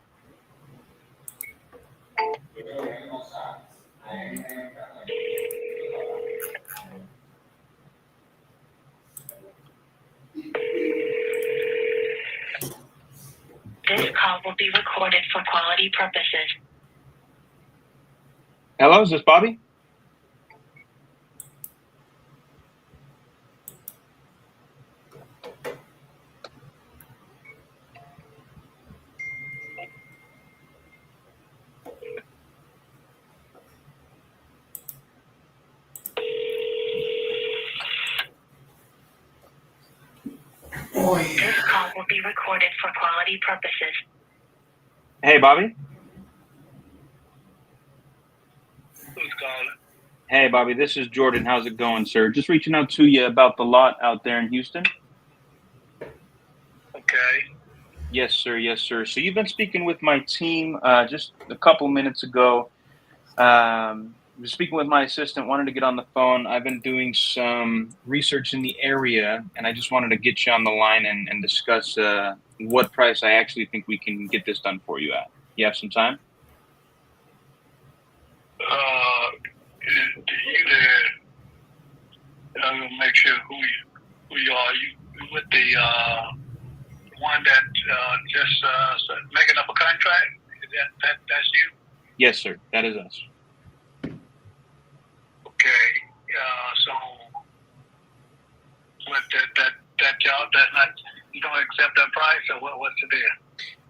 This call will be recorded for quality purposes. Hello, is this Bobby? This call will be recorded for quality purposes. Hey, Bobby. Who's calling? Hey, Bobby. This is Jordan. How's it going, sir? Just reaching out to you about the lot out there in Houston. Okay. Yes, sir. Yes, sir. So you've been speaking with my team just a couple minutes ago. Was speaking with my assistant, wanted to get on the phone. I've been doing some research in the area, and I just wanted to get you on the line and discuss what price I actually think we can get this done for you at. You have some time? You there? I'm gonna make sure who you are. You with the one that just making up a contract? That's you? Yes, sir. That is us. Okay. So what that job, that's not, you don't accept that price, or what's the deal?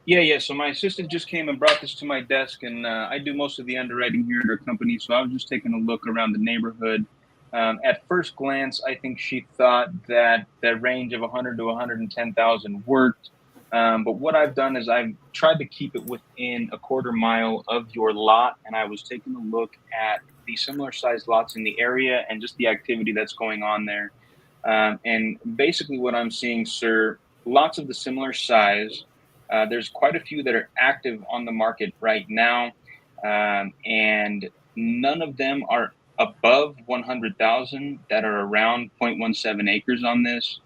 Yeah. So my assistant just came and brought this to my desk, and I do most of the underwriting here at our company. So I was just taking a look around the neighborhood. At first glance, I think she thought that the range of 100 to 110,000 worked. But what I've done is I've tried to keep it within a quarter mile of your lot, and I was taking a look at the similar sized lots in the area and just the activity that's going on there. And basically what I'm seeing, sir, lots of the similar size. There's quite a few that are active on the market right now, and none of them are above 100,000 that are around 0.17 acres on this.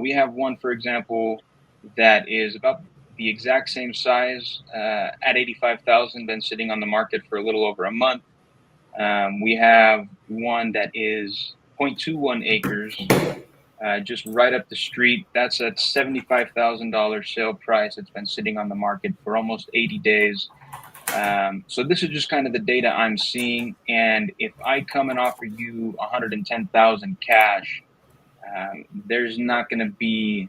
We have one, for example, that is about the exact same size at 85,000, been sitting on the market for a little over a month. We have one that is 0.21 acres, just right up the street. That's at $75,000 sale price. It's been sitting on the market for almost 80 days. So this is just kind of the data I'm seeing. And if I come and offer you 110,000 cash, there's not going to be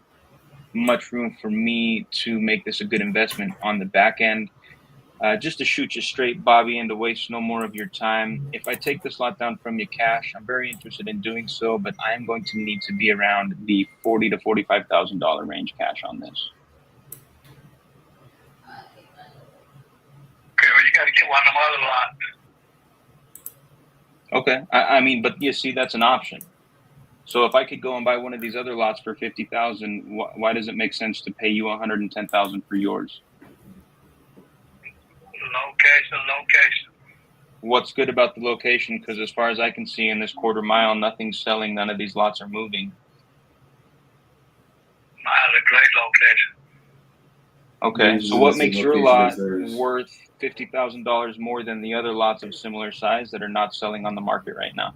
much room for me to make this a good investment on the back end. Just to shoot you straight, Bobby, and to waste no more of your time, if I take this lot down from you cash, I'm very interested in doing so, but I am going to need to be around the $40,000 to $45,000 range cash on this. Okay, well, you got to get one of them other lots. Okay, I mean, but you see, that's an option. So if I could go and buy one of these other lots for $50,000, why does it make sense to pay you $110,000 for yours? Location. What's good about the location? Because as far as I can see in this quarter mile, nothing's selling. None of these lots are moving. Mine's a great location. Okay, so what makes your lot worth $50,000 more than the other lots of similar size that are not selling on the market right now?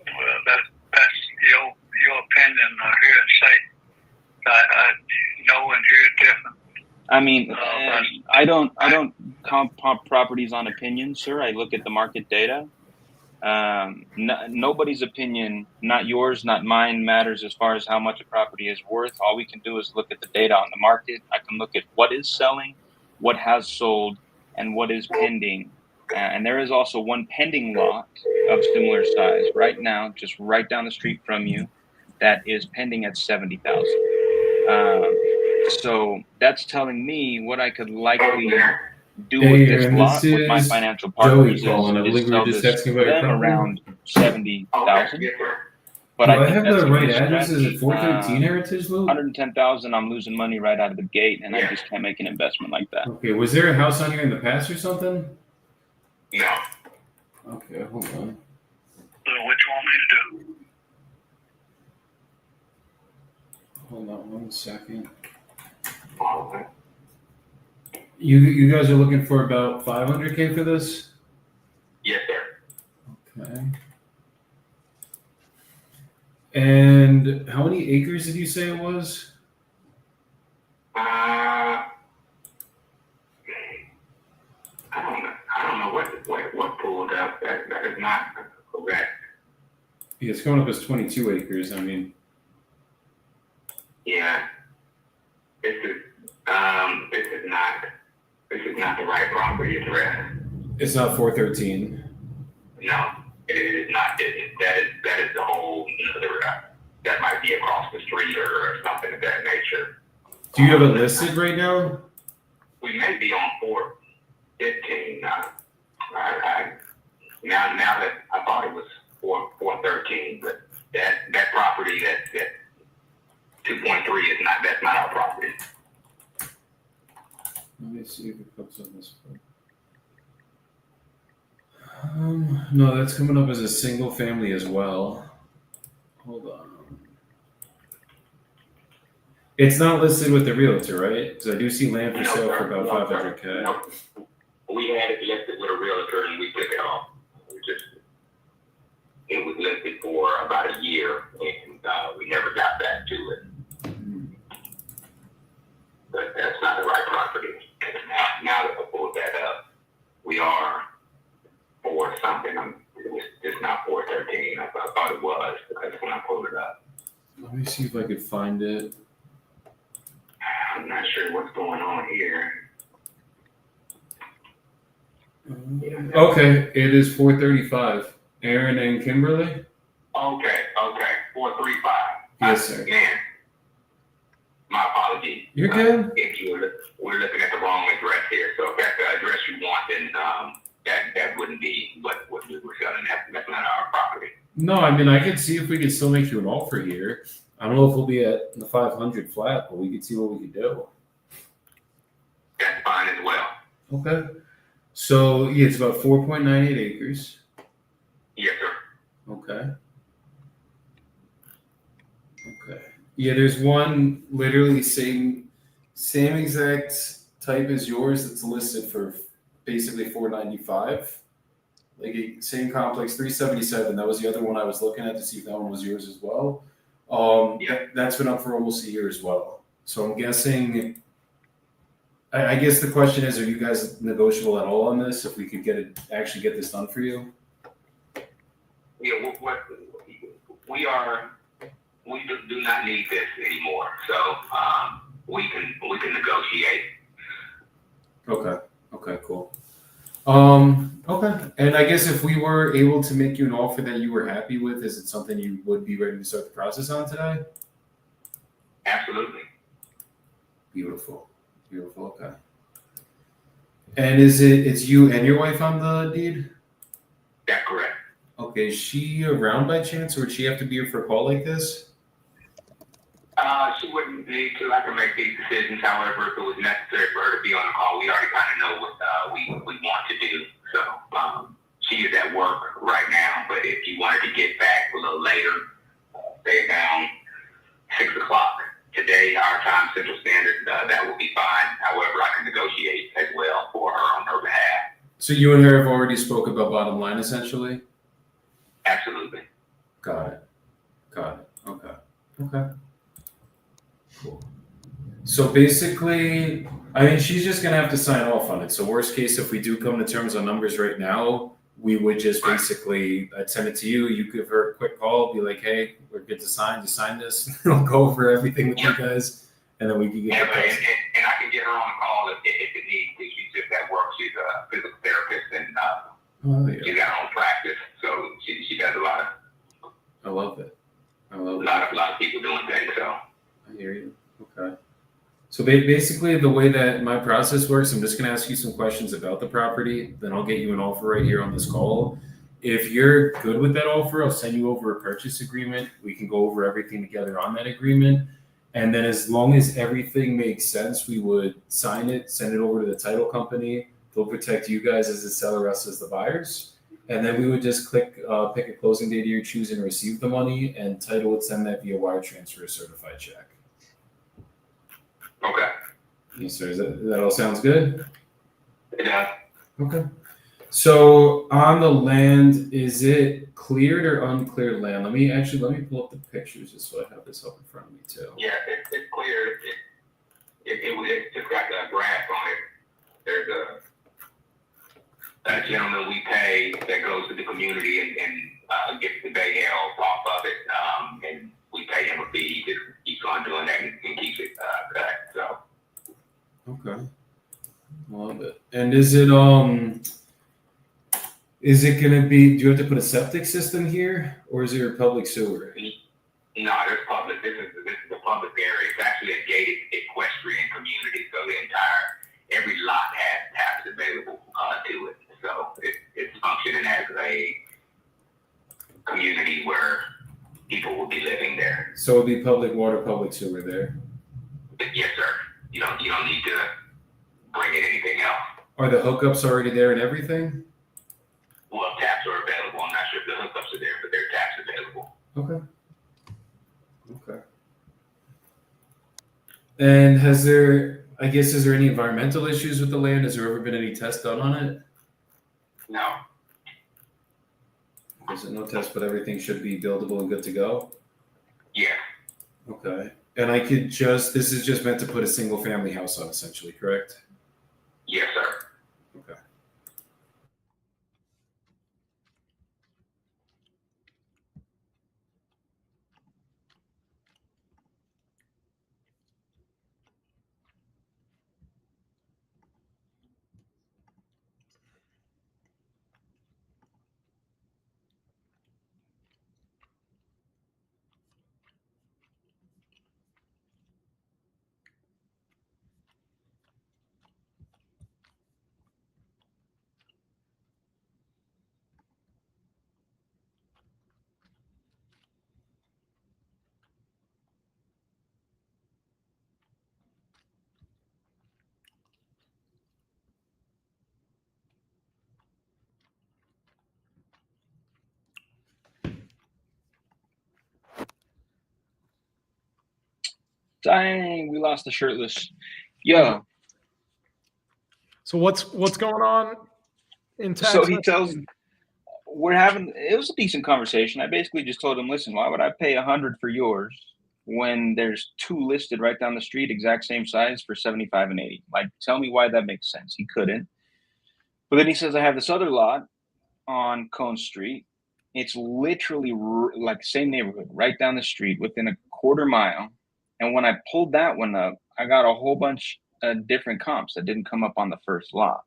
Well, that's your opinion. I hear it say. I know and hear it different. I mean, I don't comp properties on opinion, sir. I look at the market data. Nobody's opinion, not yours, not mine, matters as far as how much a property is worth. All we can do is look at the data on the market. I can look at what is selling, what has sold, and what is pending. And there is also one pending lot of similar size right now, just right down the street from you, that is pending at 70,000. So that's telling me what I could likely do with this lot with my financial partners is sell this to them around 70,000. But Do I think have that's the gonna right be a address? Is stretch. it 413 Heritage Loop? 110,000, I'm losing money right out of the gate, and I just can't make an investment like that. Okay, was there a house on here in the past or something? No. Okay, hold on. So what you want me to do? Hold on 1 second. You guys are looking for about 500K for this? Yes, sir. Okay. And how many acres did you say it was? I don't know what pulled up. That is not correct. Yeah, it's coming up as 22 acres. I mean, Yeah. This is not the right property address. it's not 413. No, it is not. That is the whole other. That might be across the street or something of that nature. Do you have it listed right now? We may be on 415 now. Now that I thought it was 413, but that property that 2.3 is not. That's not our property. Let me see if it comes on this one. No, that's coming up as a single family as well. Hold on. It's not listed with the realtor, right? Because I do see land for sale for about 500K. No. We had it listed with a realtor and we took it off. It was listed for about a year and we never got back to it. But that's not the right property. Now that I pulled that up, we are for something. It was just not 413. I thought it was because when I pulled it up. Let me see if I could find it. I'm not sure what's going on here. Okay, it is 435. Aaron and Kimberly? Okay, 435. Yes, sir. Man, my apologies. You're good. We're looking at the wrong address here. So if that's the address you want, then that wouldn't be what we were selling. That's not our property. No, I mean, I could see if we could still make you an offer here. I don't know if we'll be at the 500 flat, but we could see what we could do. That's fine as well. Okay. So yeah, it's about 4.98 acres. Yes, sir. Okay. Okay. Yeah, there's one literally same exact type as yours that's listed for basically 495. Like same complex 377. That was the other one I was looking at to see if that one was yours as well. Yeah. That's been up for almost a year as well. So I'm guessing. I guess the question is: are you guys negotiable at all on this? If we could actually get this done for you? Yeah, we do not need this anymore. So we can negotiate. Okay. Okay. Cool. Okay. And I guess if we were able to make you an offer that you were happy with, is it something you would be ready to start the process on today? Absolutely. Beautiful. Beautiful. Okay. And it's you and your wife on the deed? That's correct. Okay. Is she around by chance, or would she have to be here for a call like this? She wouldn't need to. I can make these decisions. However, if it was necessary for her to be on the call, we already kind of know what we want to do. So she is at work right now. But if you wanted to get back a little later, say around 6 o'clock today, our time, Central Standard, that will be fine. However, I can negotiate as well for her on her behalf. So you and her have already spoke about bottom line, essentially? Absolutely. Got it. Okay. Okay. Cool. So basically, I mean, she's just gonna have to sign off on it. So worst case, if we do come to terms on numbers right now, we would just basically, I'd send it to you. You give her a quick call, be like, "Hey, we're good to sign. Just sign this." We'll go over everything with you guys, and then we can get And the price. I can get her on the call if it needs to. She's just at work. She's a physical therapist, and Oh yeah, she's got her own practice, so she does a lot I love it. of a lot of people doing things. So I hear you. Okay. So basically, the way that my process works, I'm just going to ask you some questions about the property. Then I'll get you an offer right here on this call. If you're good with that offer, I'll send you over a purchase agreement. We can go over everything together on that agreement. And then as long as everything makes sense, we would sign it, send it over to the title company. They'll protect you guys as the seller, us as the buyers. And then we would just pick a closing date of your choosing to receive the money, and title would send that via wire transfer, a certified check. okay, Yes, sir. That all sounds good? it does. Okay. So on the land, is it cleared or uncleared land? Let me pull up the pictures just so I have this up in front of me too. Yeah, it's clear. It's just got the grass on it. There's a gentleman we pay that goes to the community and gets the bay nails off of it, and we pay him a fee. He just keeps on doing that and keeps it cut. So Okay. Love it. And is it gonna be, do you have to put a septic system here, or is there a public sewer? no, there's public. This is a public area. It's actually a gated equestrian community. So every lot has taps available to it. So it's functioning as a community where people will be living there. So it'll be public water, public sewer there. But yes, sir. You don't need to bring in anything else. Are the hookups already there and everything? Well, taps are available. I'm not sure if the hookups are there, but there are taps available. Okay. Okay. And is there any environmental issues with the land? Has there ever been any tests done on it? No. There's no test, but everything should be buildable and good to go? Yeah. Okay. And this is just meant to put a single family house on, essentially, correct? Yes, sir. Okay. Dang, we lost the shirtless. Yo. So what's going on in Texas? So he tells, it was a decent conversation. I basically just told him, listen, why would I pay $100 for yours when there's 2 listed right down the street, exact same size, for $75 and $80? Like, tell me why that makes sense. He couldn't. But then he says, I have this other lot on Cone Street. It's literally like same neighborhood, right down the street, within a quarter mile. And when I pulled that one up, I got a whole bunch of different comps that didn't come up on the first lot.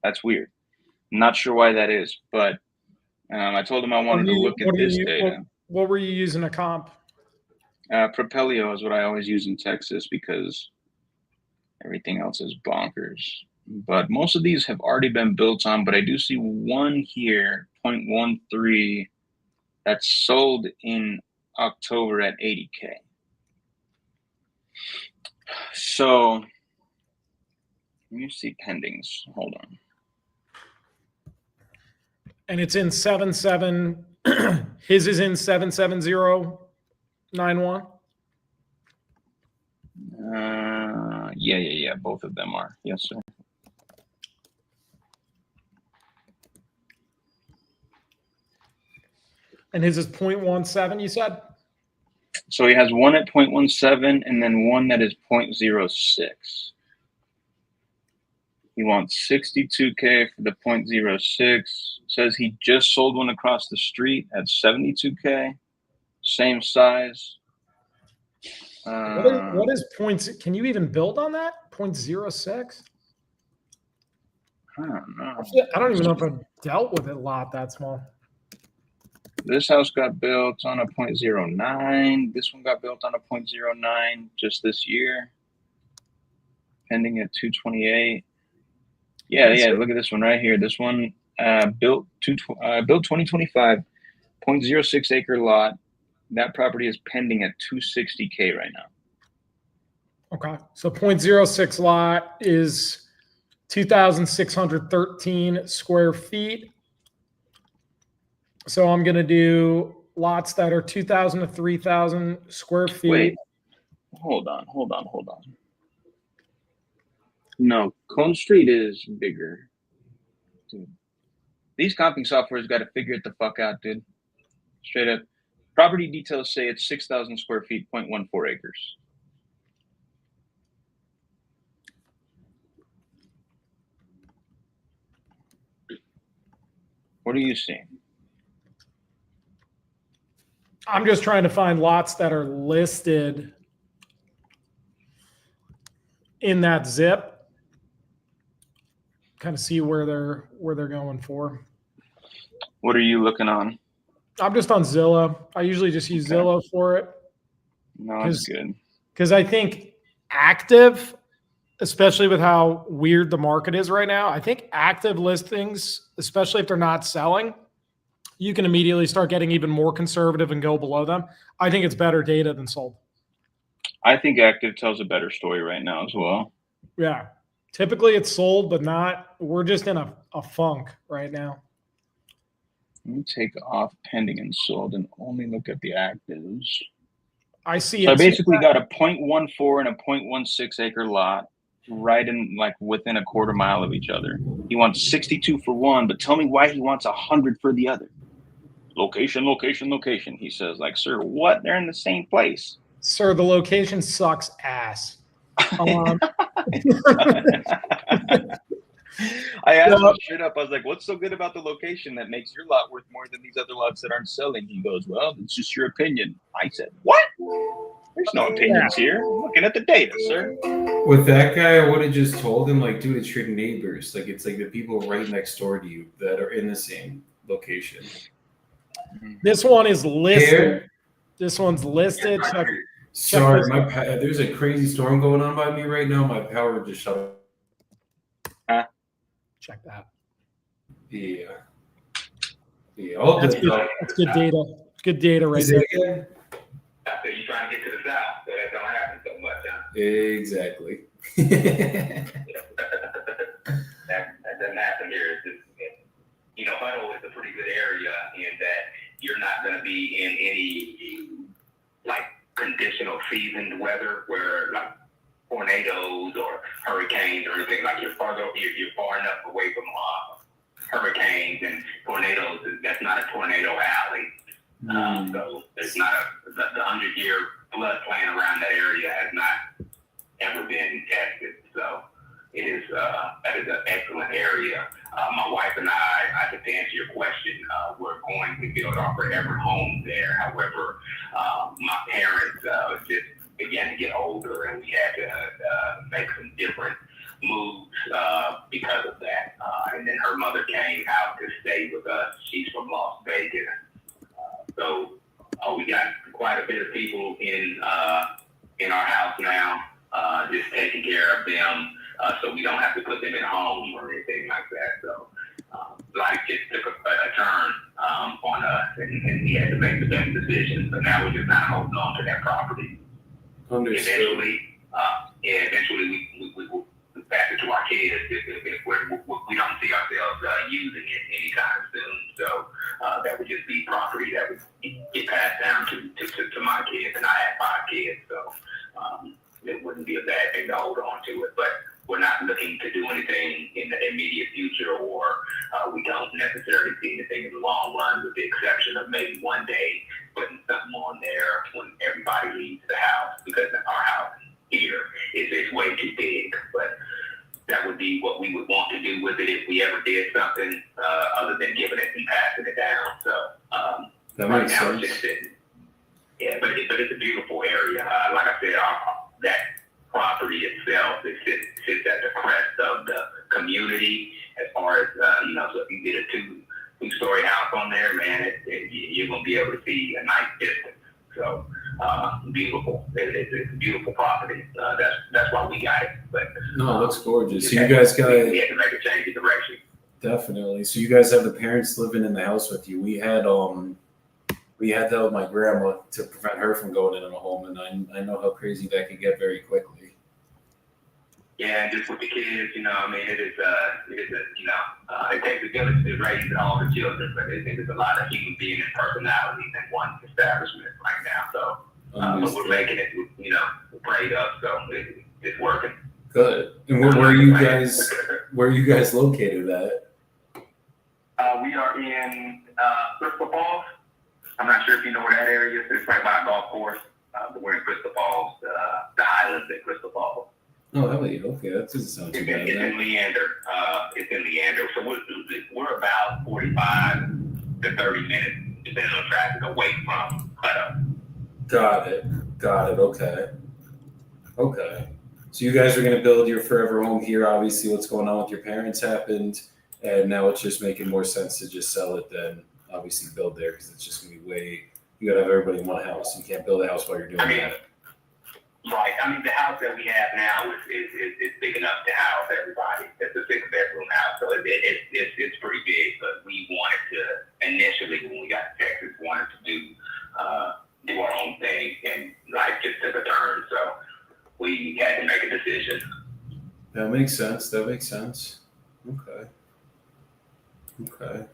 That's weird. Not sure why that is, but I told him I wanted to look at this data. What were you using a comp? Propelio is what I always use in Texas because everything else is bonkers. But most of these have already been built on, but I do see one here, 0.13, that's sold in October at $80K. So let me see pendings. Hold on. And it's in 77. His is in 77091. Yeah. Both of them are. Yes, sir. And his is 0.17, you said? So he has one at 0.17 and then one that is 0.06. He wants $62K for the 0.06. Says he just sold one across the street at $72K. Same size. What is points? Can you even build on that? 0.06? I don't know. I don't even know if I've dealt with a lot that small. This house got built on a 0.09. This one got built on a 0.09 just this year. Pending at 228. Yeah. Look at this one right here. This one built 2025, 0.06 acre lot. That property is pending at $260K right now. Okay, so 0.06 lot is 2,613 square feet. So I'm going to do lots that are 2,000 to 3,000 square feet. Wait, hold on. No, Cone Street is bigger. Dude, these comping software's got to figure it the fuck out, dude. Straight up. Property details say it's 6,000 square feet, 0.14 acres. What are you seeing? I'm just trying to find lots that are listed in that zip. Kind of see where they're going for. What are you looking on? I'm just on Zillow. I usually just use Zillow for it. No, that's good. Because I think active, especially with how weird the market is right now, I think active listings, especially if they're not selling, you can immediately start getting even more conservative and go below them. I think it's better data than sold. I think active tells a better story right now as well. Yeah. Typically it's sold, but not. We're just in a funk right now. Let me take off pending and sold and only look at the actives. I see. So I basically got a 0.14 and a 0.16 acre lot right in like within a quarter mile of each other. He wants 62 for one, but tell me why he wants 100 for the other. Location. He says, like, sir, what? They're in the same place. Sir, the location sucks ass. I asked him straight up. I was like, what's so good about the location that makes your lot worth more than these other lots that aren't selling? He goes, well, it's just your opinion. I said, what? There's no opinions here. I'm looking at the data, sir. With that guy, I would have just told him, like, dude, it's your neighbors. Like, it's like the people right next door to you that are in the same location. This one is listed. This one's listed. Sorry, there's a crazy storm going on by me right now. My power just shut off. Check that. Yeah. All That's good. That's good data. Good data right there. So you're trying to get to the south, so that don't happen so much, huh? Exactly. That doesn't happen here. It's just, Huddle is a pretty good area in that you're not going to be in any, like, conditional seasoned weather where like tornadoes or hurricanes or anything, like you're far enough away from hurricanes and tornadoes. That's not a tornado alley. So there's not the 100-year floodplain around that area has not ever been tested. So it is that is an excellent area. My wife and I to answer your question, we're going to build our forever home there. However, my parents just began to get older, and we had to make some different moves because of that. And then her mother came out to stay with us. She's from Las Vegas. So we got quite a bit of people in our house now, just taking care of them, so we don't have to put them in a home or anything like that. So life just took a turn on us, and we had to make the best decision. So now we're just not holding on to that property. Understood. Eventually we will pass it to our kids if we don't see ourselves using it anytime soon. So that would just be property that would get passed down to my kids, and I have 5 kids, so it wouldn't be a bad thing to hold on to it. But we're not looking to do anything in the immediate future, or we don't necessarily see anything in the long run, with the exception of maybe one day putting something on there when everybody leaves the house, because our house here is way too big. But that would be what we would want to do with it if we ever did something other than giving it and passing it down. So That right makes now sense. it's just sitting. Yeah, but it's a beautiful area. Like I said, that property itself, it sits at the crest of the community as far as, so if you get a two-story house on there, man, you're going to be able to see a nice distance. So beautiful. It's a beautiful property. That's why we got it. But No, it looks gorgeous. So you guys got we had to make a change of direction. definitely. So you guys have the parents living in the house with you. We had that with my grandma to prevent her from going into a home, and I know how crazy that could get very quickly. Yeah, and just with the kids, it takes a village to raise all the children, but there's a lot of human beings and personalities in one establishment right now. So, but we're making it, we're prayed up, so it's working. Good. And where are you guys located at? We are in Crystal Falls. I'm not sure if you know where that area is. It's right by a golf course. But we're in Crystal Falls, the islands at Crystal Falls. Oh, hell yeah. Okay, that doesn't sound too bad. It's in Leander. So we're about 45 to 30 minutes, depending on traffic, away from Cutup. Got it. Okay. So you guys are going to build your forever home here. Obviously, what's going on with your parents happened, and now it's just making more sense to just sell it than obviously build there, because it's just going to be you got to have everybody in one house. You can't build a house while you're doing that. Right. The house that we have now is big enough to house everybody. It's a 6-bedroom house, so it's pretty big. But we wanted to initially, when we got to Texas, wanted to do our own thing, and life just took a turn. So we had to make a decision. That makes sense. Okay.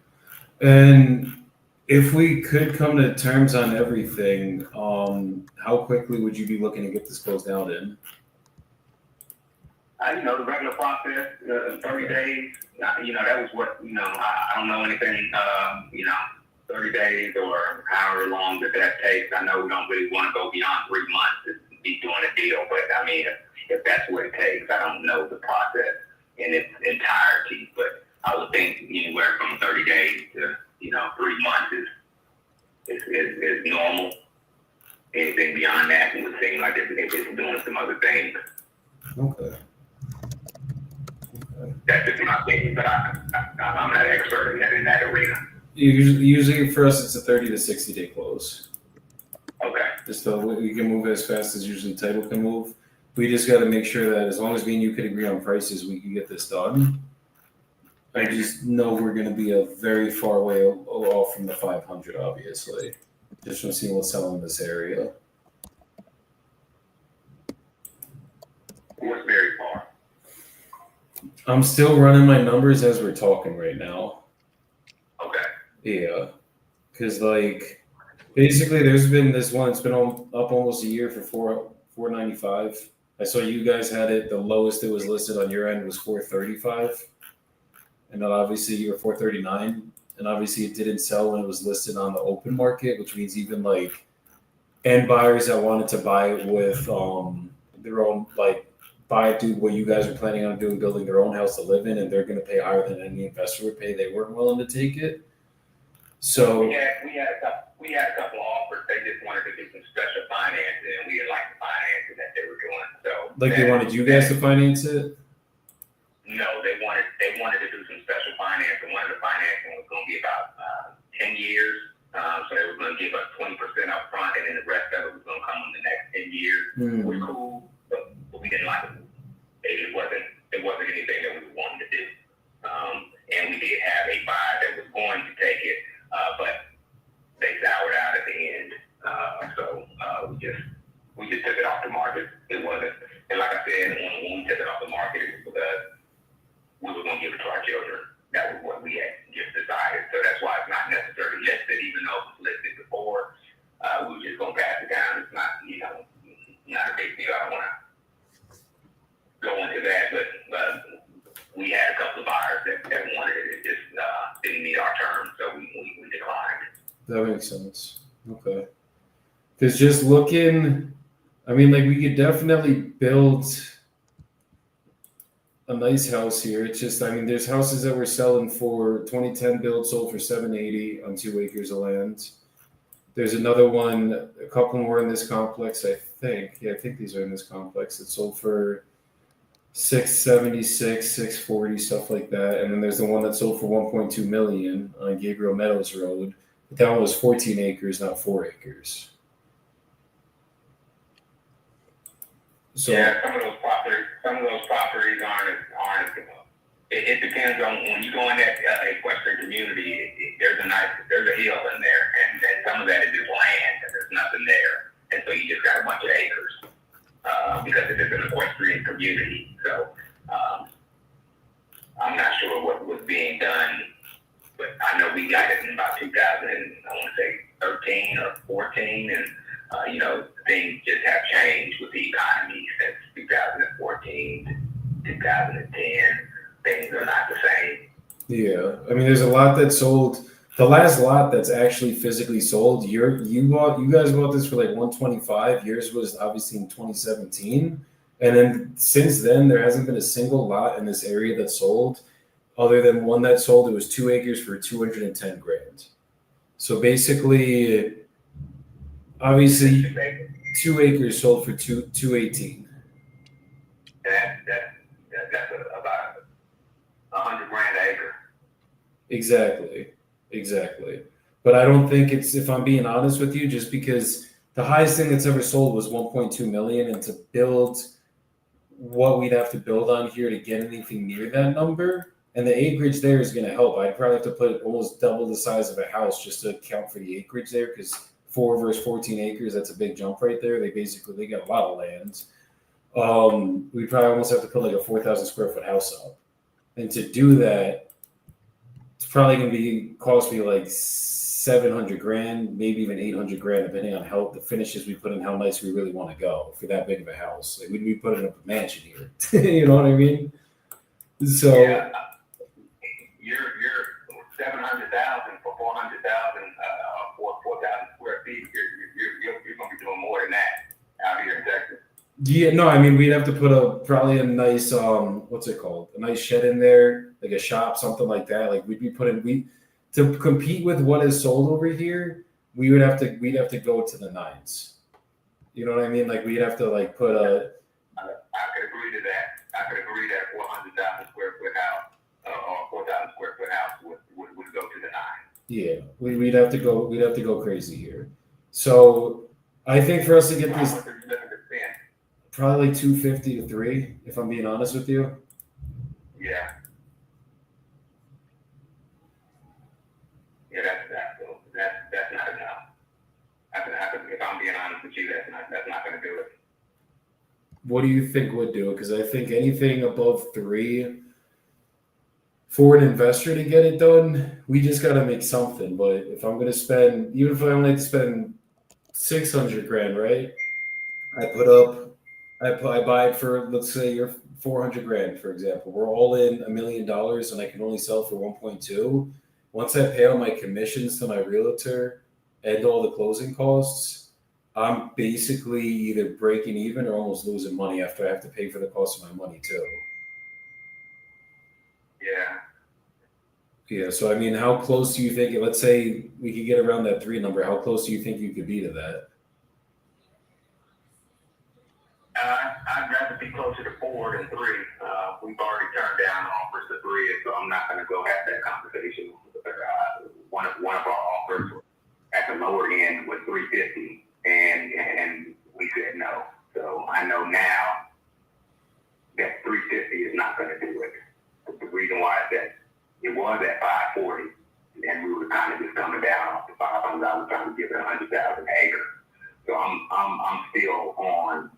And if we could come to terms on everything, how quickly would you be looking to get this closed out in? The regular process, 30 days. That was what I don't know anything. 30 days or however long that takes. I know we don't really want to go beyond 3 months to be doing a deal, but if that's what it takes, I don't know the process in its entirety, but I would think anywhere from 30 days to 3 months is normal. Anything beyond that would seem like it's doing some other things. Okay. That's just my opinion, but I'm not an expert in that arena. Usually for us, it's a 30 to 60 day close. Okay. Just so we can move as fast as usually title can move. We just got to make sure that as long as me and you could agree on prices, we can get this done. I just know we're going to be a very far way off from the 500, obviously. Just from seeing what's selling in this area. What's very far? I'm still running my numbers as we're talking right now. Okay. Yeah. Because, Basically, there's been this one. It's been up almost a year for 495. I saw you guys had it. The lowest it was listed on your end was 435, and then obviously you were 439. And obviously, it didn't sell when it was listed on the open market, which means even like end buyers that wanted to buy it with their own buy it, do what you guys are planning on doing, building their own house to live in, and they're going to pay higher than any investor would pay. They weren't willing to take it. So we had a couple offers. They just wanted to do some special financing, and we didn't like the financing that they were doing. So they wanted you guys to finance it. No, they wanted to do some special financing. One of the financing was going to be about 10 years. So they were going to give us 20% up front, and then the rest of it was going to come in the next 10 years. It was cool, but we didn't like it. It wasn't anything that we wanted to do. And we did have a buyer that was going to take it, but they soured out at the end. So we just took it off the market. It wasn't, and like I said, when we took it off the market, it was because we were going to give it to our children. That was what we had just decided. So that's why it's not necessarily listed, even though it was listed before. We were just going to pass it down. It's not, not a big deal. I don't want to go into that, but we had a couple of buyers that wanted it. It just didn't meet our terms, so we declined. That makes sense. Okay. Because just looking, I mean, like we could definitely build a nice house here. It's just, I mean, there's houses that we're selling for 2010 build, sold for 780 on 2 acres of land. There's another one, a couple more in this complex, I think. Yeah, I think these are in this complex. It's sold for 676, 640, stuff like that. And then there's the one that sold for 1.2 million on Gabriel Meadows Road. But that one was 14 acres, not 4 acres. So yeah, some of those properties aren't. It depends on when you go in that Western community. There's a hill in there, and some of that is just land, and there's nothing there, and so you just got a bunch of acres because it is an equestrian community. So I'm not sure what was being done, but I know we got it in about 2013 or 14, and things just have changed with the economy since 2014 to 2010. Things are not the same. yeah, I mean, there's a lot that sold. The last lot that's actually physically sold, you guys bought this for like 125. Yours was obviously in 2017, and then since then there hasn't been a single lot in this area that sold, other than one that sold. It was 2 acres for 210 grand. So basically, obviously, 2 acres sold for 218. That's about 100 grand an acre. Exactly. But I don't think it's, if I'm being honest with you, just because the highest thing that's ever sold was 1.2 million, and to build what we'd have to build on here to get anything near that number, and the acreage there is going to help. I'd probably have to put almost double the size of a house just to account for the acreage there, because 4 versus 14 acres, that's a big jump right there. They got a lot of land. We probably almost have to put like a 4,000 square foot house up, and to do that, it's probably going to cost me like 700 grand, maybe even 800 grand, depending on how the finishes we put in, how nice we really want to go for that big of a house. Like we'd be putting up a mansion here. You know what I mean? So yeah, you're 700,000 for 400,000 for 4,000 square feet. You're going to be doing more than that out here in Texas. yeah, no, I mean, we'd have to put probably a nice what's it called? A nice shed in there, like a shop, something like that. Like to compete with what is sold over here, we'd have to go to the nines. You know what I mean? Like we'd have to like put a. I could agree to that. I could agree that 400,000 square foot house or 4,000 square foot house would go to the nine. Yeah, we'd have to go crazy here. So I think for us to get this, probably like 250 to 3, if I'm being honest with you. Yeah. Yeah, that's not enough. If I'm being honest with you, that's not going to do it. What do you think would do it? Because I think anything above 3, 4 for an investor to get it done, we just got to make something. But if I'm going to spend, even if I only have to spend 600 grand, right? I buy it for, let's say you're 400 grand, for example. We're all in $1 million and I can only sell for 1.2. Once I pay all my commissions to my realtor and all the closing costs, I'm basically either breaking even or almost losing money after I have to pay for the cost of my money too. Yeah. Yeah. So, I mean, how close do you think, let's say we could get around that 3 number, how close do you think you could be to that? I'd rather be closer to 4 than 3. We've already turned down offers to 3, so I'm not going to go have that conversation. One of our offers at the lower end was 350, and we said no. So I know now that 350 is not going to do it. The reason why is that it was at 540, and we were kind of just coming down off the 500. I was trying to give it 100,000 acre. So I'm still on,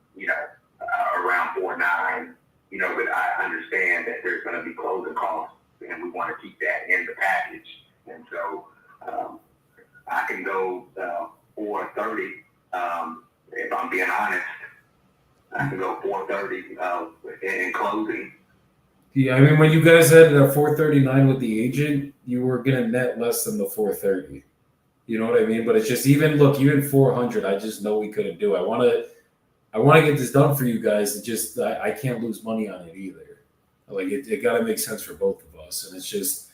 around 4.9, but I understand that there's going to be closing costs and we want to keep that in the package. And so I can go 430. If I'm being honest, I can go 430 in closing. Yeah, I mean, when you guys had a 439 with the agent, you were gonna net less than the 430. You know what I mean? But it's just even 400. I just know we couldn't do. I want to get this done for you guys. It just I can't lose money on it either. Like it got to make sense for both of us, and it's just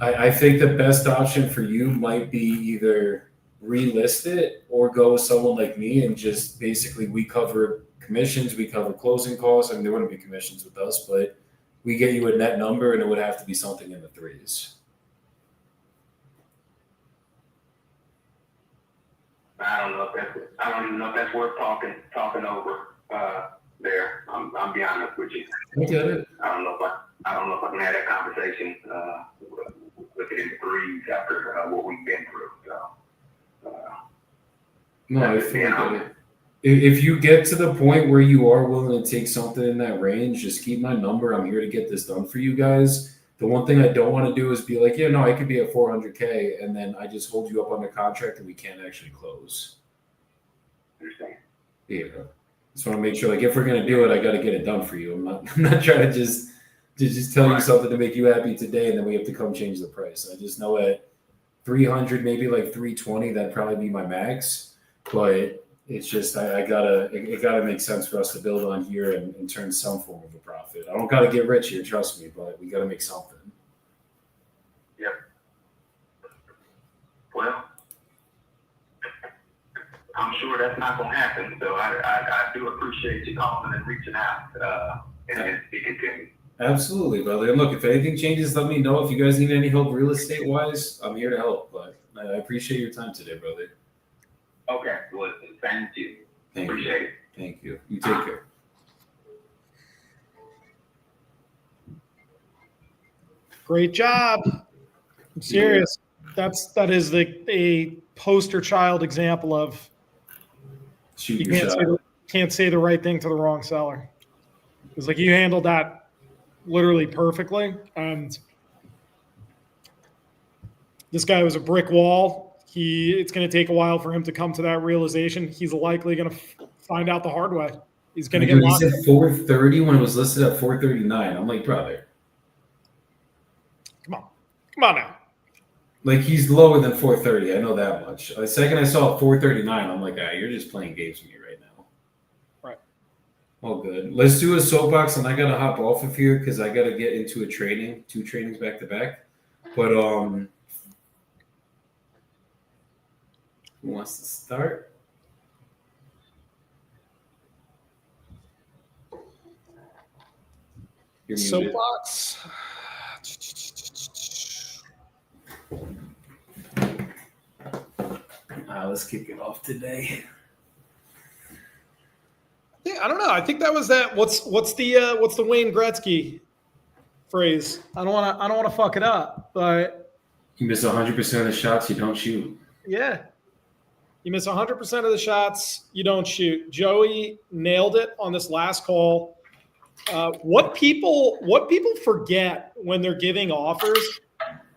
I think the best option for you might be either relist it or go with someone like me and just basically we cover commissions, we cover closing costs. I mean, there wouldn't be commissions with us, but we get you a net number, and it would have to be something in the 3s. I don't even know if that's worth talking over there. I'm be honest with you. I get it. I don't know if I can have that conversation with it in the 3s after what we've been through. So No, I feel like if you get to the point where you are willing to take something in that range, just keep my number. I'm here to get this done for you guys. The one thing I don't want to do is be like, yeah, no, I could be at 400K, and then I just hold you up under contract and we can't actually close. Understand? Yeah. Just want to make sure, if we're gonna do it, I got to get it done for you. I'm not trying to just tell you something to make you happy today, and then we have to come change the price. I just know at 300, maybe 320, that'd probably be my max. But it's just it gotta make sense for us to build on here and turn some form of a profit. I don't gotta get rich here, trust me, but we gotta make something. Yep. Well, I'm sure that's not gonna happen. So I do appreciate you calling and reaching out and speaking to me. Absolutely, brother. And look, if anything changes, let me know. If you guys need any help real estate wise, I'm here to help. But I appreciate your time today, brother. Okay. Well, thank you. Appreciate it. Thank you. You take care. Great job. I'm serious. That is a poster child example of Shoot you your can't say the right thing to the wrong seller. It's you handled that literally perfectly, and this guy was a brick wall. It's going to take a while for him to come to that realization. He's likely going to find out the hard way. He's going to get lost. He said 430 when it was listed at 439. I'm like, brother, come on now. He's lower than 430. I know that much. The second I saw 439, I'm like, you're just playing games with me right now. Right. All good. Let's do a soapbox, and I gotta hop off of here because I gotta get into a training, 2 trainings back to back. But who wants to start? Soapbox. Let's kick it off today. Yeah, I don't know. I think that was that. What's the Wayne Gretzky phrase? I don't want to fuck it up, but you miss 100% of the shots you don't shoot. Yeah. You miss 100% of the shots you don't shoot. Joey nailed it on this last call. What people forget when they're giving offers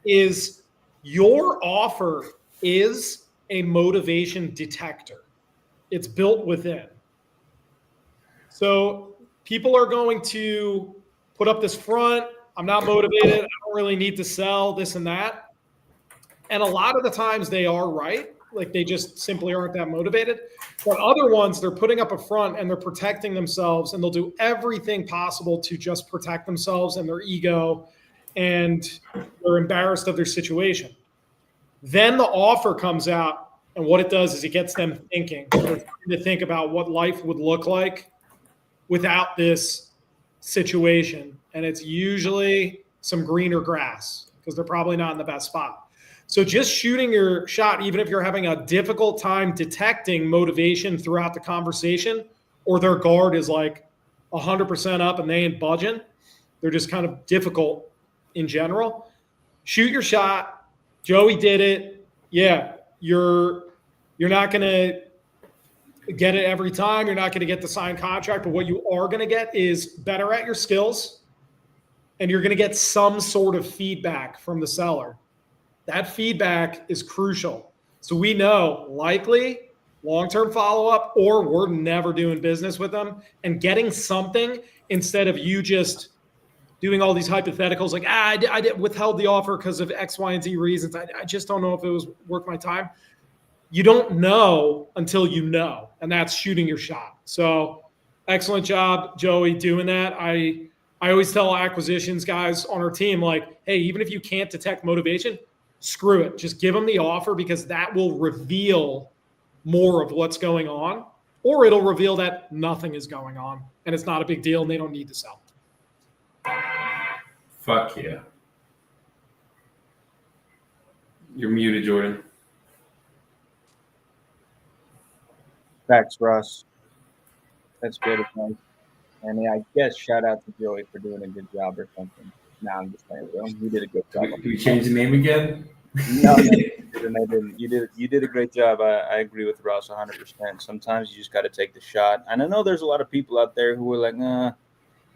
is your offer is a motivation detector. It's built within. So people are going to put up this front. I'm not motivated. I don't really need to sell this and that. And a lot of the times they are right. Like they just simply aren't that motivated. But other ones, they're putting up a front and they're protecting themselves and they'll do everything possible to just protect themselves and their ego, and they're embarrassed of their situation. Then the offer comes out, and what it does is it gets them thinking. They're trying to think about what life would look like without this situation. And it's usually some greener grass because they're probably not in the best spot. So just shooting your shot, even if you're having a difficult time detecting motivation throughout the conversation, or their guard is like 100% up and they ain't budging, they're just kind of difficult in general. Shoot your shot. Joey did it. Yeah, you're not going to get it every time. You're not going to get the signed contract, but what you are going to get is better at your skills, and you're going to get some sort of feedback from the seller. That feedback is crucial. So we know likely long-term follow-up, or we're never doing business with them, and getting something instead of you just doing all these hypotheticals like, I withheld the offer because of X, Y, and Z reasons. I just don't know if it was worth my time. You don't know until you know, and that's shooting your shot. So excellent job, Joey, doing that. I always tell acquisitions guys on our team, like, hey, even if you can't detect motivation, screw it. Just give them the offer, because that will reveal more of what's going on, or it'll reveal that nothing is going on and it's not a big deal and they don't need to sell. Fuck yeah. You're muted, Jordan. Thanks, Russ. That's good advice. And yeah, I guess shout out to Joey for doing a good job or something. No, I'm just saying, Will. You did a good job. Can we change the name again? No, I didn't. You did a great job. I agree with Russ 100%. Sometimes you just got to take the shot. And I know there's a lot of people out there who are like,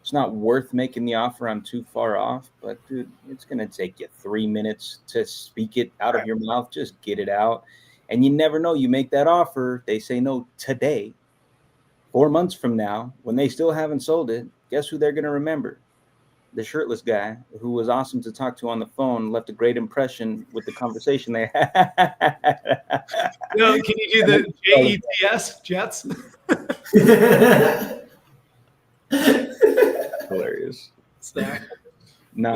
it's not worth making the offer. I'm too far off. But dude, it's gonna take you 3 minutes to speak it out of your mouth. Just get it out. And you never know. You make that offer. They say no today. 4 months from now, when they still haven't sold it, guess who they're gonna remember? The shirtless guy who was awesome to talk to on the phone, left a great impression with the conversation they had. Can you do the JETS, Jets? Hilarious. No,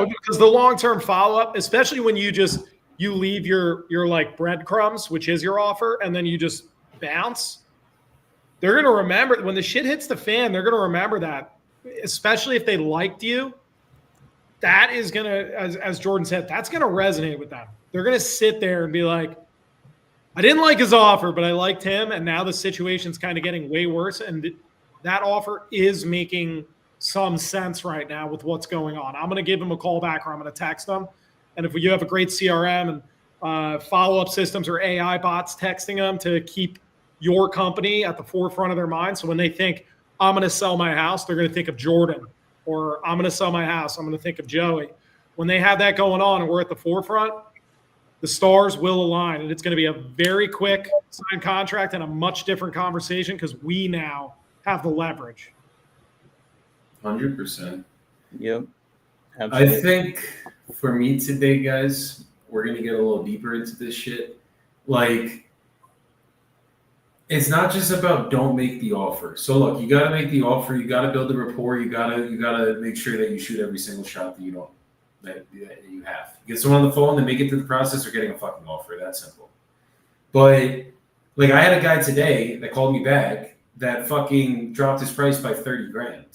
because the long-term follow-up, especially when you leave your like breadcrumbs, which is your offer, and then you just bounce, they're going to remember when the shit hits the fan. They're going to remember that. Especially if they liked you, that is going to, as Jordan said, that's going to resonate with them. They're going to sit there and be like, I didn't like his offer, but I liked him. And now the situation's kind of getting way worse. And that offer is making some sense right now with what's going on. I'm going to give him a call back, or I'm going to text them. And if you have a great CRM and follow-up systems or AI bots texting them to keep your company at the forefront of their mind. So when they think, I'm going to sell my house, they're going to think of Jordan, or I'm going to sell my house, I'm going to think of Joey. When they have that going on and we're at the forefront, the stars will align, and it's going to be a very quick signed contract and a much different conversation because we now have the leverage. 100%. Yep. Absolutely. I think for me today, guys, we're going to get a little deeper into this shit. Like, it's not just about don't make the offer. So look, you got to make the offer. You got to build the rapport. You got to make sure that you shoot every single shot that you have. Get someone on the phone, then make it through the process of getting a fucking offer. That's simple. But like, I had a guy today that called me back that fucking dropped his price by 30 grand,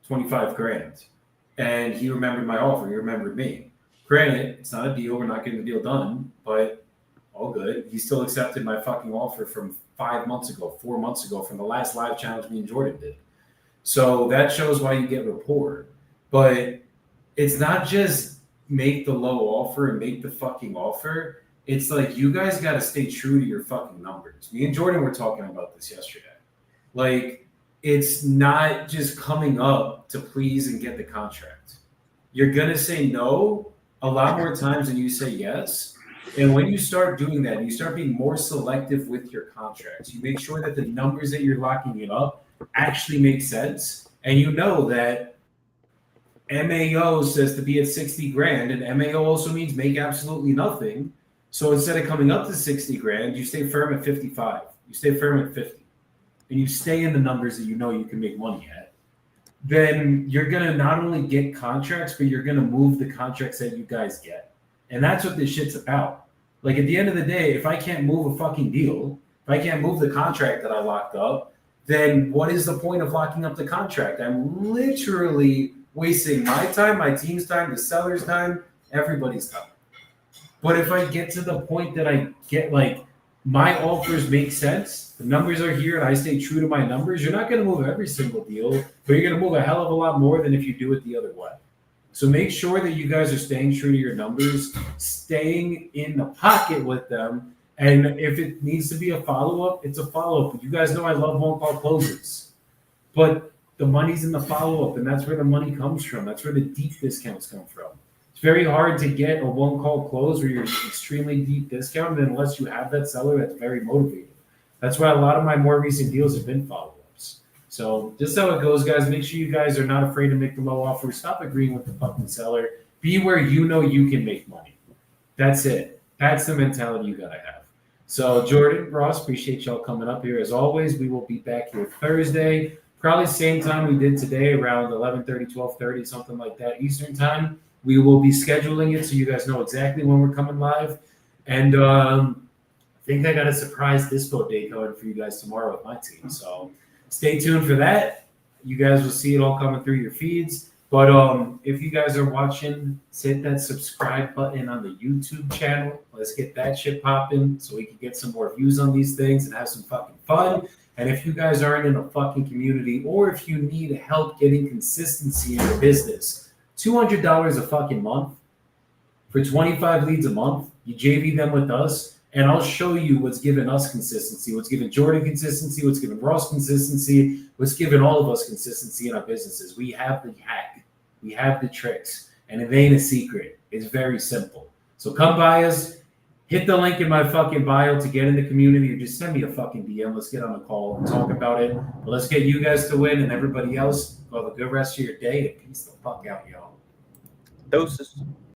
25 grand. And he remembered my offer. He remembered me. Granted, it's not a deal. We're not getting the deal done, but all good. He still accepted my fucking offer from 5 months ago, 4 months ago, from the last live challenge me and Jordan did. So that shows why you get rapport. But it's not just make the low offer and make the fucking offer. It's like, you guys got to stay true to your fucking numbers. Me and Jordan were talking about this yesterday. Like, it's not just coming up to please and get the contract. You're going to say no a lot more times than you say yes. And when you start doing that, you start being more selective with your contracts. You make sure that the numbers that you're locking it up actually make sense. And you know that MAO says to be at 60 grand, and MAO also means make absolutely nothing. So instead of coming up to 60 grand, you stay firm at 55. You stay firm at 50. And you stay in the numbers that you know you can make money at. Then you're going to not only get contracts, but you're going to move the contracts that you guys get. And that's what this shit's about. Like, at the end of the day, if I can't move a fucking deal, if I can't move the contract that I locked up, then what is the point of locking up the contract? I'm literally wasting my time, my team's time, the seller's time, everybody's time. But if I get to the point that I get, like, my offers make sense, the numbers are here, and I stay true to my numbers, you're not going to move every single deal, but you're going to move a hell of a lot more than if you do it the other way. So make sure that you guys are staying true to your numbers, staying in the pocket with them. And if it needs to be a follow-up, it's a follow-up. You guys know I love one-call closes. But the money's in the follow-up, and that's where the money comes from. That's where the deep discounts come from. It's very hard to get a one-call close where you're extremely deep discounted unless you have that seller that's very motivated. That's why a lot of my more recent deals have been follow-ups. So just how it goes, guys. Make sure you guys are not afraid to make the low offer. Stop agreeing with the fucking seller. Be where you know you can make money. That's it. That's the mentality you gotta have. So Jordan, Ross, appreciate y'all coming up here. As always, we will be back here Thursday, probably same time we did today, around 11:30, 12:30, something like that Eastern time. We will be scheduling it so you guys know exactly when we're coming live. And I think I got a surprise dispo day going for you guys tomorrow with my team. So stay tuned for that. You guys will see it all coming through your feeds. But if you guys are watching, hit that subscribe button on the YouTube channel. Let's get that shit popping so we can get some more views on these things and have some fucking fun. And if you guys aren't in a fucking community, or if you need help getting consistency in your business, $200 a fucking month for 25 leads a month, you JV them with us, and I'll show you what's given us consistency, what's given Jordan consistency, what's given Ross consistency, what's given all of us consistency in our businesses. We have the hack. We have the tricks. And it ain't a secret. It's very simple. So come by us. Hit the link in my fucking bio to get in the community, or just send me a fucking DM. Let's get on a call and talk about it. But let's get you guys to win, and everybody else, have a good rest of your day, and peace the fuck out, y'all. Doses.